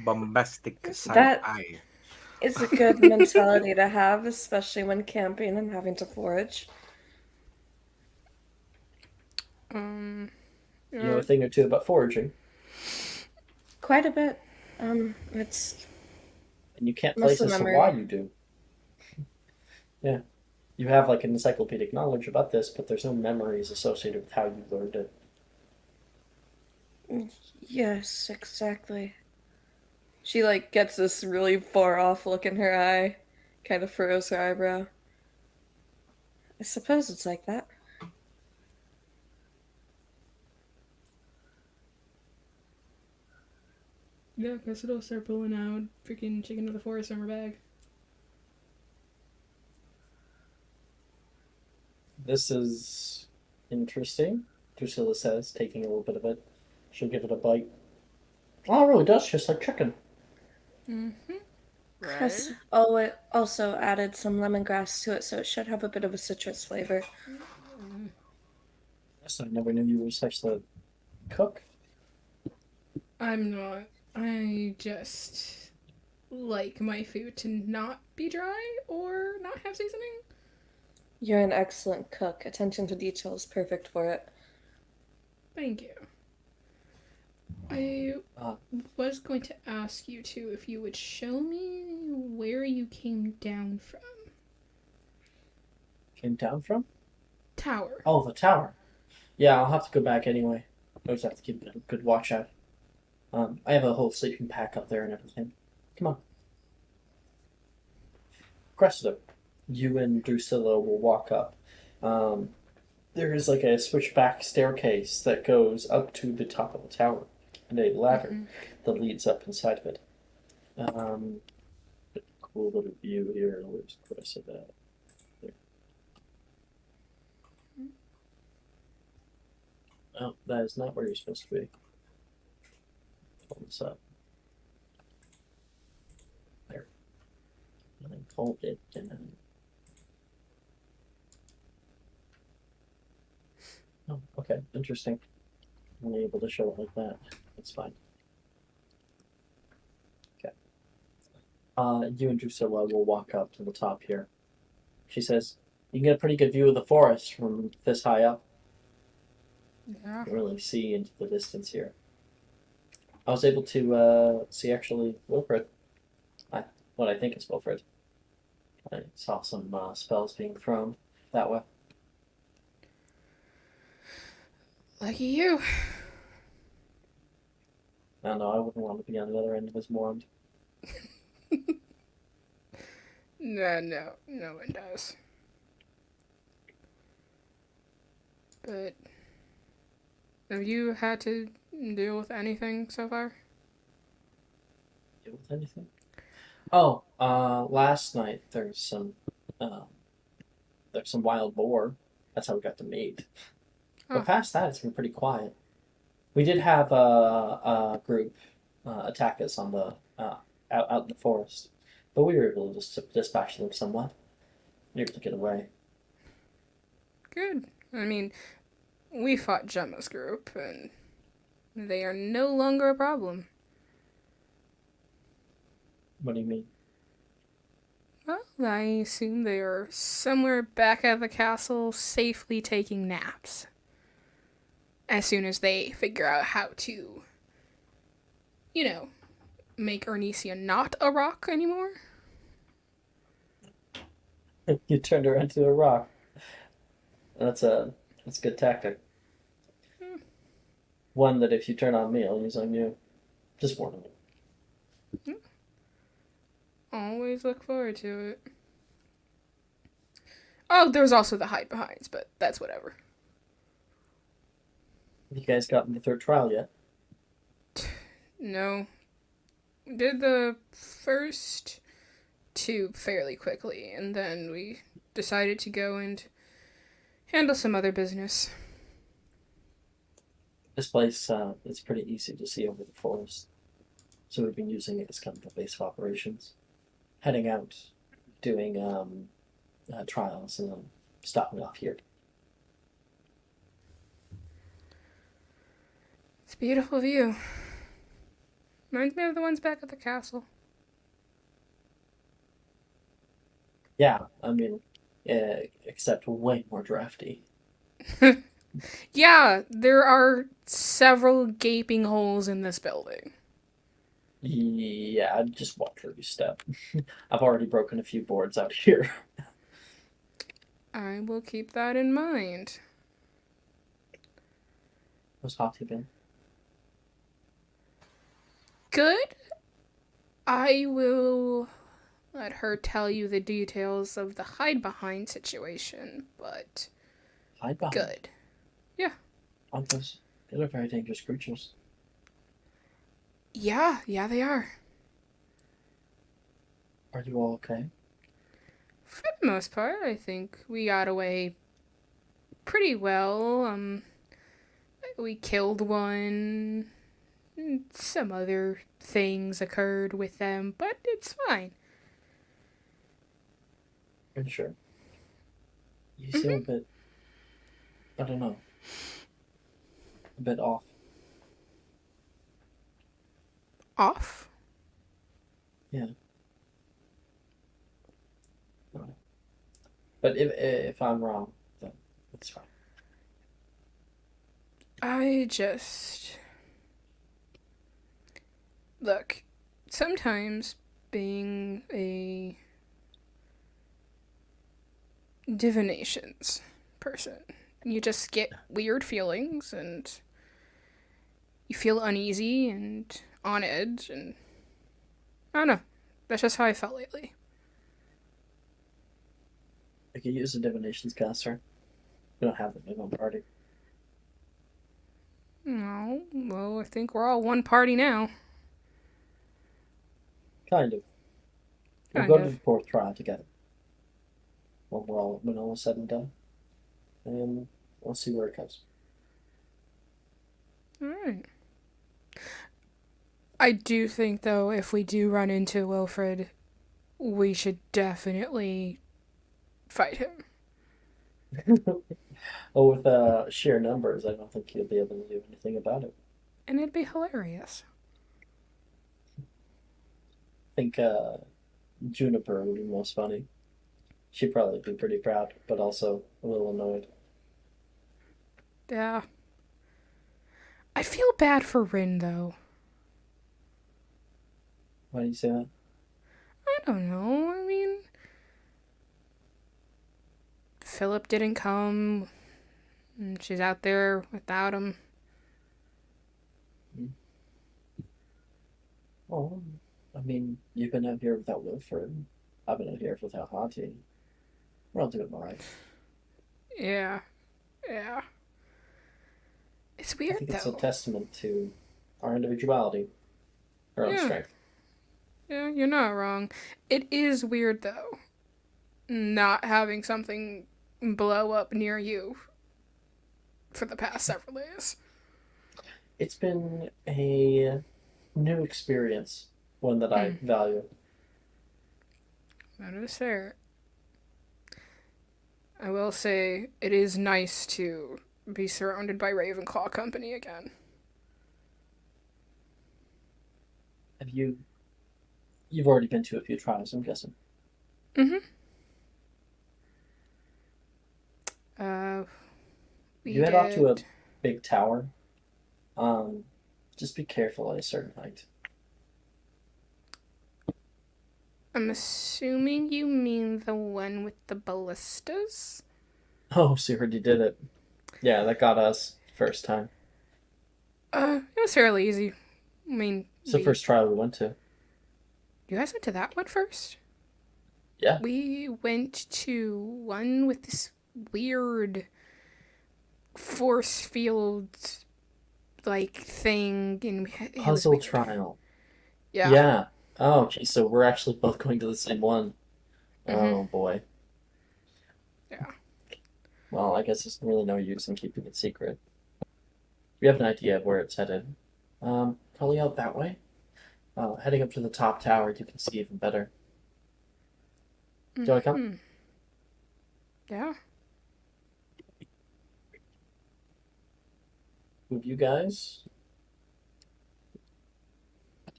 Bombastic side That- eye. It's a good mentality to have, especially when camping and having to forage. You know a thing or two about foraging, Quite a bit. It's and you can't place muscle as to memory. why you do. Yeah. You have like an encyclopedic knowledge about this, but there's no memories associated with how you learned it. Yes, exactly. She like gets this really far off look in her eye, kind of furrows her eyebrow. I suppose it's like that. Yeah, Cressida'll start pulling out freaking chicken of the forest from her bag. This is interesting, Drusilla says, taking a little bit of it. She'll give it a bite. Oh, it really does taste like chicken. Mm-hmm. Chris also added some lemongrass to it, so it should have a bit of a citrus flavor. Yes, I never knew you were such a cook. I'm not. I just like my food to not be dry or not have seasoning. You're an excellent cook. Attention to detail is perfect for it. Thank you. I Uh, was going to ask you too if you would show me where you came down from. Came down from? Tower. Oh, the tower. Yeah, I'll have to go back anyway. I always have to keep a good watch out. I have a whole sleeping pack up there and everything. Come on. Cressida, you and Drusilla will walk up. There is like a switchback staircase that goes up to the top of the tower, and a ladder that leads up inside of it. Cool little view here. Where's Cressida? There. Oh, that is not where you're supposed to be. Pull this up. There. And then hold it down. Oh, okay. Interesting. I'm only able to show it like that. That's fine. Okay. You and Drusilla will walk up to the top here. She says, you can get a pretty good view of the forest from this high up. Yeah. You can really see into the distance here. I was able to see actually Wilfred. What I think is Wilfred. I saw some spells being thrown that way. Lucky you. I don't know, I wouldn't want to be on the other end of his wand. No one does. But have you had to deal with anything so far? Deal with anything? Oh, last night there's some wild boar. That's how we got the meat. Oh. But past that, it's been pretty quiet. We did have a group attack us on the out in the forest, but we were able to just dispatch them somewhat. We were able to get away. Good. I mean, we fought Gemma's group, and they are no longer a problem. What do you mean? Well, I assume they are somewhere back at the castle, safely taking naps. As soon as they figure out how to, make Ernisia not a rock anymore. You turned her into a rock. That's a good tactic. One that if you turn on me, I'll use on you. Just warning you. Always look forward to it. Oh, there's also the hide behinds, but that's whatever. Have you guys gotten the third trial yet? No. Did the first two fairly quickly, and then we decided to go and handle some other business. This place is pretty easy to see over the forest, so we've been using it as kind of a base of operations. Heading out, doing trials, and then stopping off here. It's a beautiful view. Reminds me of the ones back at the castle. Yeah, I mean, except way more drafty. Yeah, there are several gaping holes in this building. Yeah, just watch where you step. I've already broken a few boards out here. I will keep that in mind. How's Hati been? Good. I will let her tell you the details of the hide behind situation, but Hide behind. good. Yeah. Aren't those are very dangerous creatures. Yeah, they are. Are you all okay? For the most part, I think we got away pretty well. We killed one. Some other things occurred with them, but it's fine. Are you sure? You seem a bit, I don't know, a bit off. Off? Yeah. No. But if I'm wrong, then it's fine. I just... Look, sometimes being a divinations person, you just get weird feelings and you feel uneasy and on edge, and I don't know. That's just how I felt lately. I could use a divinations caster. We don't have them in one party. No, well, I think we're all one party now. Kind of. We'll go to the fourth trial together. When all is said and done. And we'll see where it goes. Alright. I do think, though, if we do run into Wilfred, we should definitely fight him. Oh, with sheer numbers, I don't think he'll be able to do anything about it. And it'd be hilarious. I think Juniper would be most funny. She'd probably be pretty proud, but also a little annoyed. Yeah. I feel bad for Rin, though. Why do you say that? I don't know. I mean, Philip didn't come, and she's out there without him. Well, I mean, you've been out here without Wilfred. I've been out here without Hati. We're all doing alright. Yeah. It's weird, I think though. it's a testament to our individuality, our own strength. Yeah, you're not wrong. It is weird, though, not having something blow up near you for the past several days. It's been a new experience, one that I value. That is fair. I will say, it is nice to be surrounded by Ravenclaw company again. You've already been to a few trials, I'm guessing. You head off to a big tower. Just be careful at a certain height. I'm assuming you mean the one with the ballistas? Oh, so you already did it. Yeah, that got us first time. It was fairly easy. I mean... It's the first trial we went to. You guys went to that one first? Yeah. We went to one with this weird force field like thing, and puzzle trial. Yeah. Oh, geez, so we're actually both going to the same one. Oh boy. Yeah. Well, I guess there's really no use in keeping it secret. We have an idea of where it's headed. Probably out that way. Heading up to the top tower, you can see even better. Do you want to come? Yeah. With you guys? Up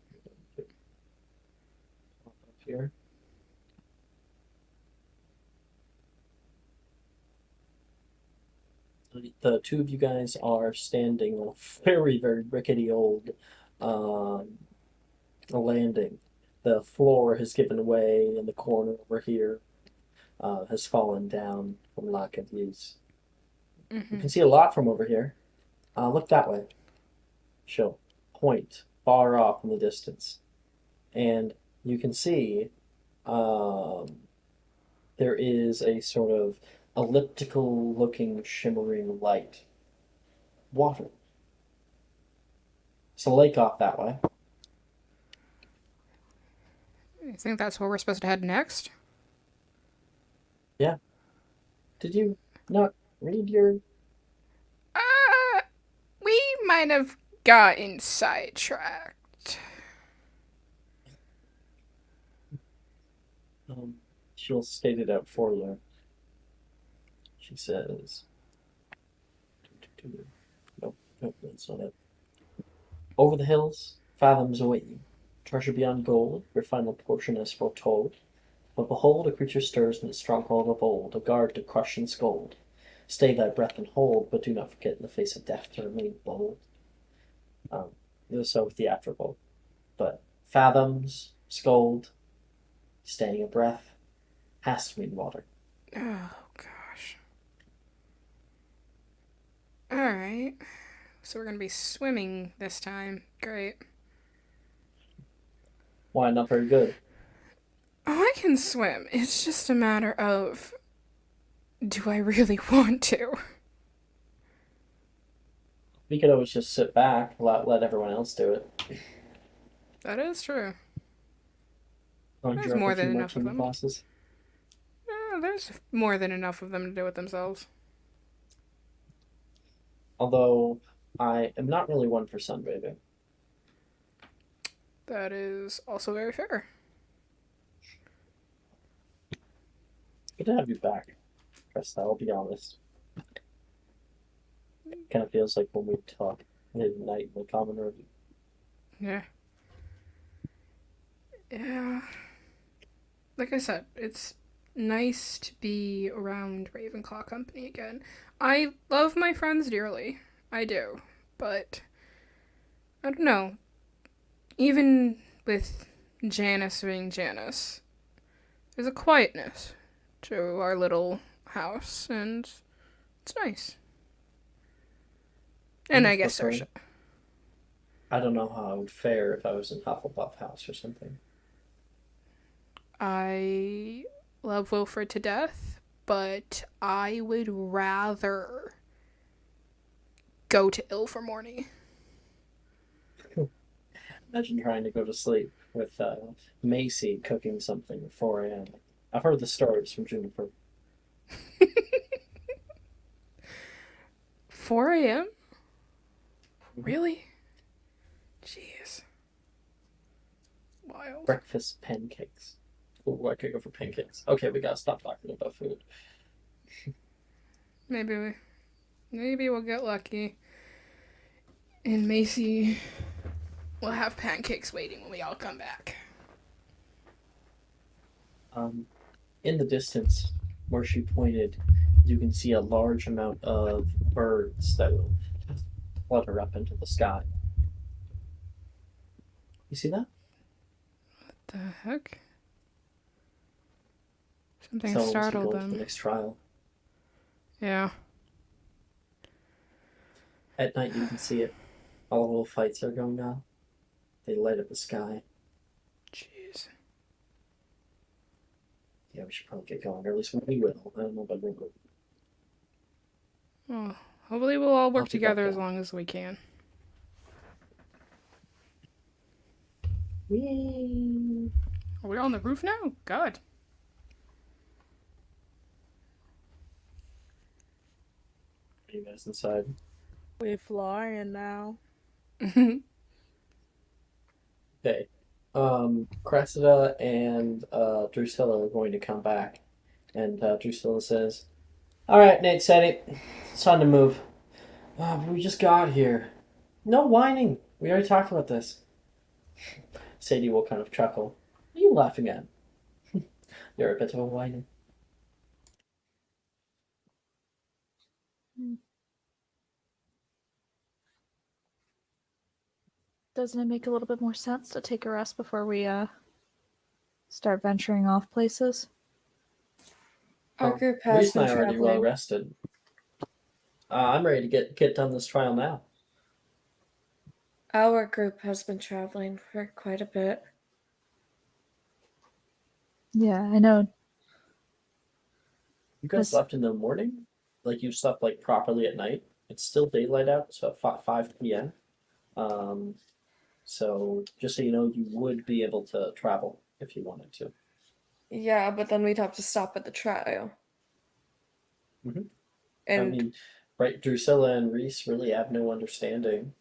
here. the two of you guys are standing on a very, very rickety old landing. The floor has given way, and the corner over here has fallen down from lack of use. You can see a lot from over here. Look that way. She'll point far off in the distance, and you can see there is a sort of elliptical looking shimmering light. Water. It's a lake off that way. You think that's where we're supposed to head next? Yeah. Did you not read your... We might have gotten sidetracked. She'll state it out for you. She says... Nope, that's not it. Over the hills, fathoms await you. Treasure beyond gold, your final portion as foretold. But behold, a creature stirs in the stronghold of old, a guard to crush and scold. Stay thy breath and hold, but do not forget in the face of death to remain bold. It was so theatrical. But fathoms, scold, staying your breath, has to mean water. Oh, gosh. Alright. So we're going to be swimming this time. Great. Why not very good? Oh, I can swim. It's just a matter of... do I really want to? We could always just sit back, let everyone else do it. That is true. There's more than enough of them. Classes. There's more than enough of them to do it themselves. Although, I am not really one for sunbathing. That is also very fair. Good to have you back, Krista, I'll be honest. Kind of feels like when we talk at night in the common room. Yeah. Yeah. Like I said, it's nice to be around Ravenclaw company again. I love my friends dearly. I do. But, I don't know. Even with Janice being Janice, there's a quietness to our little house, and it's nice. And I guess Saoirse. I don't know how I would fare if I was in Hufflepuff House or something. I love Wilfred to death, but I would rather go to Ilvermorny. Imagine trying to go to sleep with Macy cooking something at 4 a.m. I've heard the stories from Juniper. 4 a.m.? Really? Jeez. Wild. Breakfast pancakes. Ooh, I could go for pancakes. Okay, we gotta stop talking about food. Maybe we'll get lucky. And Macy will have pancakes waiting when we all come back. In the distance, where she pointed, you can see a large amount of birds that will flutter up into the sky. You see that? What the heck? Something So startled to them. the next trial. Yeah. At night, you can see it. All the little fights are going on. They light up the sky. Jeez. Yeah, we should probably get going, or at least we will. I don't know about you. Well, hopefully we'll all work I'll pick together up as that. long as we can. Whee! Are we on the roof now? God. Are you guys inside? We flying now. Okay. Cressida and Drusilla are going to come back. And Drusilla says, "Alright, Nate said it. It's time to move. But we just got here. No whining. We already talked about this." Sadie will kind of chuckle. What are you laughing at? You're a bit of a whiner. Doesn't it make a little bit more sense to take a rest before we start venturing off places? Our Well, group has Reese and been I are already well traveling. rested. I'm ready to get done this trial now. Our group has been traveling for quite a bit. Yeah, I know. You guys slept in the morning? Like you slept like properly at night? It's still daylight out, so at 5 p.m. So just so you know, you would be able to travel if you wanted to. Yeah, but then we'd have to stop at the trial. Mhm. I And mean, right, Drusilla and Reese really have no understanding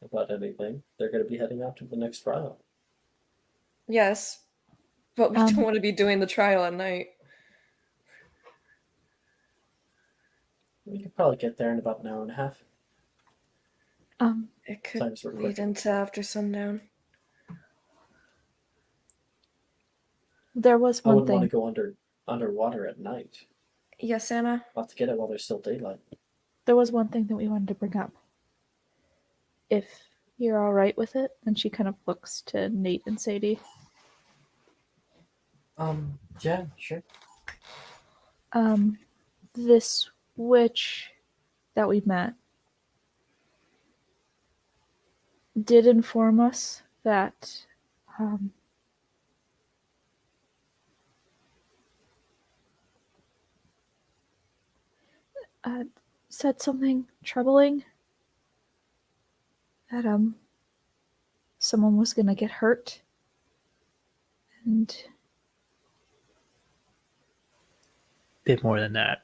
about anything. They're going to be heading out to the next trial. yes, but we don't want to be doing the trial at night. We could probably get there in about an hour and a half. It could Times were lead quick. into after sundown. There was I one wouldn't want to thing. go underwater at night. Yes, Anna? I'll have to get it while there's still daylight. There was one thing that we wanted to bring up. If you're all right with it, and she kind of looks to Nate and Sadie. Yeah, sure. This witch that we met did inform us that said something troubling, that someone was gonna get hurt, and Bit more than that.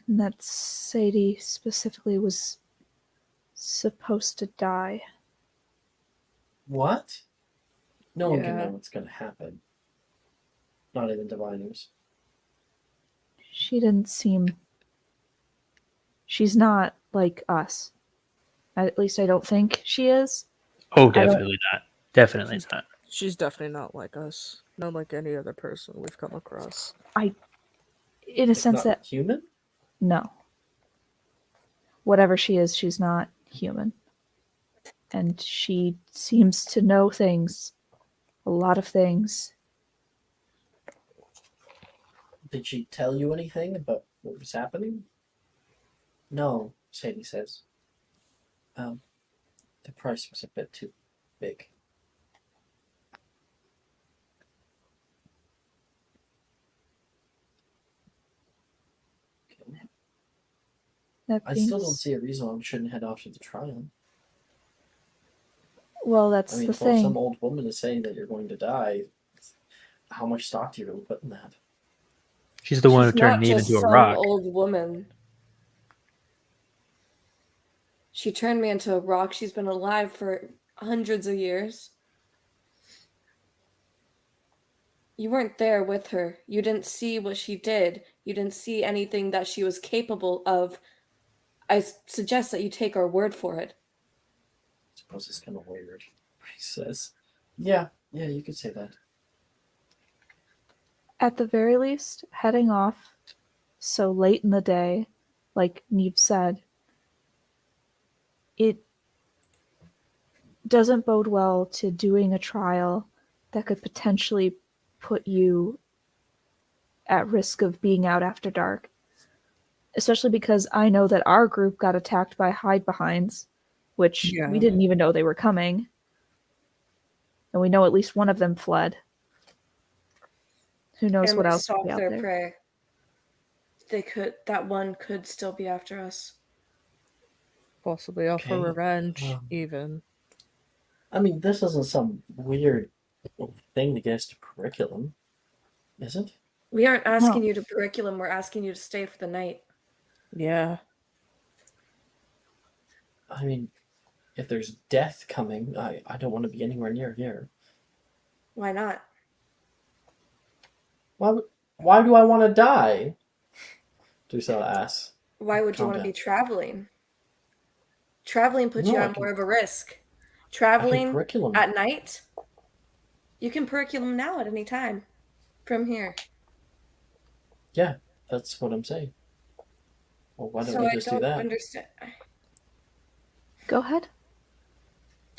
that Sadie specifically was supposed to die. What? No one can Yeah. know what's going to happen. Not even diviners. She didn't seem. She's not like us. At least I don't think she is. Oh, I don't- definitely not. Definitely not. She's definitely not like us. Not like any other person we've come across. In a sense Not that human? no. Whatever she is, she's not human. And she seems to know things. A lot of things. Did she tell you anything about what was happening? No, Sadie says. The price was a bit too big. Okay. That I being still don't see a reason why we shouldn't head off to the trial. Well, that's I mean, the if some thing. old woman is saying that you're going to die, how much stock do you really put in that? She's the one who She's turned not Neve just into a some rock. old woman. She turned me into a rock. She's been alive for hundreds of years. You weren't there with her. You didn't see what she did. You didn't see anything that she was capable of. I suggest that you take our word for it. I suppose it's kind of weird. He says, yeah, you could say that. At the very least, heading off so late in the day, like Neve said, it doesn't bode well to doing a trial that could potentially put you at risk of being out after dark. Especially because I know that our group got attacked by hide behinds, which Yeah. we didn't even know they were coming. And we know at least one of them fled. Who knows And what they else could be stalked out their there. prey. That one could still be after us. Possibly out for Okay. revenge, even. I mean, this isn't some weird thing to get us to curriculum, is it? We aren't asking No. you to curriculum, we're asking you to stay for the night. Yeah. I mean, if there's death coming, I don't want to be anywhere near here. Why not? Why do I want to die? Drusilla asks. Why would you Calm want to be down. traveling? Traveling puts you No, at more of a risk. Traveling curriculum. at night, you can curriculum now at any time from here. Yeah, that's what I'm saying. Well, why don't So we I just do don't that? understand. Go ahead.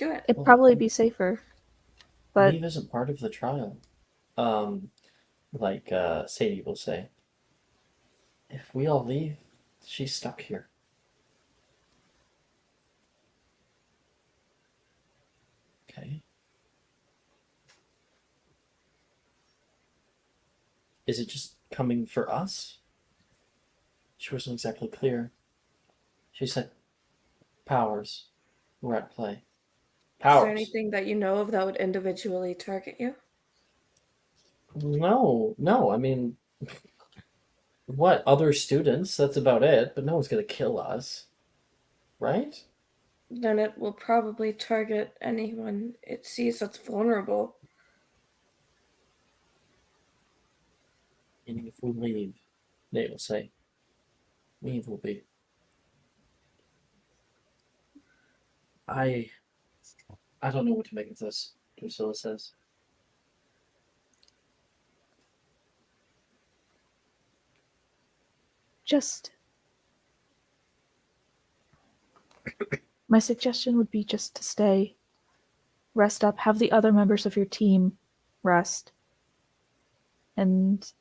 Do it. It'd probably be safer. But Neve isn't part of the trial. Like Sadie will say. If we all leave, she's stuck here. Okay. Is it just coming for us? She wasn't exactly clear. She said powers were at play. Powers. Is there anything that you know of that would individually target you? No. I mean, what? Other students? That's about it. But no one's gonna kill us. Right? Then it will probably target anyone it sees that's vulnerable. Meaning if we leave, they will say, leave will be. I don't know what to make of this, Drusilla says. just my suggestion would be just to stay, rest up, have the other members of your team rest, and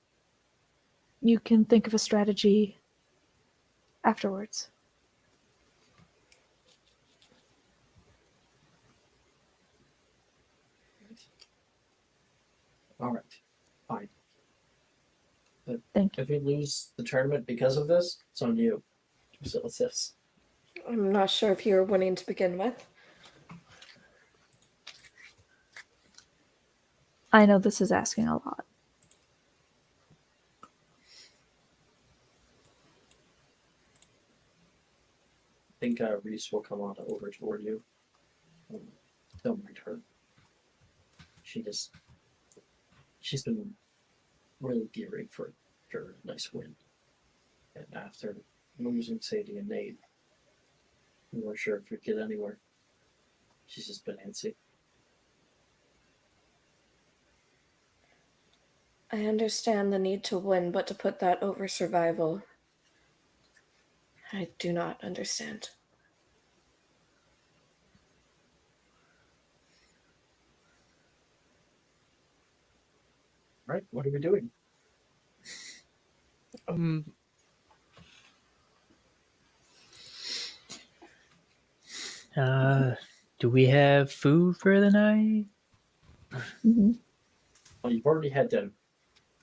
you can think of a strategy afterwards. All right, fine. But Thank you. if we lose the tournament because of this, it's on you, Drusilla says. I'm not sure if you were winning to begin with. I know this is asking a lot. I think Reese will come on over toward you. Don't mind her. She's been really gearing for a nice win. And after losing Sadie and Nate, we weren't sure if we'd get anywhere. She's just been antsy. I understand the need to win, but to put that over survival, I do not understand. Right, what are we doing? Do we have food for the night? Mm-hmm. Well, you've already had dinner.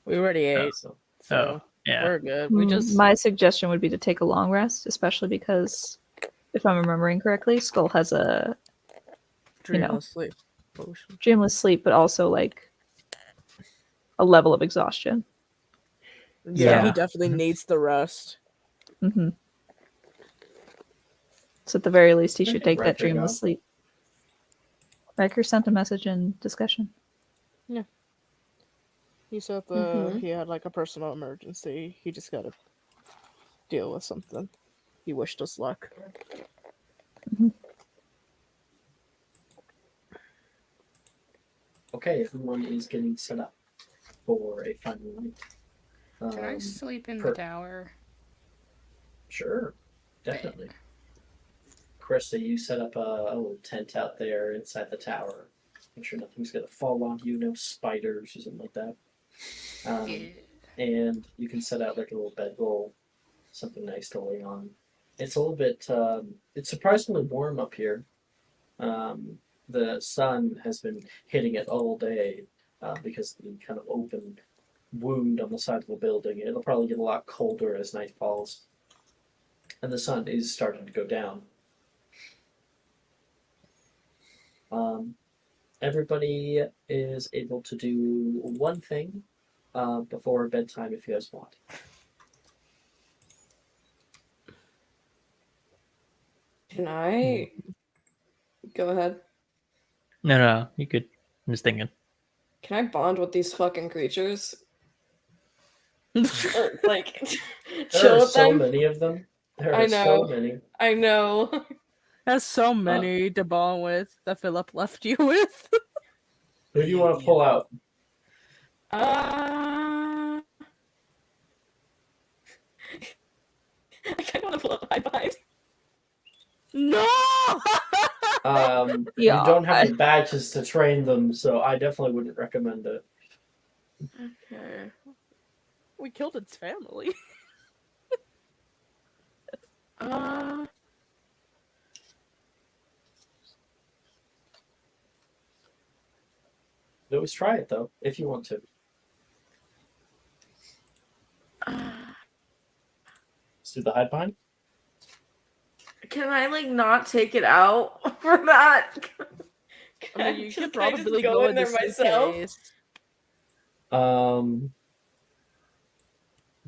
We already ate, so yeah. we're good. We just My suggestion would be to take a long rest, especially because, if I'm remembering correctly, Skull has a dreamless sleep potion. dreamless sleep, but also like a level of exhaustion. Yeah, he Yeah. definitely needs the rest. Mm-hmm. So at the very least, he Where should did take that Riker dreamless go? sleep. Riker sent a message in discussion. He said he had like a personal emergency. He just got to deal with something. He wished us luck. Okay, everyone is getting set up for a final night. Can I sleep in per- the tower? Sure, definitely. Krista, you set up a little tent out there inside the tower. Make sure nothing's gonna fall on you, no spiders or something like that. And you can set out like a little bedroll, something nice to lay on. It's a little bit, it's surprisingly warm up here. The sun has been hitting it all day because of the kind of open wound on the side of the building. It'll probably get a lot colder as night falls. And the sun is starting to go down. Everybody is able to do one thing before bedtime if you guys want. Can I go ahead? No, you could. I'm just thinking. Can I bond with these fucking creatures? Or, like, There chill are with so them? many of them. There I are know. so many. I know. Has so many to bond with that Philip left you with. Who do you want to pull out? I kind of want to pull up high behind. No! You don't have the badges to train them, so I definitely wouldn't recommend it. Okay. We killed its family. You always try it though, if you want to. Let's do the hide behind. Can I like not take it out for that? I mean, you could Can I just probably go go in there myself?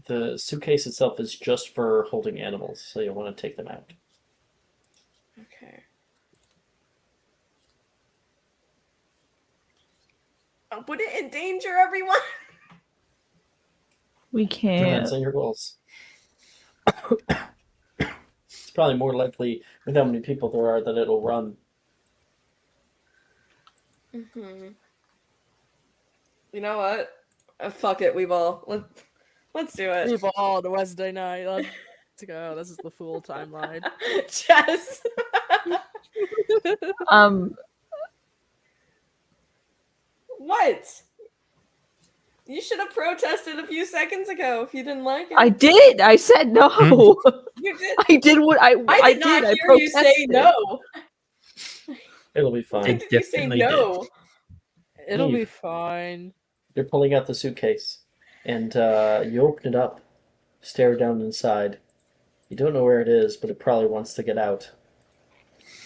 The suitcase itself is just for holding animals, so you'll want to take them out. Okay. Would it endanger everyone? We Depends can't. on your goals. It's probably more likely with how many people there are that it'll run. Mm-hmm. You know what? Fuck it, let's do it. We've all on Wednesday night. Let's go. This is the full timeline. Jess. What? You should have protested a few seconds ago if you didn't like it. I did. I said no. You did. I did what I did not did. hear you say no. It'll be fine. When did you say no? It'll be Eve. fine. You're pulling out the suitcase, and you open it up, stare down inside. You don't know where it is, but it probably wants to get out.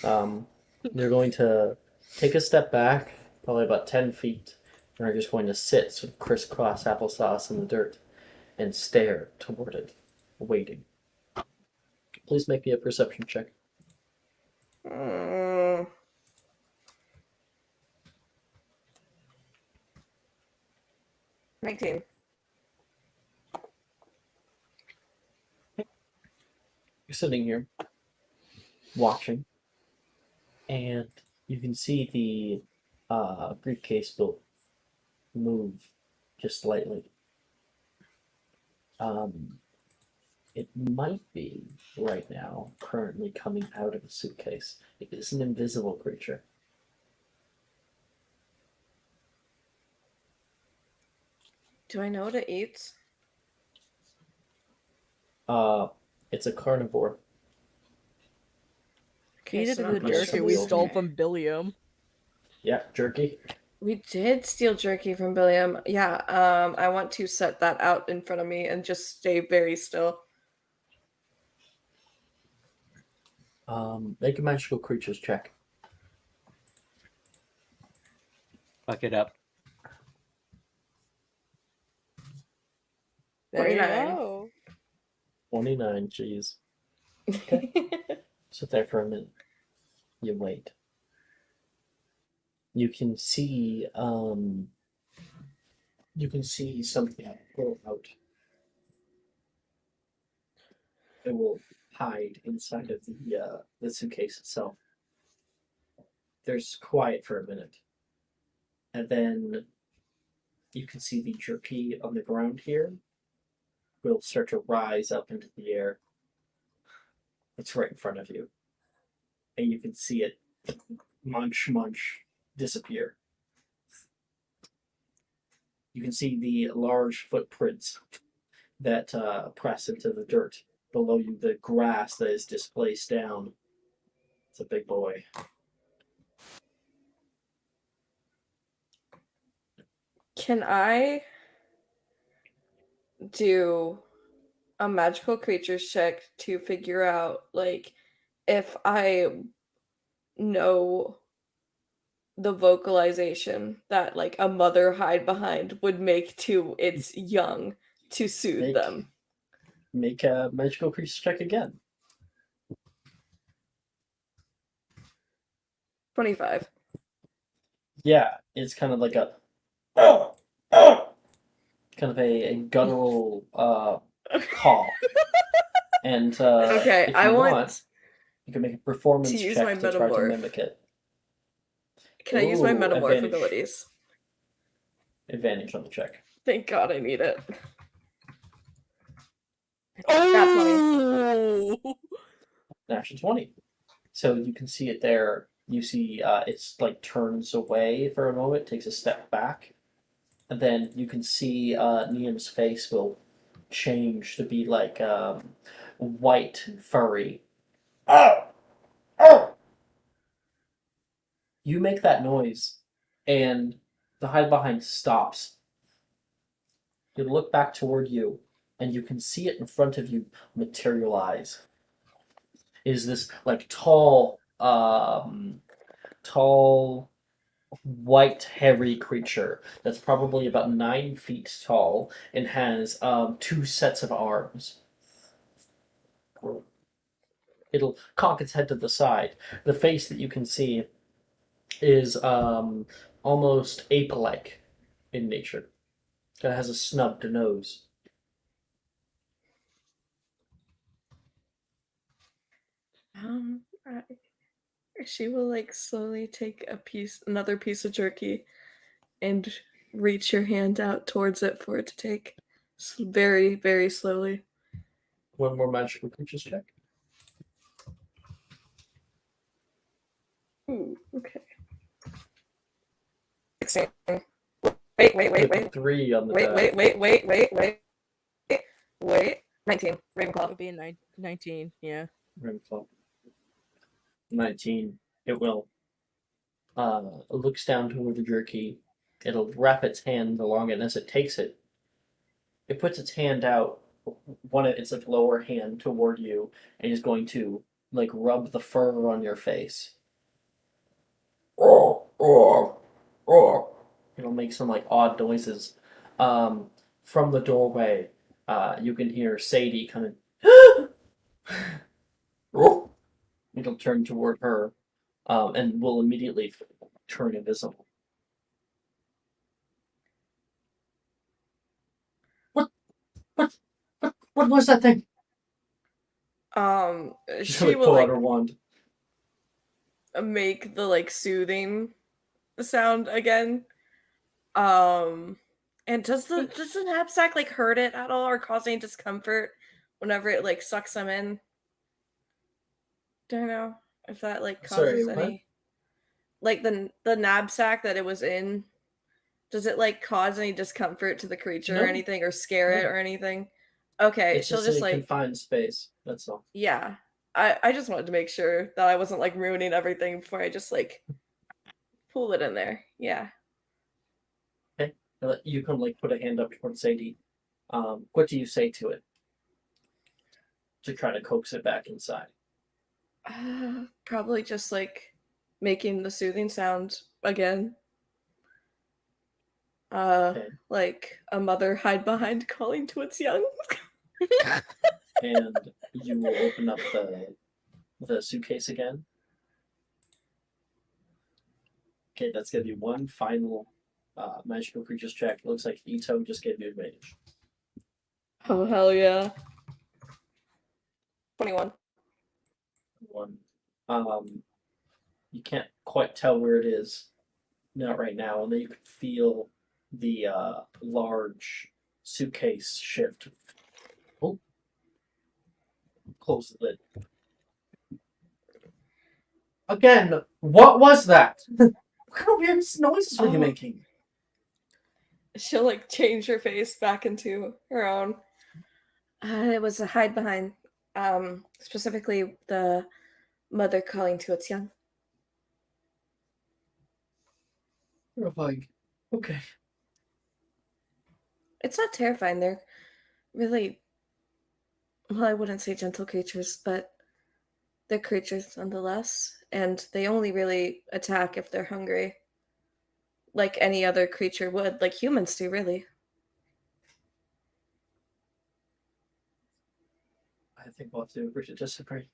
You're going to take a step back, probably about 10 feet, and are just going to sit sort of crisscross applesauce in the dirt and stare toward it, waiting. Please make me a perception check. 19. You're sitting here, watching, and you can see the briefcase will move just slightly. It might be right now currently coming out of the suitcase. It is an invisible creature. Do I know what it eats? It's a carnivore. Feed it so to the not much jerky trouble. we stole from Billiam. Yeah, jerky. We did steal jerky from Billiam. Yeah, I want to set that out in front of me and just stay very still. Make a magical creatures check. Fuck it up. There you 49. go. 29, jeez. Okay. Sit there for a minute. You wait. You can see something go out. It will hide inside of the suitcase itself. There's quiet for a minute. And then you can see the jerky on the ground here will start to rise up into the air. It's right in front of you. And you can see it munch, disappear. You can see the large footprints that press into the dirt below you, the grass that is displaced down. It's a big boy. Can I do a magical creatures check to figure out, like, if I know the vocalization that, like, a mother hide behind would make to its young to soothe them? Make a magical creatures check again. 25. Yeah, it's kind of like a kind of a guttural call. And Okay, if I you want you can make a performance to use check my to try to metamorph. mimic it. Can I use my Ooh, metamorph advantage. abilities? Advantage on the check. Thank God I need it. Oh! Natural 20. So you can see it there. you see it's like turns away for a moment, takes a step back, and then you can see Niam's face will change to be like white and furry. Oh! Oh! You make that noise, and the hide behind stops. You look back toward you, and you can see it in front of you materialize. Is this like tall, white, hairy creature that's probably about 9 feet tall and has 2 sets of arms. It'll cock its head to the side. The face that you can see is almost ape-like in nature. It has a snubbed nose. I- she will like slowly take another piece of jerky, and reach your hand out towards it for it to take, very, very slowly. One more magical creatures check. Ooh, okay. 16. Wait. With a 3 on the die. Wait. 19. That Ravenclaw. would be a 19, yeah. Ravenclaw. 19. It will. Looks down toward the jerky. It'll wrap its hand along it, and as it takes it, it puts its hand out, one of its like lower hand toward you, and is going to like rub the fur on your face. It'll make some like odd noises. From the doorway, you can hear Sadie kind of. It'll turn toward her, and will immediately turn invisible. What was that thing? She's She gonna will pull out like her wand. make the like soothing sound again. And does the knapsack like hurt it at all or cause any discomfort whenever it like sucks them in? Don't know if that like Sorry, causes what? any, like the knapsack that it was in. Does it like cause any discomfort to the creature or No. anything, or scare it No. or anything? Okay, It's she'll just just in a like, confined space. That's all. yeah. I just wanted to make sure that I wasn't like ruining everything before I just like pull it in there. Yeah. Okay. You can like put a hand up towards Sadie. What do you say to it to try to coax it back inside? Probably just like making the soothing sound again. Okay. Like a mother hide behind calling to its young. And you will open up the suitcase again. Okay, that's gonna be one final magical creatures check. It looks like Ito just gave you advantage. Oh hell yeah. 21. One. You can't quite tell where it is, not right now, and then you can feel the large suitcase shift. Oh, close the lid. Again, what was that? What kind of weird noises were you making? She'll like change her face back into her own. It was a hide behind. Specifically the mother calling to its young. Terrifying. Okay. It's not terrifying. They're really, well, I wouldn't say gentle creatures, but they're creatures nonetheless, and they only really attack if they're hungry, like any other creature would, like humans do, really. I think we'll have to agree to disagree.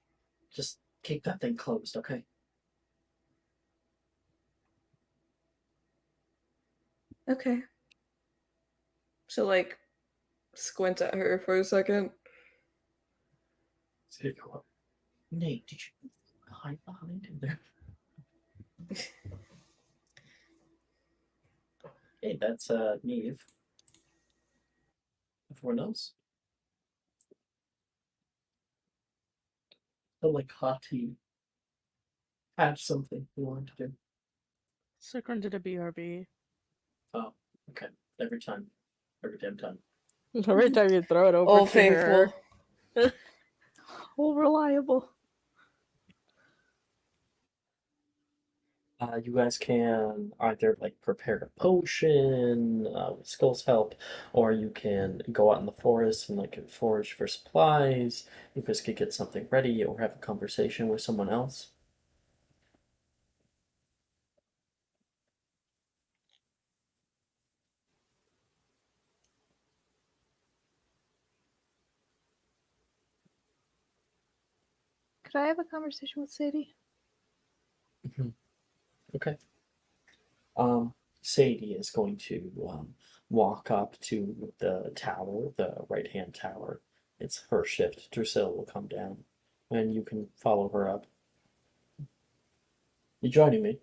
Just keep that thing closed, okay? Okay. She'll like squint at her for a second. Nate, did you hide behind in there? Hey, that's Neve. Everyone else? I like hot tea. hatch something you wanted to do. Sigrun did a BRB. Oh, okay. Every time. Every damn time. Every time you throw it over Old to faithful. her. All reliable. You guys can either like prepare a potion with Skull's help, or you can go out in the forest and like forage for supplies. You guys could get something ready or have a conversation with someone else. Could I have a conversation with Sadie? Okay. Sadie is going to walk up to the tower, the right-hand tower. It's her shift. Drusilla will come down, and you can follow her up. You joining me?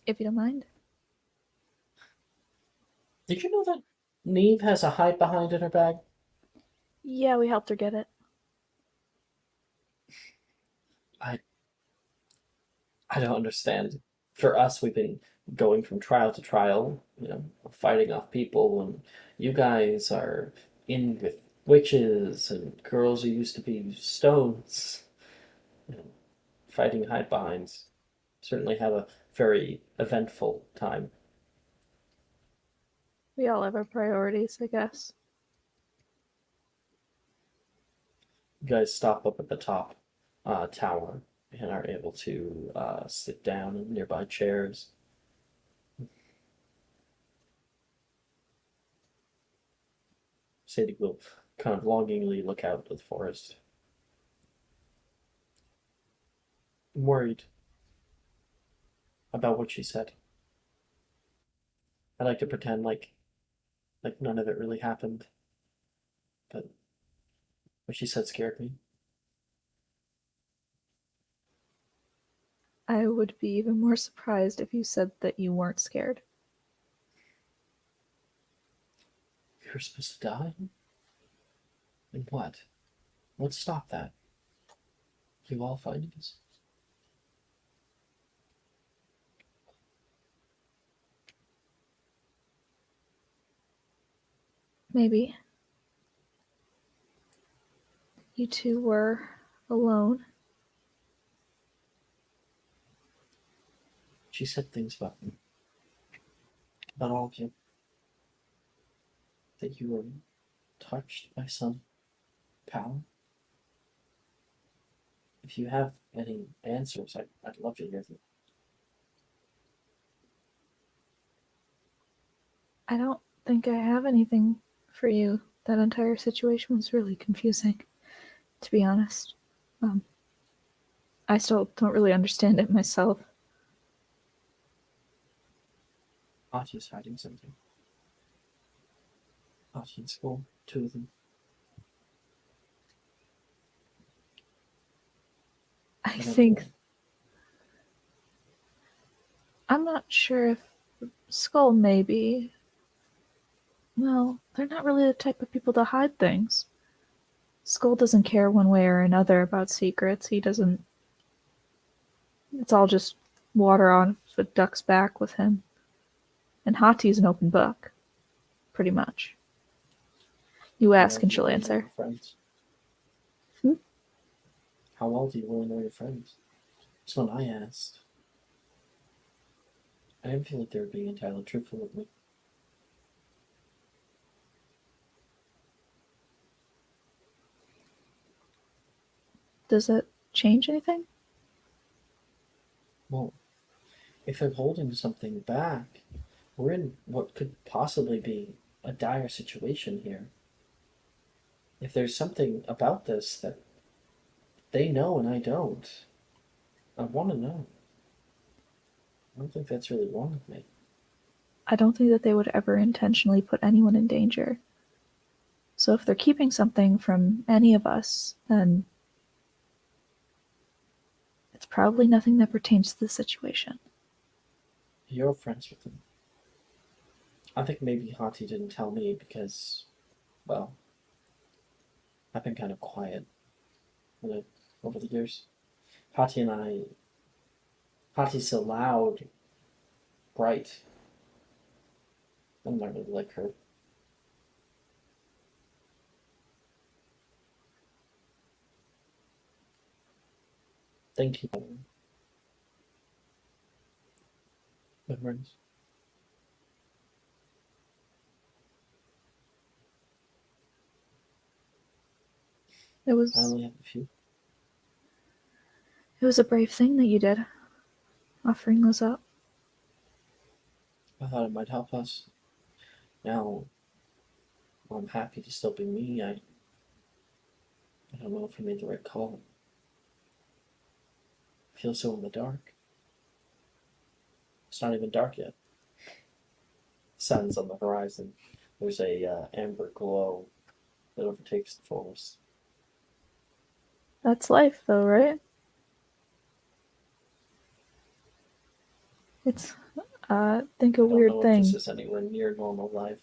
If you don't mind. Did you know that Neve has a hide behind in her bag? Yeah, we helped her get it. I don't understand. For us, we've been going from trial to trial, fighting off people, and you guys are in with witches and girls who used to be stones, you know, fighting hide behinds. Certainly have a very eventful time. We all have our priorities, I guess. You guys stop up at the top tower and are able to sit down in nearby chairs. Sadie will kind of longingly look out at the forest. I'm worried about what she said. I like to pretend like none of it really happened, but what she said scared me. I would be even more surprised if you said that you weren't scared. You're supposed to die? And what? Let's stop that. You all finding us? Maybe. You two were alone. She said things about me. About all of you. That you were touched by some power. If you have any answers, I'd love to hear them. I don't think I have anything for you. That entire situation was really confusing, to be honest. I still don't really understand it myself. Archie's hiding something. Archie in school, two of them. I don't think know. I'm not sure if Skull maybe. Well, they're not really the type of people to hide things. Skull doesn't care one way or another about secrets. He doesn't. It's all just water on a duck's back with him. And Hati's an open book, pretty much. You How ask well and do you she'll really know answer. your friends? Hmm? How well do you really know your friends? That's what I asked. I didn't feel like they were being entirely truthful with me. Does that change anything? Well, if they're holding something back, we're in what could possibly be a dire situation here. If there's something about this that they know and I don't, I want to know. I don't think that's really wrong with me. I don't think that they would ever intentionally put anyone in danger. So if they're keeping something from any of us, then it's probably nothing that pertains to the situation. You're friends with them. I think maybe Hati didn't tell me because, well, I've been kind of quiet over the years. Patty's so loud, bright. I'm not really like her. Thank you. Memories. It I was only have a few. a brave thing that you did, offering those up. I thought it might help us. Now, I'm happy to still be me. I don't know if I made the right call. I feel so in the dark. It's not even dark yet. Sun's on the horizon. There's a amber glow that overtakes the forest. That's life, though, right? It's, think a I don't weird know if thing. this is anywhere near normal life.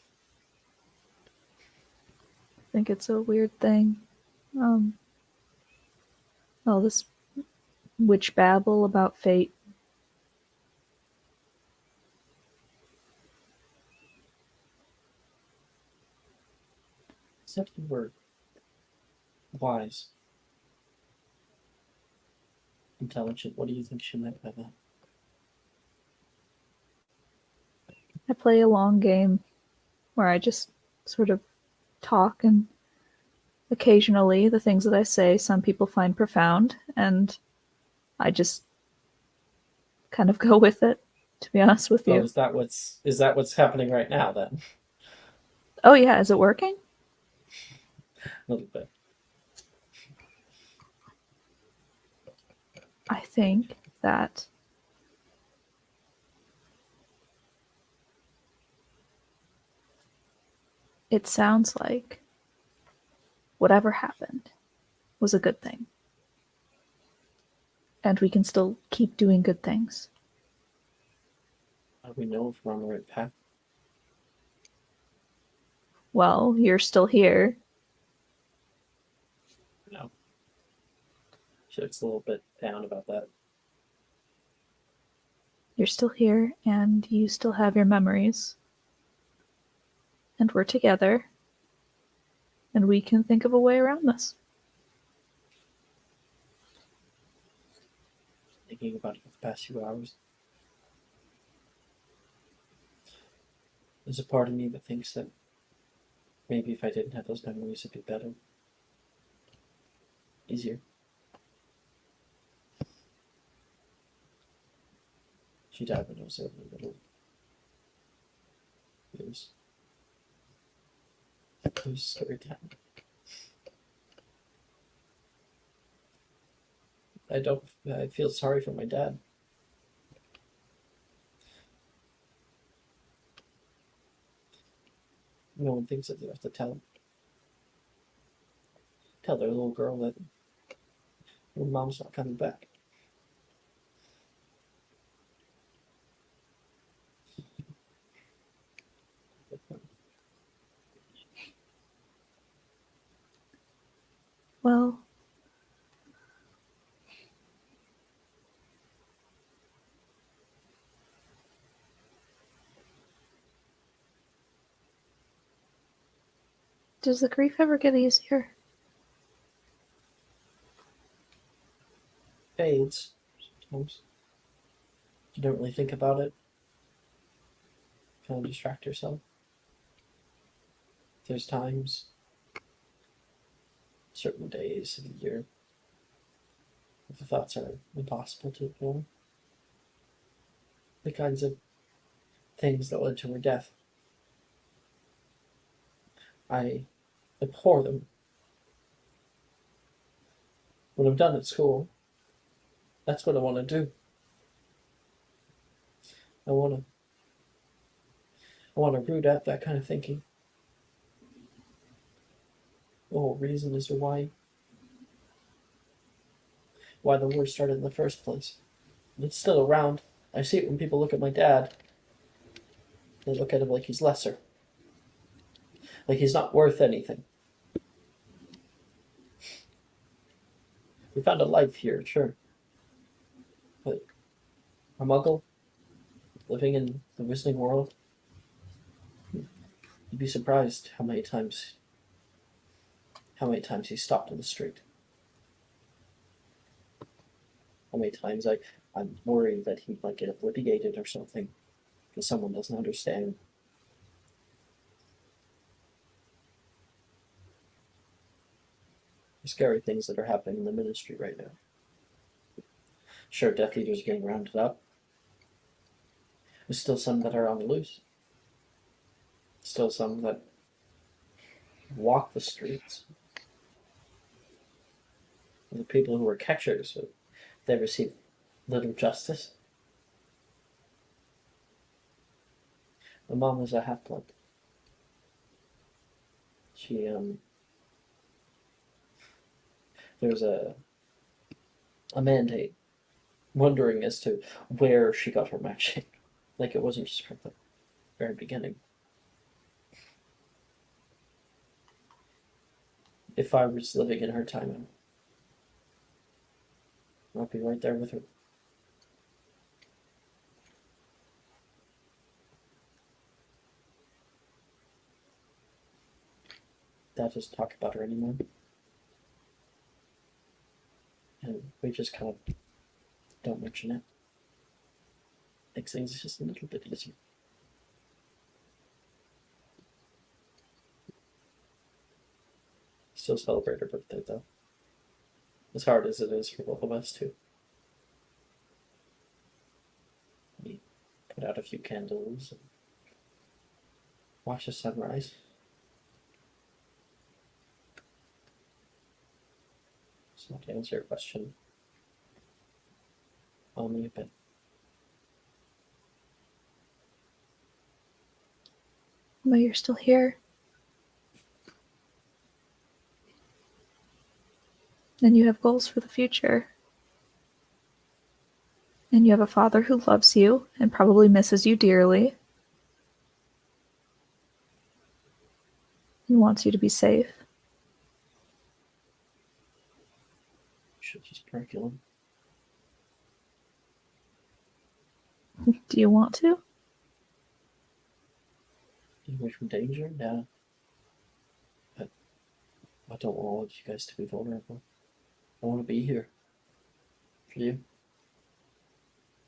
I think it's a weird thing. All this witch babble about fate. Except you were wise, intelligent. What do you think she meant by that? I play a long game where I just sort of talk, and occasionally the things that I say some people find profound, and I just kind of go with it, to be honest with Oh, you. is that what's happening right now then? Oh yeah, is it working? A little bit. I think that it sounds like whatever happened was a good thing. And we can still keep doing good things. How do we know if we're on the right path? Well, you're still here. No. She looks a little bit down about that. You're still here, and you still have your memories. And we're together. And we can think of a way around this. Thinking about it for the past few hours. There's a part of me that thinks that maybe if I didn't have those memories, it'd be better. Easier. She died when I was 7 years old. It was a scary time. I feel sorry for my dad. No one thinks that they have to tell their little girl that her mom's not coming back. Well, does the grief ever get easier? Fades sometimes. You don't really think about it. Kind of distract yourself. There's times, certain days of the year, if the thoughts are impossible to ignore. The kinds of things that led to her death. I abhor them. When I'm done at school, that's what I want to do. I want to root out that kind of thinking. The whole reason as to why the war started in the first place. It's still around. I see it when people look at my dad. They look at him like he's lesser. Like he's not worth anything. We found a life here, sure. A muggle living in the Wizarding world. You'd be surprised how many times he stopped in the street. How many times I'm worried that he might get obliviated or something because someone doesn't understand. The scary things that are happening in the ministry right now. Sure, Death Eaters are getting rounded up. There's still some that are on the loose. Still some that walk the streets. The people who were catchers, they receive little justice. My mom was a half-blood. She, there was a mandate wondering as to where she got her magic. Like it wasn't just from the very beginning. If I was living in her time, I'd be right there with her. Dad doesn't talk about her anymore. And we just kind of don't mention it. Makes things just a little bit easier. Still celebrate her birthday though. As hard as it is for both of us too. We put out a few candles and watch the sunrise. So to answer your question, only a bit. But you're still here. And you have goals for the future. And you have a father who loves you and probably misses you dearly. And wants you to be safe. Should just pray kill him. Do you want to? Get away from danger? Yeah. But I don't want all of you guys to be vulnerable. I want to be here. For you.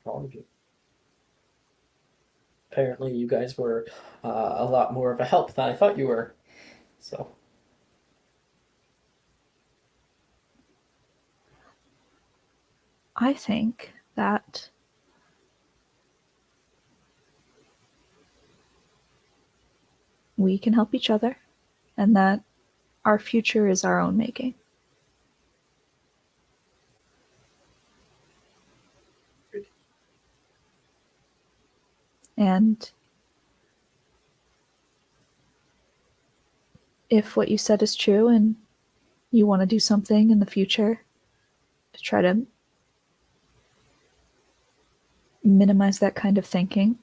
For all of you. Apparently you guys were a lot more of a help than I thought you were. So. I think that we can help each other and that our future is our own making. And if what you said is true and you want to do something in the future to try to minimize that kind of thinking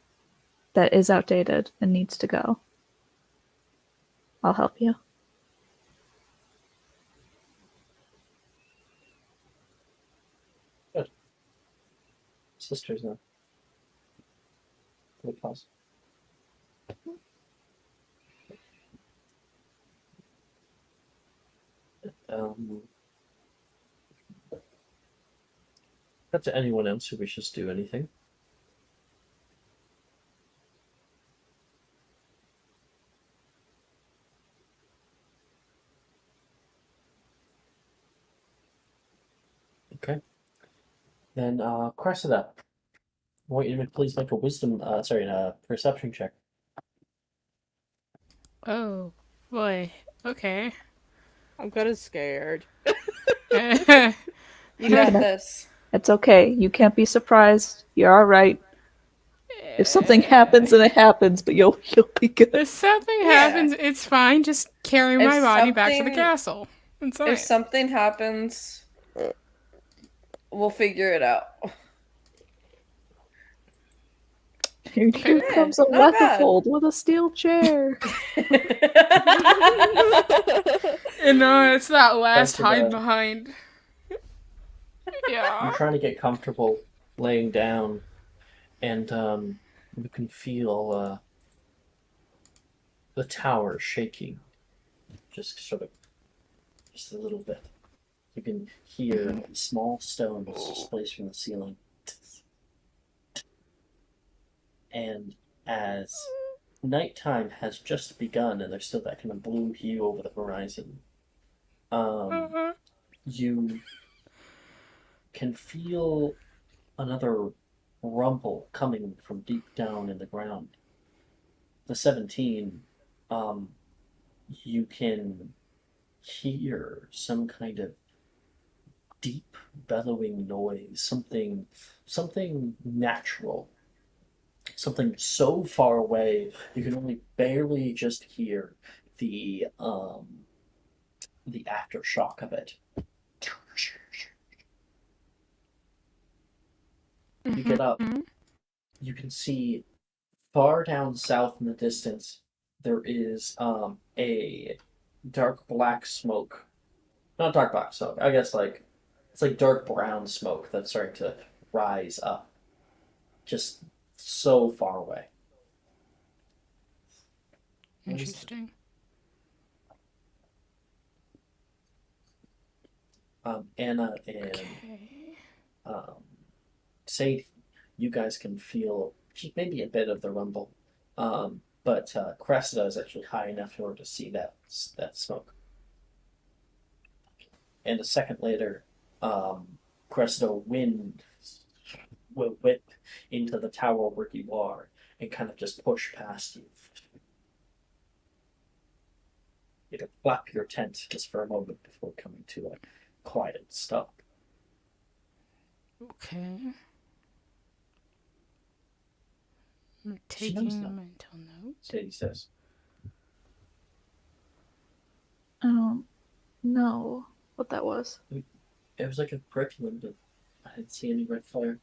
that is outdated and needs to go, I'll help you. Good. Sisters now. Good cause. Not to anyone else who wishes to do anything. Okay. Then Cressida, I want you to please make a perception check. Oh, boy. Okay. I'm kind of scared. You got this. It's okay. You can't be surprised. You're all right. If something happens, then it happens, but you'll be good. If something happens, it's fine. Just carry my body back to the something- castle. It's fine. If something happens, we'll figure it out. Here comes a not bad. Weatherfold with a steel chair. And no, it's that last Cressida, hide behind. Yeah. You're trying to get comfortable laying down, and you can feel the tower shaking, just sort of, just a little bit. You can hear small stones displaced from the ceiling. And as nighttime has just begun, and there's still that kind of blue hue over the horizon, you can feel another rumble coming from deep down in the ground. The 17, you can hear some kind of deep bellowing noise, something natural, something so far away you can only barely just hear the aftershock of it. You get up, you can see far down south in the distance there is a dark black smoke. Not dark black smoke, I guess like it's like dark brown smoke that's starting to rise up just so far away. What is it? Interesting. Anna and Okay. Sadie, you guys can feel just maybe a bit of the rumble, but Cressida is actually high enough in order to see that smoke. And a second later, Cressida will whip into the tower where you are and kind of just push past you. It'll flap your tent just for a moment before coming to a quiet stop. Okay. I'm She knows taking that. mental notes. Sadie says. I don't know what that was. It was like a curriculum, but I didn't see any red flare.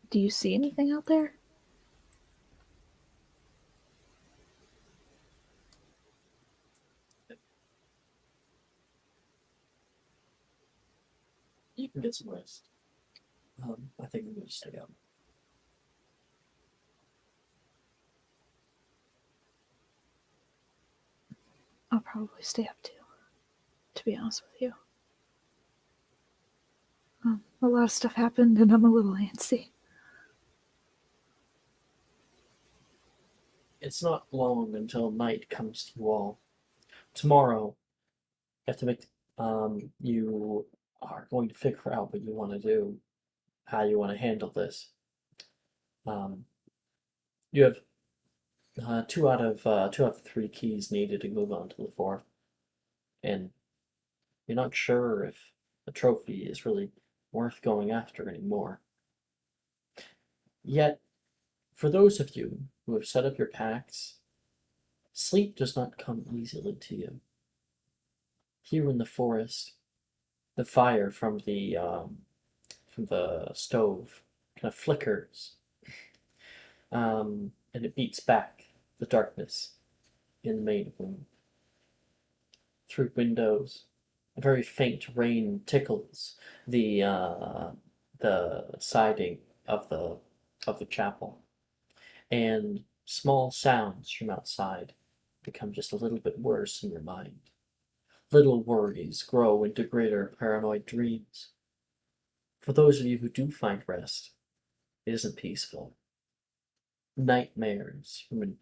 Do you see anything out there? You can get some rest. I think I'm going to stay up. I'll probably stay up too, to be honest with you. A lot of stuff happened and I'm a little antsy. It's not long until night comes to you all. Tomorrow, you have to make. You are going to figure out what you want to do, how you want to handle this. You have two out of three keys needed to move on to the fourth, and you're not sure if the trophy is really worth going after anymore. Yet, for those of you who have set up your packs, sleep does not come easily to you. Here in the forest, the fire from the stove kind of flickers, and it beats back the darkness in the main room. Through windows, a very faint rain tickles the siding of the chapel, and small sounds from outside become just a little bit worse in your mind. Little worries grow into greater paranoid dreams. For those of you who do find rest, it isn't peaceful. Nightmares from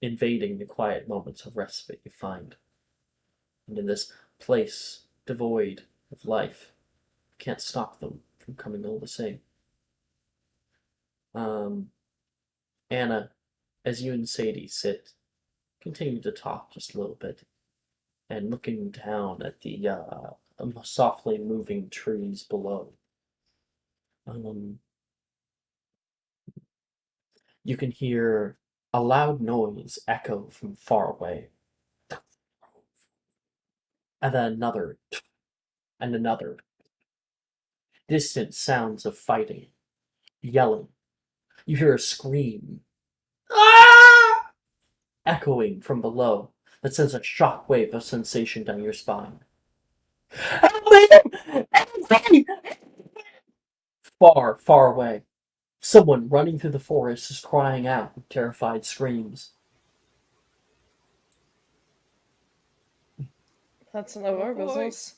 invading the quiet moments of respite you find. And in this place devoid of life, you can't stop them from coming all the same. Anna, as you and Sadie sit, continue to talk just a little bit, and looking down at the softly moving trees below. You can hear a loud noise echo from far away. And then another, and another. Distant sounds of fighting, yelling. You hear a scream, ah! Echoing from below. that sends a shockwave of sensation down your spine. Help me! Help me! Far, far away, someone running through the forest is crying out with terrified screams. That's none of our boy. business.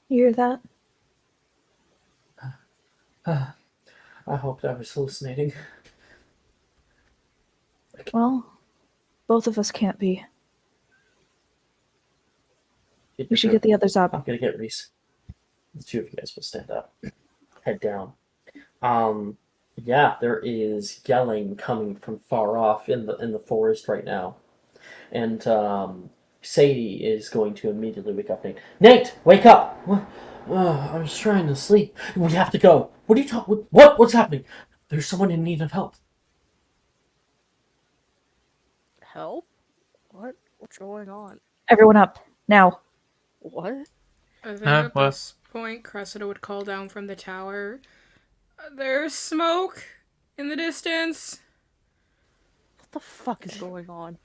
You hear that? I hoped I was hallucinating. Well, both of us can't be. We should get the others up. I'm gonna get Reese. The two of you guys will stand up, head down. Yeah, there is yelling coming from far off in the forest right now, and Sadie is going to immediately wake up. Nate, wake up! What? I was trying to sleep. We have to go. What are you talking? What's happening? There's someone in need of help. Help? What? What's going on? Everyone up, now. What? I think Huh? at What? this point, Cressida would call down from the tower. There's smoke in the distance. What the fuck is going on?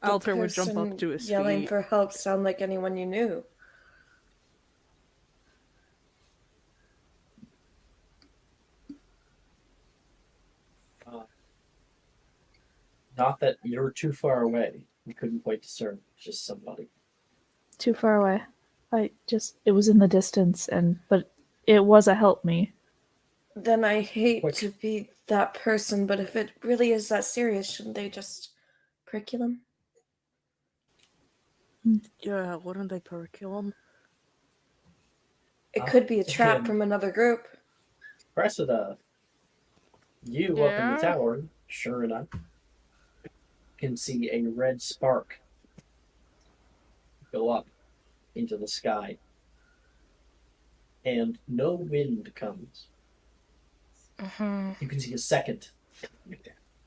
The Alter would jump person up to his yelling feet. for help sound like anyone you knew. Not that you're too far away. You couldn't quite discern. Just somebody. Too far away. It was in the distance, but it was a help me. Then I hate Quick. to be that person, but if it really is that serious, shouldn't they just curriculum? Yeah, wouldn't they curriculum? It could be a trap Again. from another group. Cressida, you up in the Yeah? tower, sure enough, can see a red spark go up into the sky. And no wind comes. Uh-huh. You can see a second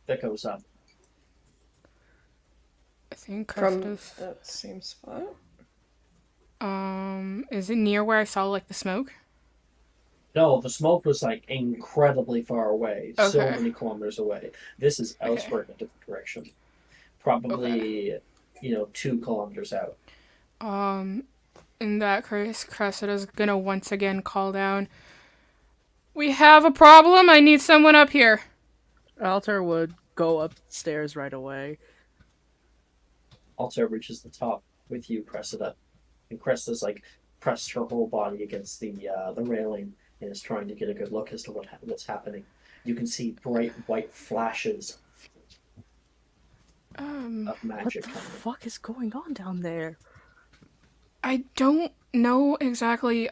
that goes up. I think From Cressida's... that same spot? Is it near where I saw, like, the smoke? No, the smoke was like incredibly far away, so Okay. many kilometers away. This is elsewhere in a different direction. Probably, 2 kilometers out. In that case, Cressida's gonna once again call down. We have a problem. I need someone up here. Alter would go upstairs right away. Altair reaches the top with you, Cressida. And Cressida's like pressed her whole body against the railing and is trying to get a good look as to what's happening. You can see bright white flashes of What magic the coming. fuck is going on down there? I don't know exactly.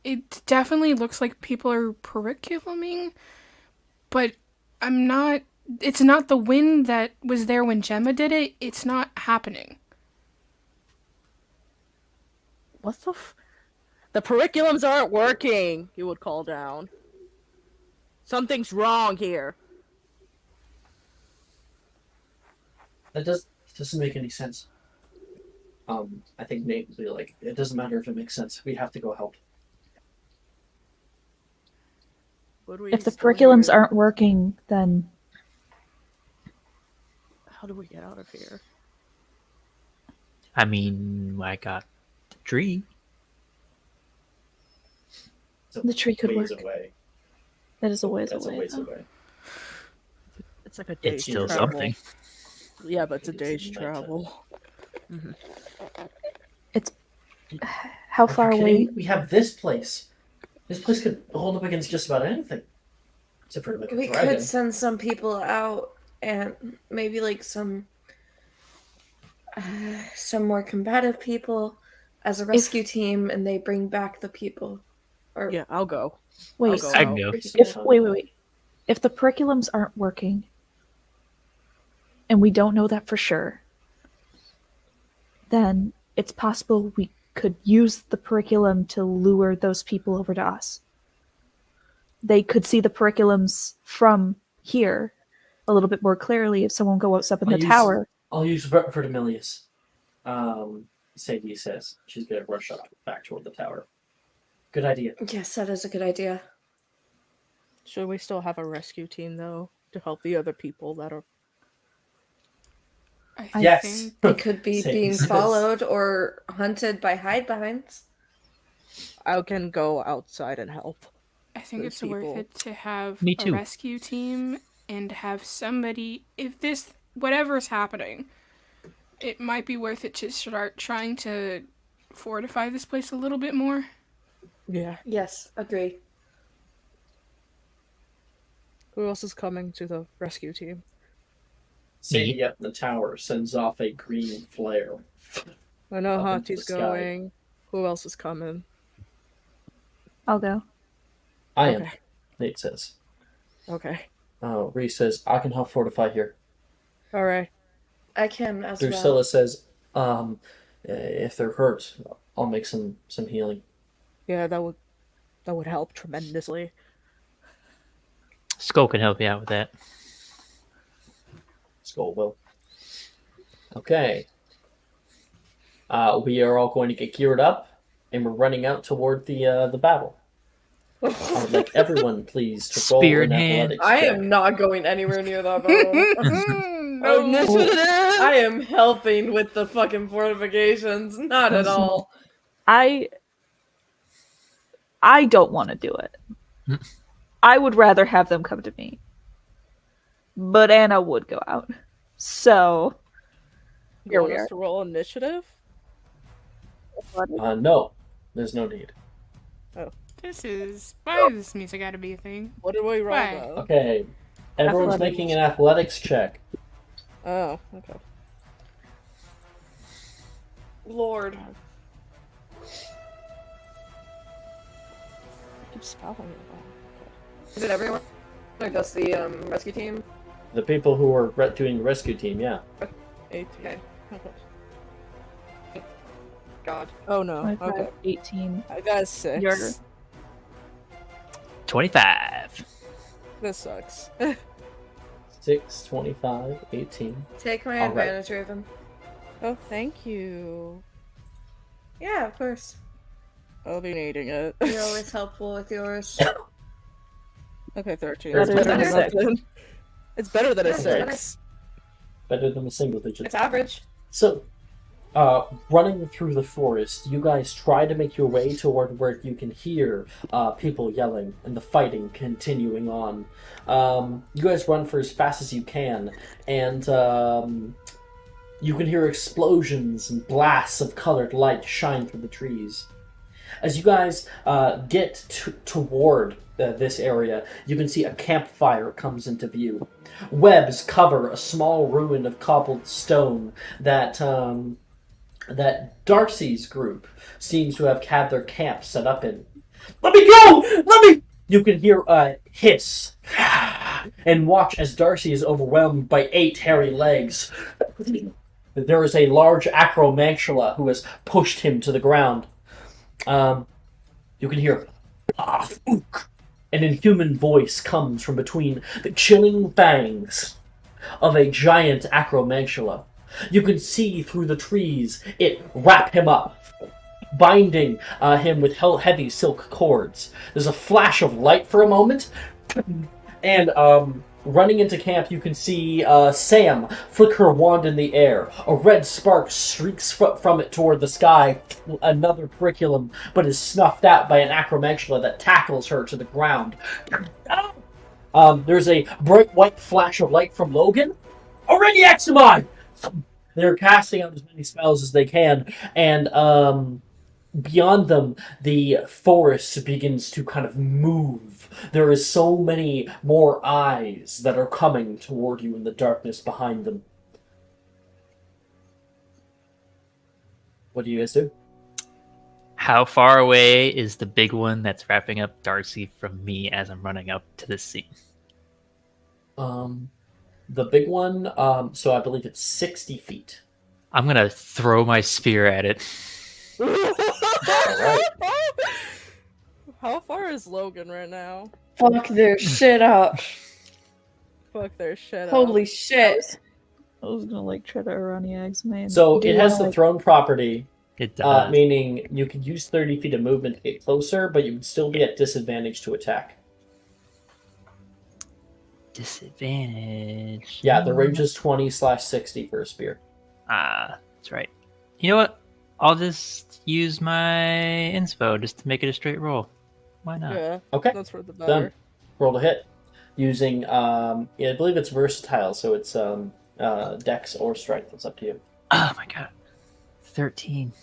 It definitely looks like people are curriculuming, but I'm not. It's not the wind that was there when Gemma did it. It's not happening. What the The curriculums aren't working, he would call down. Something's wrong here. That doesn't make any sense. I think Nate would be like, it doesn't matter if it makes sense. We have to go help. If the curriculums aren't working, then how do we get out of here? I mean, I got the tree. the tree could work. Ways away. That is a ways That's away. a ways though. away. It's like a day's It's still travel. something. Yeah, but it's a It is day's nighttime. travel. It's how Are far you kidding away? me? We have this place. This place could hold up against just about anything. Except for like a We dragon. could send some people out and maybe like some more combative people as a rescue team, and they bring back the people. Or Yeah, I'll go. Wait, I'll I go can out. go. wait. If the curriculums aren't working, and we don't know that for sure, then it's possible we could use the curriculum to lure those people over to us. They could see the curriculums from here a little bit more clearly if someone goes up in the tower. I'll use Vertimilius. Sadie says she's going to rush up back toward the tower. Good idea. Yes, that is a good idea. Should we still have a rescue team though to help the other people that are? I Yes. think They could be Say- being says- followed or hunted by hide-behinds. I can go outside and help. I think Those it's worth people. it to have Me a too. rescue team and have somebody. If this whatever's happening, it might be worth it to start trying to fortify this place a little bit more. Yeah. Yes, agree. Who else is coming to the rescue team? Sadie up in the tower sends off a green flare. I know Up into the Hati's sky. going. Who else is coming? I'll go. I am, Okay. Nate says. Okay. Reese says, I can help fortify here. All right. I can as well. Drusilla says, if they're hurt, I'll make some healing. Yeah, that would help tremendously. Skull can help you out with that. Skull will. Okay. We are all going to get geared up, and we're running out toward the battle. I would like everyone, please, to roll Spear an in hand. athletics I check. am not going anywhere near that battle. No. Initiative! I am helping with the fucking fortifications. Not at all. I don't want to do it. I would rather have them come to me. But Anna would go out. So You Here want we us are. to roll initiative? No, there's no need. Why does this music gotta be a thing? What did we roll Why? though? Okay. Everyone's Athletics. making an athletics check. Oh, okay. Lord. I keep spelling it wrong. Is it everyone? Like that's the rescue team? The people who are doing the rescue team, yeah. Okay. 18. Okay. God. Oh no. 25, Okay. 18. I got a 6. You're- 25. This sucks. 6, 25, 18. Take my All right. advantage, Raven. Oh, thank you. Yeah, of course. I'll be needing it. You're always helpful with yours. Okay, 13. Better It's than better a than nothing. It's better than a That's better. 6. Better than a single digit. It's average. So, running through the forest, you guys try to make your way toward where you can hear people yelling and the fighting continuing on. You guys run for as fast as you can, and you can hear explosions and blasts of colored light shine through the trees. As you guys get toward this area, you can see a campfire comes into view. Webs cover a small ruin of cobbled stone that Darcy's group seems to have had their camp set up in. Let me go! Let me... You can hear a hiss and watch as Darcy is overwhelmed by 8 hairy legs. There is a large acromantula who has pushed him to the ground. You can hear an inhuman voice comes from between the chilling fangs of a giant acromantula. You can see through the trees it wrap him up, binding him with heavy silk cords. There's a flash of light for a moment, and running into camp, you can see Sam flick her wand in the air. A red spark streaks from it toward the sky. Another curriculum, but is snuffed out by an acromantula that tackles her to the ground. There's a bright white flash of light from Logan. Already Examine! They're casting out as many spells as they can, and beyond them, the forest begins to kind of move. There is so many more eyes that are coming toward you in the darkness behind them. What do you guys do? How far away is the big one that's wrapping up Darcy from me as I'm running up to this scene? The big one, so I believe it's 60 feet. I'm gonna throw my spear at it. Alright. How far is Logan right now? Fuck their shit up. Fuck their shit Holy up. shit. I was gonna like try to Araniags, man. So Do it you has wanna, the like- throne property It does. Meaning you could use 30 feet of movement to get closer, but you would still be at disadvantage to attack. Disadvantage. Yeah, the range is 20/60 for a spear. That's right. You know what? I'll just use my inspo just to make it a straight roll. Why not? Yeah. Okay. That's for the Done. better. Roll to hit. Using, I believe it's versatile, so it's dex or strength. It's up to you. Oh my god. 13.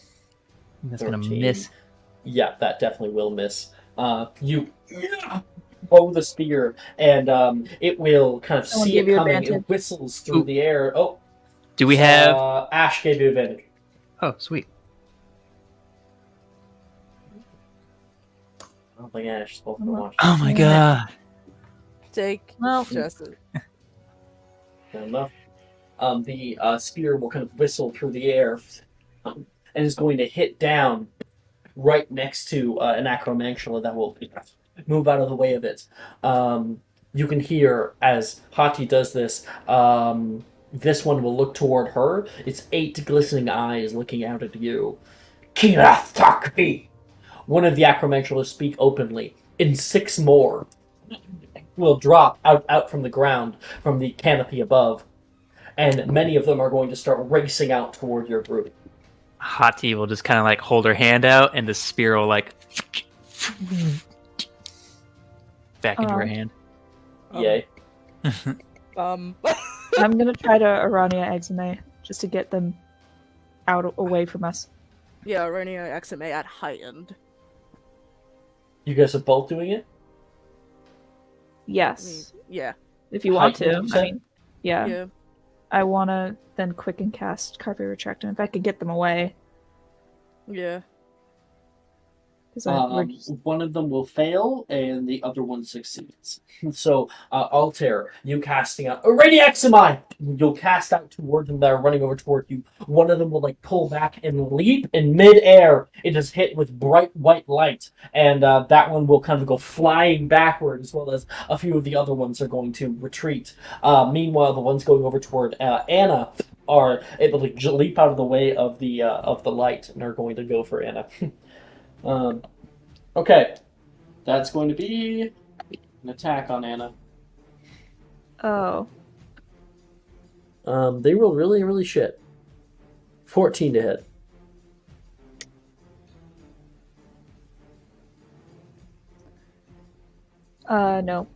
That's going to 13. miss. Yeah, that definitely will miss. You bow the spear, and it will kind of Someone see give it you coming. advantage. It whistles through the air. Oh, Do we have... Ash gave you advantage. Oh, sweet. I don't think Ash is supposed to watch. Oh my god. Take Well- Justin. Fair enough. The spear will kind of whistle through the air and is going to hit down right next to an acromantula that will move out of the way of it. You can hear as Hati does this, this one will look toward her. Its 8 glistening eyes looking out at you. Kirath Takbi! One of the acromantulas speak openly, and 6 more will drop out from the ground, from the canopy above. And many of them are going to start racing out toward your group. Hati will just kind of like hold her hand out, and the spear will like back into her hand. Yay. Um, I'm gonna try to Arania Exame just to get them out away from us. yeah, Rania XMA at heightened. You guys are both doing it? Yes, Yeah. if you want Heightened, to. you I said? mean, yeah. Yeah. I want to then quick and cast Carpe Retractum if I could get them away. Yeah. Because One of them will fail, and the other one succeeds. So, Altair, you casting out Radiaximi! You'll cast out toward them that are running over toward you. One of them will like pull back and leap in midair. It is hit with bright white light, and that one will kind of go flying backward, as well as a few of the other ones are going to retreat. Meanwhile, the ones going over toward Anna are able to leap out of the way of the light and are going to go for Anna. Okay, that's going to be an attack on Anna. oh, They roll really, really shit. 14 to hit. no.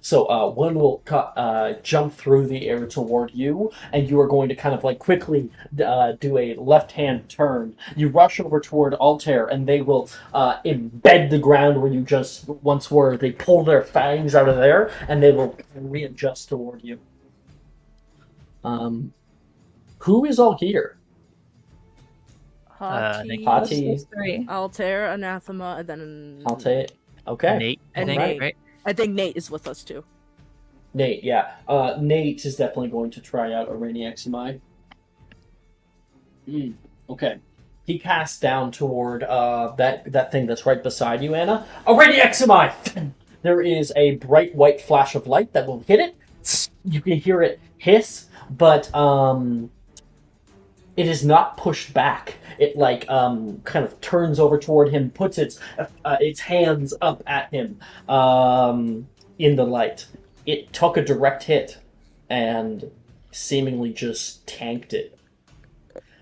So one will jump through the air toward you, and you are going to kind of like quickly do a left-hand turn. You rush over toward Altair, and they will embed the ground where you just once were. They pull their fangs out of there, and they will readjust toward you. Who is all here? Hati, Hati. Those 3. Altair, Anathema, and then Altair. Okay. Nate, I And think, Nate. right? I think Nate is with us too. Nate, yeah. Nate is definitely going to try out Araniaximi. Okay. He casts down toward that thing that's right beside you, Anna. Araniaximi! There is a bright white flash of light that will hit it. You can hear it hiss, but it is not pushed back. It kind of turns over toward him, puts its hands up at him in the light. It took a direct hit and seemingly just tanked it.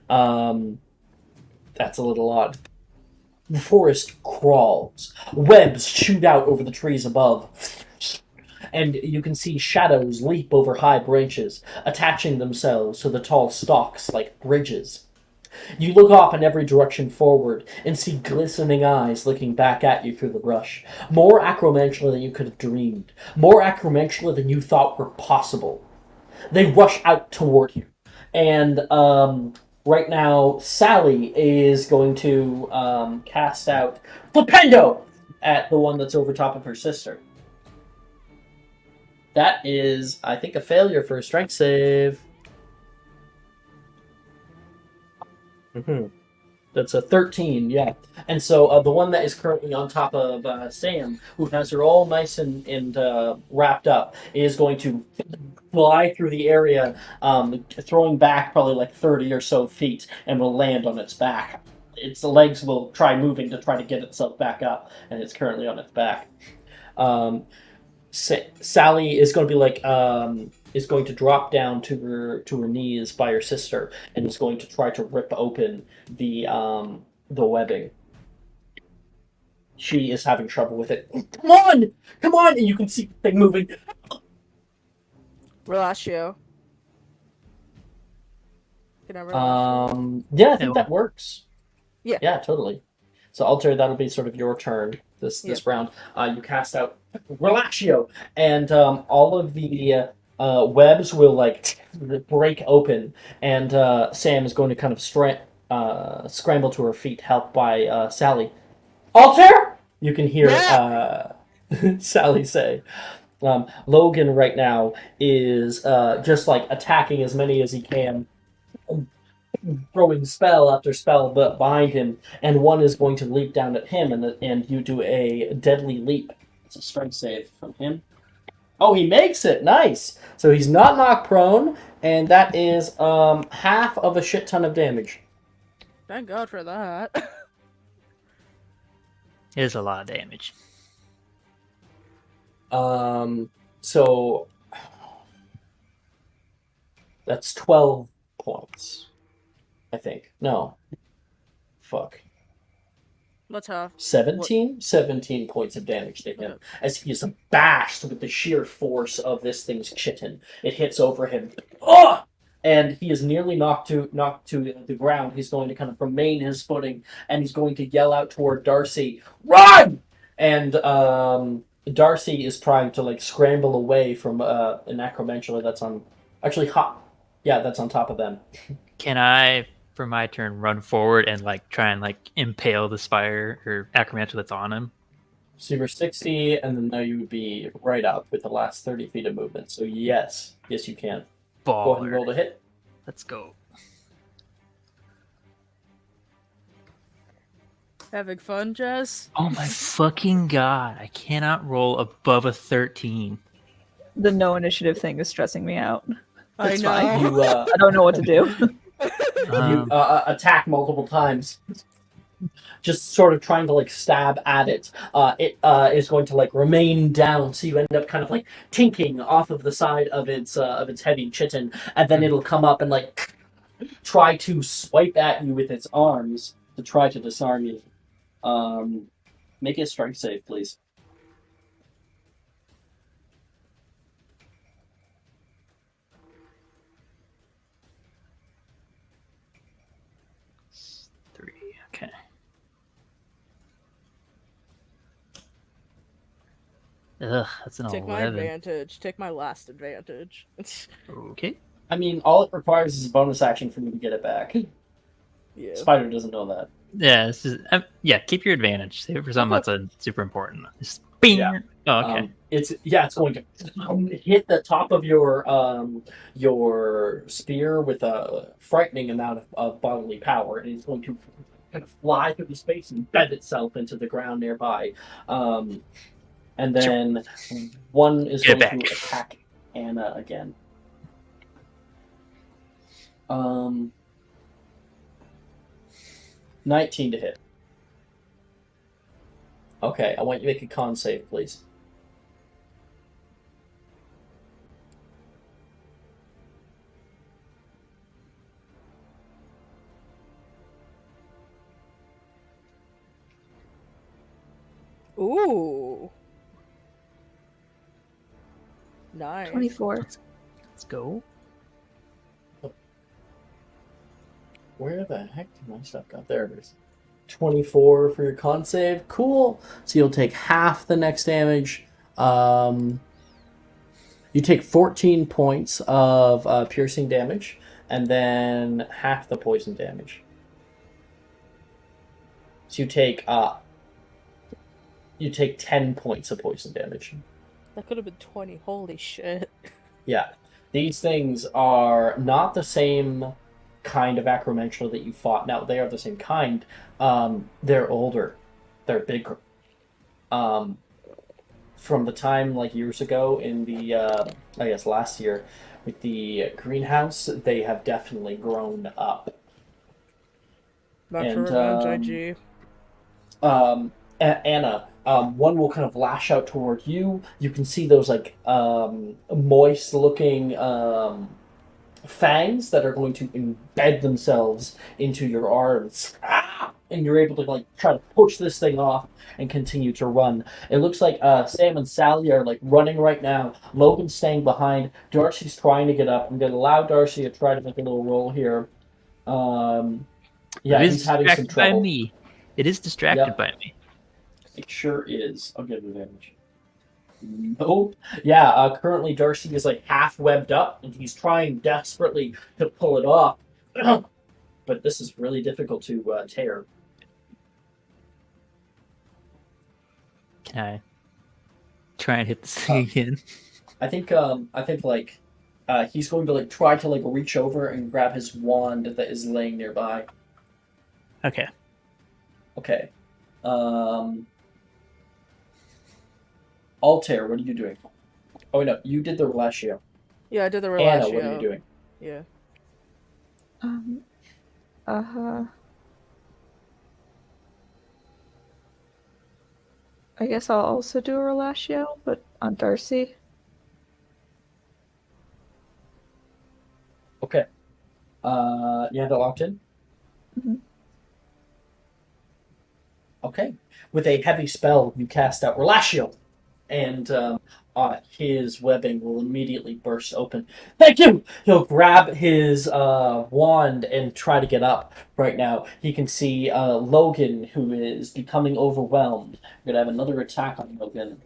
That's a little odd. The forest crawls. Webs shoot out over the trees above. And you can see shadows leap over high branches, attaching themselves to the tall stalks like bridges. You look off in every direction forward and see glistening eyes looking back at you through the brush. More acromantula than you could have dreamed. More acromantula than you thought were possible. They rush out toward you. And right now, Sally is going to cast out Flipendo at the one that's over top of her sister. That is, I think, a failure for a strength save. That's a 13, yeah. And so the one that is currently on top of Sam, who has her all nice and wrapped up, is going to fly through the area, throwing back probably like 30 or so feet, and will land on its back. Its legs will try moving to try to get itself back up, and it's currently on its back. Sally is going to be like is going to drop down to her knees by her sister, and is going to try to rip open the webbing. She is having trouble with it. Come on! And you can see the thing moving. Relatio. Can I relatio? Yeah, I think that works. Yeah. Yeah, totally. So Alter, that'll be sort of your turn this round. You cast out Relatio, and all of the webs will like break open, and Sam is going to kind of scramble to her feet, helped by Sally. Alter! You can hear Sally say. Logan right now is just like attacking as many as he can, throwing spell after spell but behind him, and one is going to leap down at him, and you do a deadly leap. It's a strength save from him. Oh, he makes it! Nice! So he's not knocked prone, and that is half of a shit ton of damage. Thank God for that. It is a lot of damage. So that's 12 points. I think. No. Fuck. What's half? 17? 17 points of damage to him as he is bashed with the sheer force of this thing's chitin. It hits over him. Oh! And he is nearly knocked to the ground. He's going to kind of remain his footing, and he's going to yell out toward Darcy, "Run!" And Darcy is trying to like scramble away from an acromantula that's on that's on top of them. Can I, for my turn, run forward and like try and like impale the spire or acromantula that's on him? So you're 60, and then now you would be right up with the last 30 feet of movement. So yes you can. Baller. Go ahead and roll to hit. Let's go. Having fun, Jess? Oh my fucking god! I cannot roll above a 13. The no initiative thing is stressing me out. I know. Fine. You I don't know what to do. you attack multiple times, just sort of trying to like stab at it. It is going to like remain down, so you end up kind of like tinking off of the side of its heavy chitin, and then it'll come up and like try to swipe at you with its arms to try to disarm you. Make a strength save, please. Okay. Ugh, that's an Take 11. my advantage. Take my last advantage. Okay. I mean, all it requires is a bonus action for me to get it back. Yeah. Spider doesn't know that. Yeah, this is, keep your advantage. Save it for something that's super important. Just bing. Yeah. Oh, okay. It's going to hit the top of your spear with a frightening amount of bodily power, and it's going to kind of fly through the space and bed itself into the ground nearby. And then one is Get going back. to attack Anna again. 19 to hit. Okay, I want you to make a con save, please. Ooh. Nice. 24. Let's go. Where the heck did my stuff go? There it is. 24 for your con save. Cool. So you'll take half the next damage. You take 14 points of piercing damage, and then half the poison damage. So you take 10 points of poison damage. That could have been 20. Holy shit. Yeah. These things are not the same kind of acromantula that you fought. Now they are the same kind. They're older, they're bigger. From the time like years ago in the I guess last year with the greenhouse, they have definitely grown up. Back for And revenge, IG. Anna, one will kind of lash out toward you. You can see those like moist looking fangs that are going to embed themselves into your arms. And you're able to like try to push this thing off and continue to run. It looks like Sam and Sally are like running right now. Logan's staying behind. Darcy's trying to get up. I'm going to allow Darcy to try to make a little roll here. Yeah, It is he's having some distracted by trouble. me. It is distracted Yep. by me. It sure is. I'll give it advantage. Nope. Yeah, currently Darcy is like half webbed up, and he's trying desperately to pull it off. But this is really difficult to tear. Can I try and hit this thing again? I think like he's going to like try to like reach over and grab his wand that is laying nearby. Okay. Okay. Altair, what are you doing? Oh no, you did the relatio. Yeah, I did the relatio. Anna, what are you doing? Yeah. I guess I'll also do a relatio, but on Darcy. Okay. You have it locked in? Mhm. Okay. With a heavy spell, you cast out Relatio, and his webbing will immediately burst open. Thank you! He'll grab his wand and try to get up right now. He can see Logan, who is becoming overwhelmed. I'm going to have another attack on Logan.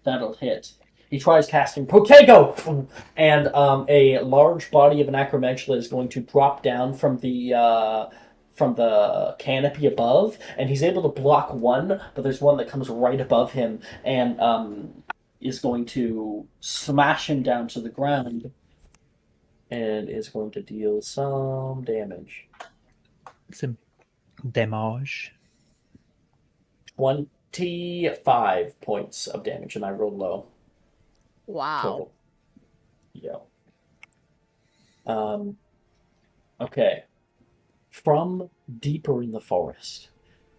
That'll hit. He tries casting Protego, and a large body of an acromantula is going to drop down from the canopy above, and he's able to block one, but there's one that comes right above him and is going to smash him down to the ground and is going to deal some damage. Some damage. 25 points of damage, and I rolled low. Wow. Total. Yeah. Okay. From deeper in the forest,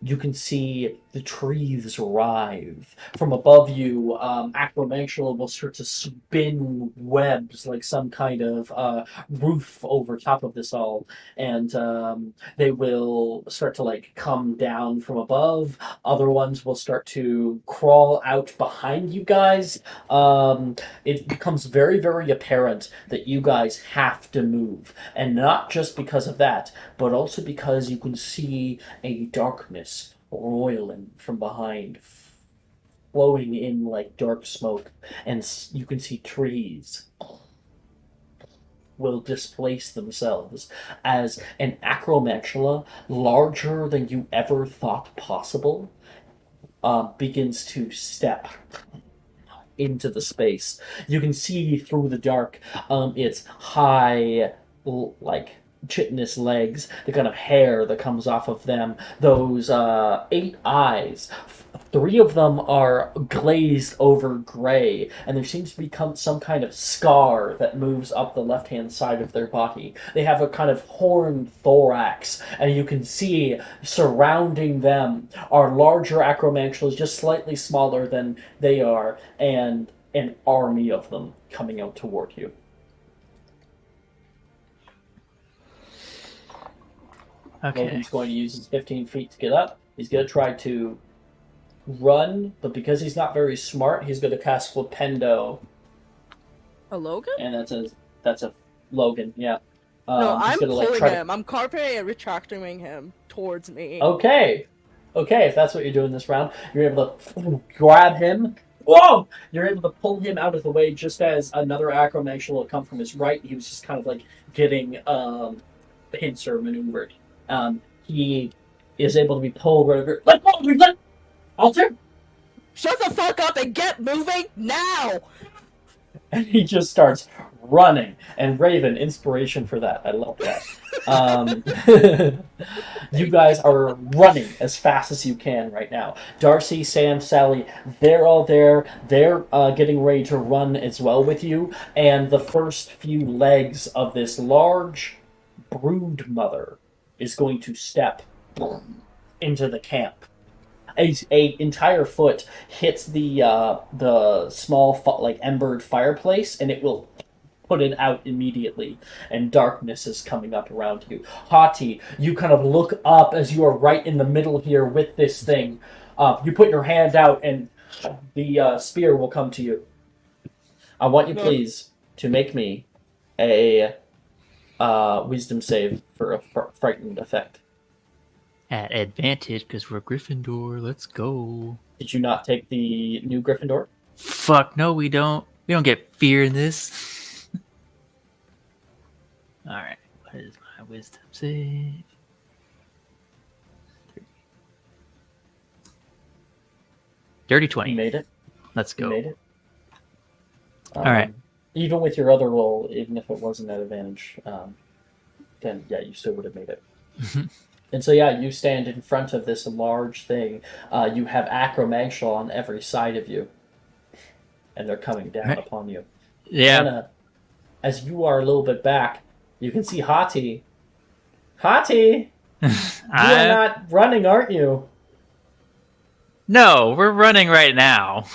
you can see the trees writhe. From above you, Acromantula will start to spin webs like some kind of roof over top of this all, and they will start to like come down from above. Other ones will start to crawl out behind you guys. It becomes very, very apparent that you guys have to move, and not just because of that, but also because you can see a darkness roiling from behind, flowing in like dark smoke, and you can see trees will displace themselves as an acromantula larger than you ever thought possible begins to step into the space. You can see through the dark its high, like chitinous legs, the kind of hair that comes off of them, those 8 eyes. 3 of them are glazed over gray, and there seems to be some kind of scar that moves up the left-hand side of their body. They have a kind of horned thorax, and you can see surrounding them are larger acromantulas, just slightly smaller than they are, and an army of them coming out toward you. Okay. Logan's going to use his 15 feet to get up. He's going to try to run, but because he's not very smart, he's going to cast Flipendo. A Logan? And that's a Logan, yeah. No, I'm gonna, pulling him. I'm carpe and retracting him towards me. Okay, if that's what you're doing this round, you're able to grab him. Whoa! You're able to pull him out of the way just as another acromantula will come from his right. He was just kind of like getting pincer maneuvered. He is able to be pulled right over. Let go! Alter! Shut the fuck up and get moving now! And he just starts running. And Raven, inspiration for that. I love that. You guys are running as fast as you can right now. Darcy, Sam, Sally, they're all there. They're getting ready to run as well with you. And the first few legs of this large brood mother is going to step into the camp. A entire foot hits the small embered fireplace, and it will put it out immediately, and darkness is coming up around you. Hati, you kind of look up as you are right in the middle here with this thing. You put your hand out, and the spear will come to you. I want you, please, to make me a wisdom save for a frightened effect. At advantage, because we're Gryffindor. Let's go. Did you not take the new Gryffindor? Fuck, no, we don't. We don't get fear in this. Alright, what is my wisdom save? Dirty 20. You made it. Let's go. You made it. Alright. Even with your other roll, even if it wasn't at advantage, then yeah, you still would have made it. And so yeah, you stand in front of this large thing. You have acromagshal on every side of you, and they're coming down upon you. Yeah. And, as you are a little bit back, you can see Hati. Hati, you are not running, aren't you? No, we're running right now.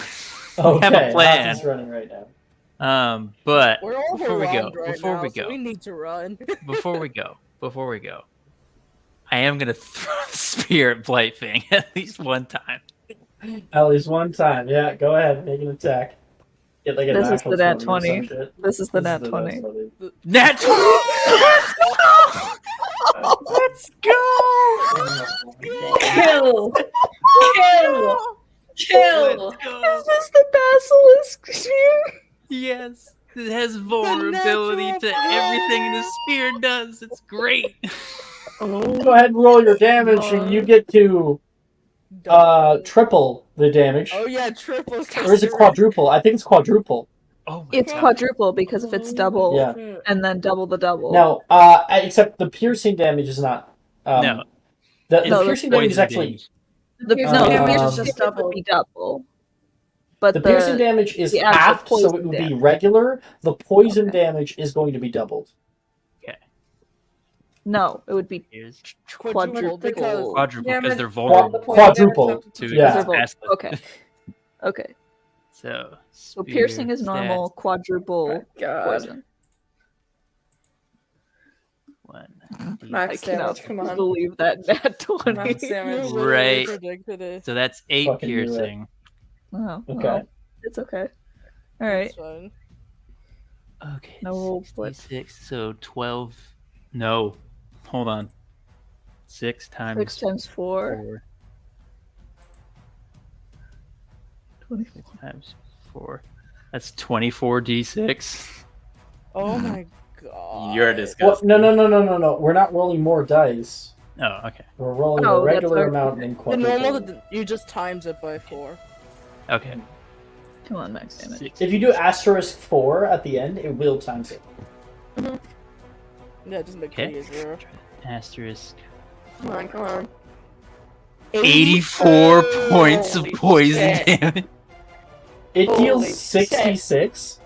Okay, We have a plan. Hati's running right now. But We're all before we go, right before now, we so go, we need to run. before we go, I am gonna throw a spear at Blightfang at least one time. At least one time, yeah. Go ahead, make an attack. Get like a This is natural the nat 20 or some 20. shit. This is the This nat is 20. Nat 20! Let's go! Kill! Kill! Kill! Let's go! Is this the basilisk spear? Yes, it has vulnerability to everything the spear does. It's great. Go ahead and roll your damage, and you get to triple the damage. Oh yeah, triple. Or is it quadruple? I think it's quadruple. Oh my It's God. quadruple because if it's double Yeah. and then double the double. Now, except the piercing damage is not. No. The It's piercing damage is poison actually. damage. the Piercing no, damage the is piercing just damage would double. be double. But The piercing damage is the actual half, so poison it would be damage. regular. The poison Okay. damage is going to be doubled. No, it would be Here's quadruple. because- quadruple Yeah, because but they're vulnerable Quadruple. to Yeah. its acid. Okay. Okay. So So piercing is normal, stats, quadruple God. poison. 1. Max I cannot damage, come on. believe that nat 20. Max damage. You literally Right. predicted it. So that's 8 Fucking knew it. piercing. Oh, Okay. well, it's okay. All right. It's fine. Okay. No roll flip. 66, so 12. No. Hold on. 6 times 6 times 4. 4. 24. 6 times 4. That's 24d6. Oh my god. You're Well, disgusting. no. We're not rolling more dice. Oh, okay. We're rolling Oh, a that's regular our- amount in The quadruple. normal, you just times it by 4. Okay. Come on, max damage. 6. If you do asterisk 4 at the end, it will times it. Yeah, just make Okay. it easier. Asterisk. Come on, come on. 84 points of Holy poison shit. damage. It Holy deals shit. 66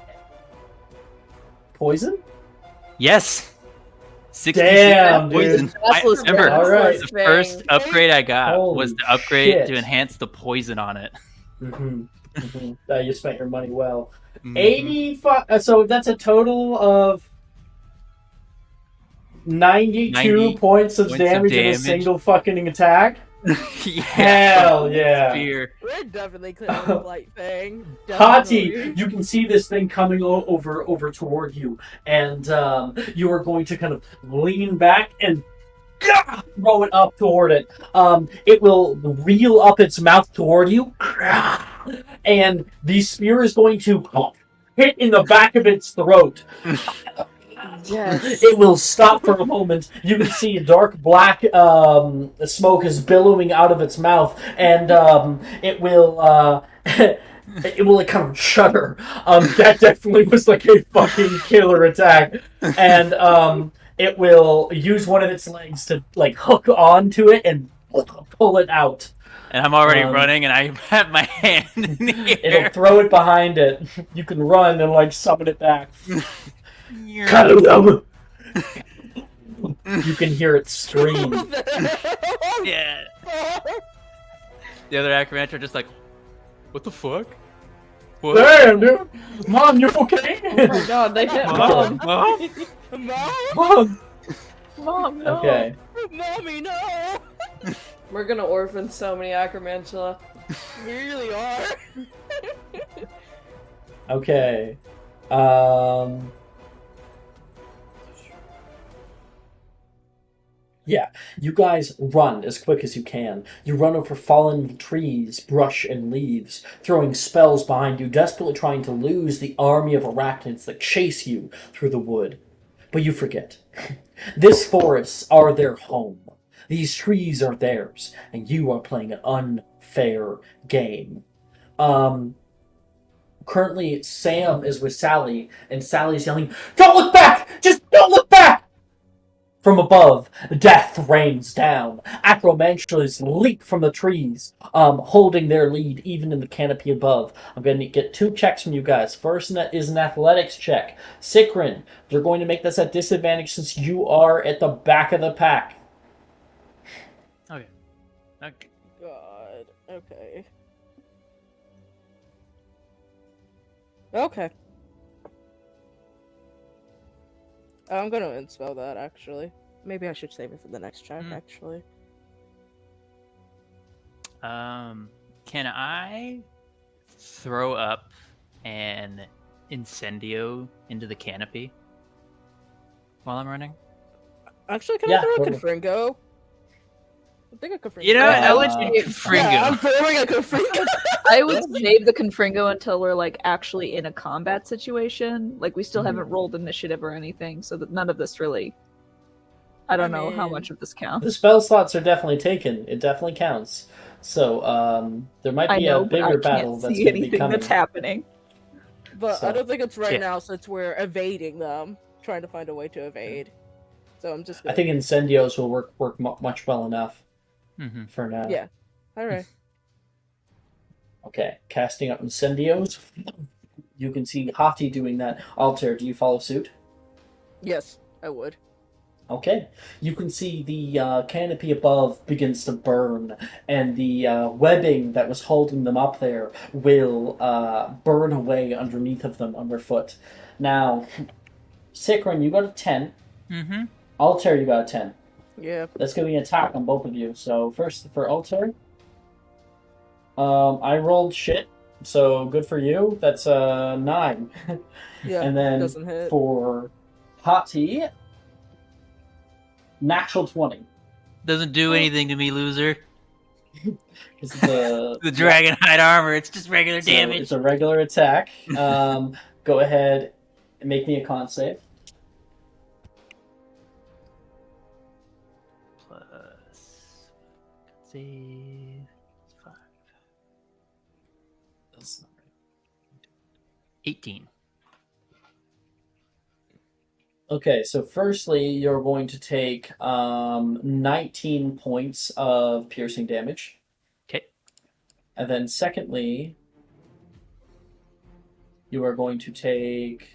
poison? Yes. 66 Damn, dude. poison. That was remember All right. the first upgrade I got was Holy the upgrade shit. to enhance the poison on it. You spent your money well. Mhm. 85. So that's a total of 92 90 points of points of damage in a damage. single fucking attack. Yeah, Hell from the yeah. spear. We're definitely clearing the light thing. Hati, Definitely. you can see this thing coming over toward you, and you are going to kind of lean back and throw it up toward it. It will reel up its mouth toward you, and the spear is going to hit in the back of its throat. Yes. It will stop for a moment. You can see dark black smoke is billowing out of its mouth, and it will it kind of shudder. That definitely was like a fucking killer attack, and it will use one of its legs to like hook onto it and pull it out. And I'm already running, and I have my hand in the It'll air. throw it behind it. You can run and like summon it back. You can hear it scream. Yeah. The other acrobats are just like, what the fuck? What? Damn, dude! Mom, you okay? Oh my god, they hit Mom? Mom. Mom? Mom! Mom, no. Okay. Mommy, no! We're gonna orphan so many Acromantula. We really are. Okay. Yeah, you guys run as quick as you can. You run over fallen trees, brush, and leaves, throwing spells behind you, desperately trying to lose the army of arachnids that chase you through the wood. But you forget. These forests are their home. These trees are theirs, and you are playing an unfair game. Currently, Sam is with Sally, and Sally's yelling, "Don't look back! Just don't look back!" From above, death rains down. Acromantulas leap from the trees, holding their lead even in the canopy above. I'm going to get 2 checks from you guys. First is an athletics check. Sikrin, you're going to make this at disadvantage since you are at the back of the pack. Okay. God. Okay. Okay. I'm gonna unspell that, actually. Maybe I should save it for the next check, actually. Can I throw up an incendio into the canopy while I'm running? Actually, can Yeah, I throw a totally. Confringo? I think a Confringo. You know, I I'll would let you Confringo. Yeah, I'm throwing a Confringo. I would save the Confringo until we're like actually in a combat situation. Like we still haven't rolled initiative or anything, so that none of this really. I don't know how much of this counts. The spell slots are definitely taken. It definitely counts. So there might I be know, a but I bigger can't battle that's see going to be anything coming. that's happening. But So, I don't think it's right yeah. now since we're evading them, trying to find a way to evade. So I'm just I gonna... think incendios will work much well enough for now. Yeah. Alright. Okay, casting up incendios. You can see Hati doing that. Altair, do you follow suit? Yes, I would. Okay. You can see the canopy above begins to burn, and the webbing that was holding them up there will burn away underneath of them underfoot. Now, Sikrin, you got a 10. Mm-hmm. Altair, you got a 10. Yeah. That's going to be an attack on both of you. So first for Altair, I rolled shit, so good for you. That's 9. Yeah, And then doesn't hit. for Hati, natural 20. Doesn't do anything to me, loser. It's the The dragon hide armor, it's just regular so damage. it's a regular attack. Go ahead and make me a con save. Plus save 5. 18. Okay, so firstly, you're going to take 19 points of piercing damage. Okay. And then secondly, you are going to take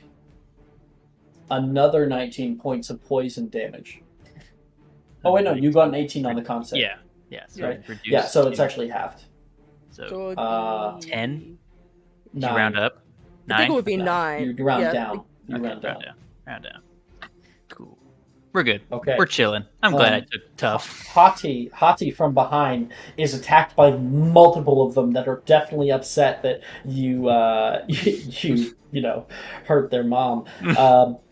another 19 points of poison damage. Oh, wait, no, you got an 18 on the con save. Yeah. Yeah. So Right. reduced Yeah, so it's to- actually halved. So So 10? Did you 9. round up? I think it 9? would be No, 9. You round Yeah, down. You Okay, round down. Round down. Cool. We're good. Okay. We're chilling. I'm glad I took tough. Hati from behind is attacked by multiple of them that are definitely upset that you hurt their mom.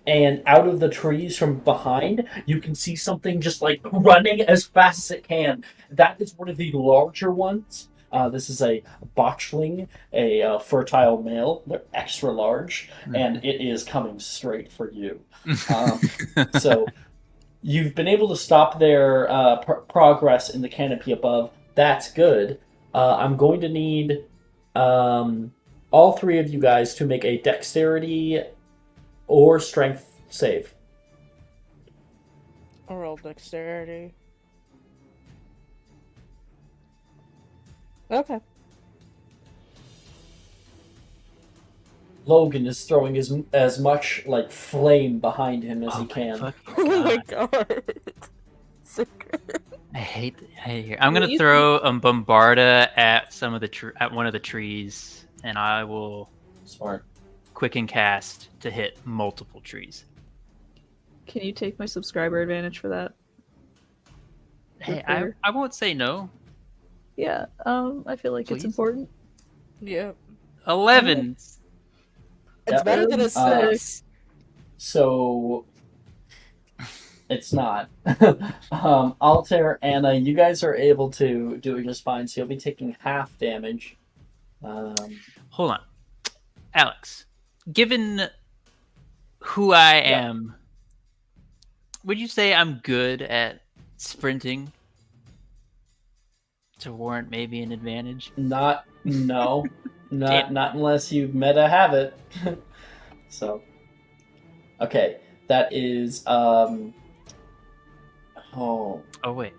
And out of the trees from behind, you can see something just like running as fast as it can. That is one of the larger ones. This is a botchling, a fertile male. They're extra large, and it is coming straight for you. So you've been able to stop their progress in the canopy above. That's good. I'm going to need all three of you guys to make a dexterity or strength save. I'll roll dexterity. Okay. Logan is throwing as much like flame behind him as he my can. fucking Oh my God. god. I hate it here. I'm gonna throw Bombarda at some of the at one of the trees, and I will Smart. quicken cast to hit multiple trees. Can you take my subscriber advantage for that? Hey, Fair. I won't say no. Yeah, I feel like it's Please? important. Yep. 11. It's Yep. better than a 6. So it's not. Altair, Anna, you guys are able to do it just fine. So you'll be taking half damage. Hold on, Alex. Given who I am, would you say I'm good at sprinting to warrant maybe an advantage? Not Damn. not unless you meta have it. So okay, that is wait.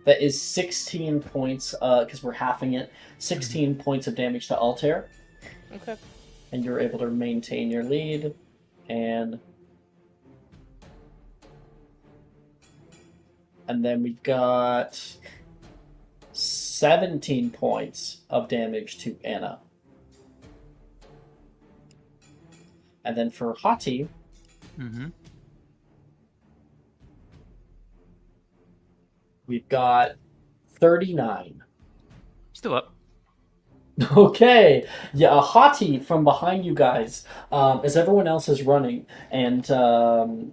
that is 16 points because we're halving it. 16 points of damage to Altair. Okay. And you're able to maintain your lead. And then we've got 17 points of damage to Anna. And then for Hati, we've got 39. Still up. Okay, yeah, Hati from behind you guys, as everyone else is running, and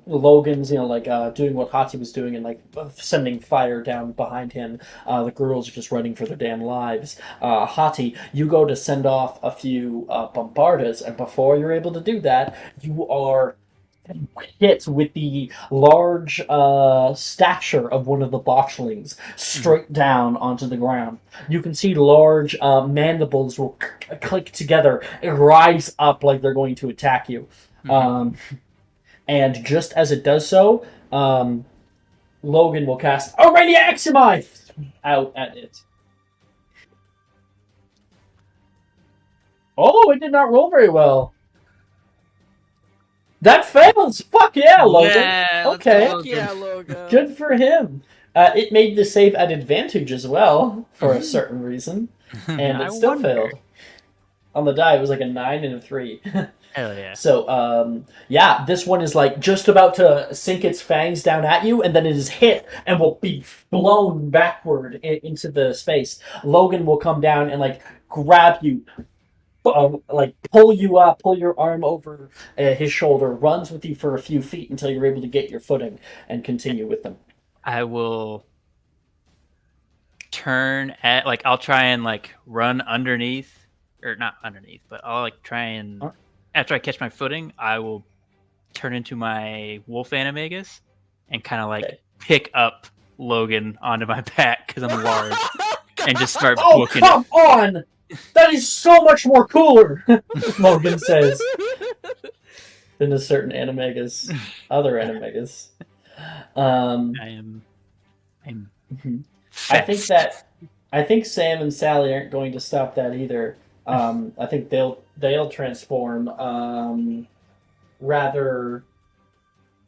Logan's, doing what Hati was doing and, sending fire down behind him. The girls are just running for their damn lives. Hati, you go to send off a few bombardas, and before you're able to do that, you are hit with the large stature of one of the botchlings straight down onto the ground. You can see large mandibles will click together and rise up like they're going to attack you. And just as it does so, Logan will cast Already Aximite out at it. Oh, it did not roll very well. That fails! Fuck yeah, Logan! Yeah, okay. Fuck yeah, Logan. Good for him. It made the save at advantage as well, for a certain reason. And it still failed. On the die, it was like a 9 and a 3. Hell yeah. So, this one is just about to sink its fangs down at you, and then it is hit and will be blown backward into the space. Logan will come down and grab you, pull you up, pull your arm over his shoulder, runs with you for a few feet until you're able to get your footing and continue with them. I will turn at I'll try and run underneath, or not underneath, but I'll try and after I catch my footing, I will turn into my wolf animagus and kind of pick up Logan onto my back because I'm large and just start booking it. Oh, come on! That is so much more cooler, Logan says, than a certain animagus, other animagus. I'm I think Sam and Sally aren't going to stop that either. I think they'll transform. Rather,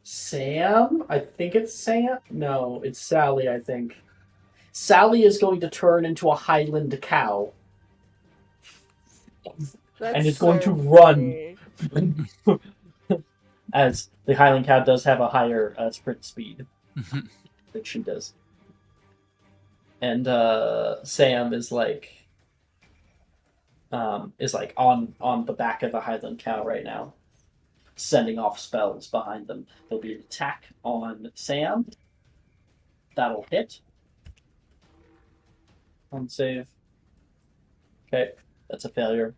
Sam. I think it's Sam. No, it's Sally. I think Sally is going to turn into a Highland cow. And it's going to run. As the Highland cow does have a higher sprint speed than she does. And Sam is on the back of the Highland cow right now, sending off spells behind them. There'll be an attack on Sam. That'll hit. On save. Okay, that's a failure.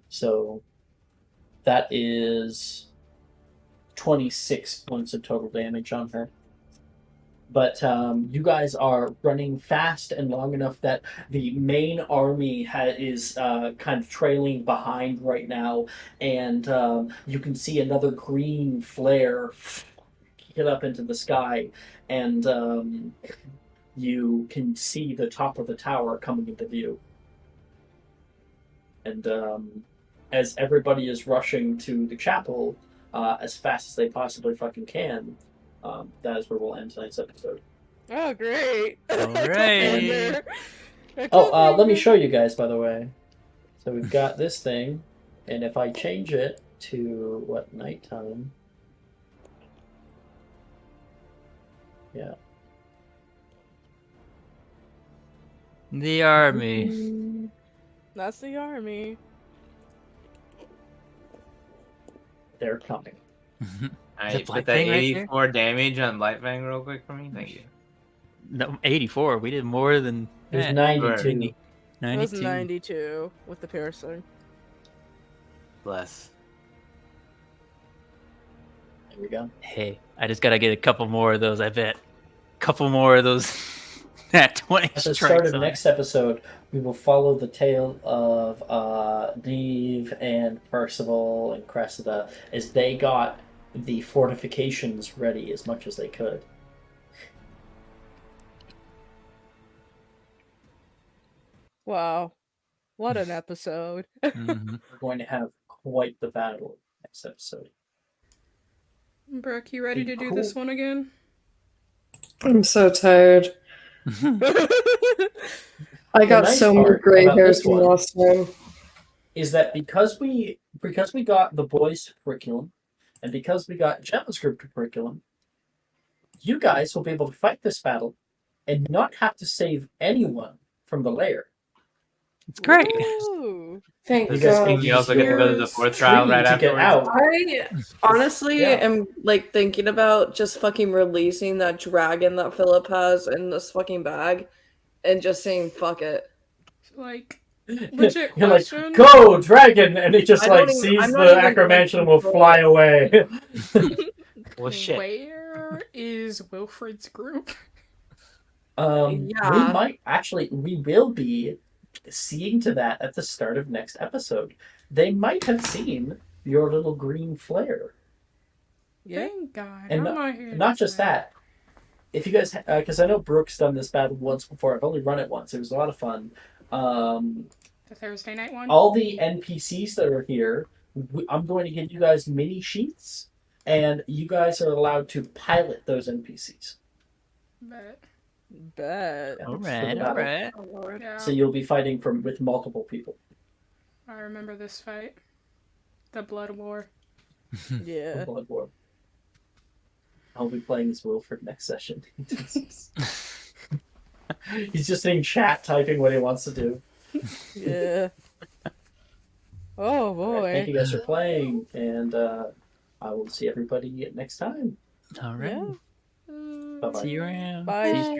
So that is 26 points of total damage on her. But you guys are running fast and long enough that the main army is kind of trailing behind right now, and you can see another green flare get up into the sky, and you can see the top of the tower coming into view. And as everybody is rushing to the chapel as fast as they possibly fucking can, that is where we'll end tonight's episode. Oh, great! Alright. Let me show you guys, by the way. So we've got this thing, and if I change it to nighttime? Yeah. The army. That's the army. They're coming. Alright, Black put that Fang right 84 damage on Black Fang real quick for me. Thank you. No, 84. We did more than It was that. 92. It was 92. 92 with the piercing. Bless. There we go. Hey, I just gotta get a couple more of those. I bet. Couple more of those. That 20 At the strikes start of on. next episode, we will follow the tale of Neve and Percival and Cressida as they got the fortifications ready as much as they could. Wow. What an episode. Mhm. We're going to have quite the battle next episode. Brooke, you ready to do this one again? I'm so tired. I got nice so many part gray about hairs this from one last time. Is that because we got the boys' curriculum, and because we got Gemma's group curriculum, you guys will be able to fight this battle and not have to save anyone from the lair. It's great. Ooh. Thank You guys God. can You also get to go to the use fourth trial right to get afterwards. out. I honestly Yeah. am like thinking about just fucking releasing that dragon that Philip has in this fucking bag and just saying fuck it. Like, legit You're like, question. go, dragon! And it just I don't like even- sees I'm the not even acromantium going will to fly away. Well, shit. Where is Wilfred's group? Yeah. We will be seeing to that at the start of next episode. They might have seen your little green flare. Yeah. Thank God. And I'm not here. Not just that. If you guys, because I know Brooke's done this battle once before. I've only run it once. It was a lot of fun. The Thursday night one? All the NPCs that are here, I'm going to give you guys mini sheets, and you guys are allowed to pilot those NPCs. Bet. Alright, battle. alright. Oh, Lord. Yeah. So you'll be fighting with multiple people. I remember this fight. The Blood War. Yeah. Blood War. I'll be playing as Wilfred next session. He's just in chat typing what he wants to do. Yeah. Oh boy. Alright, thank you guys for playing, and I will see everybody next time. Alright. Yeah. Bye-bye. See you around. Bye, See you stream.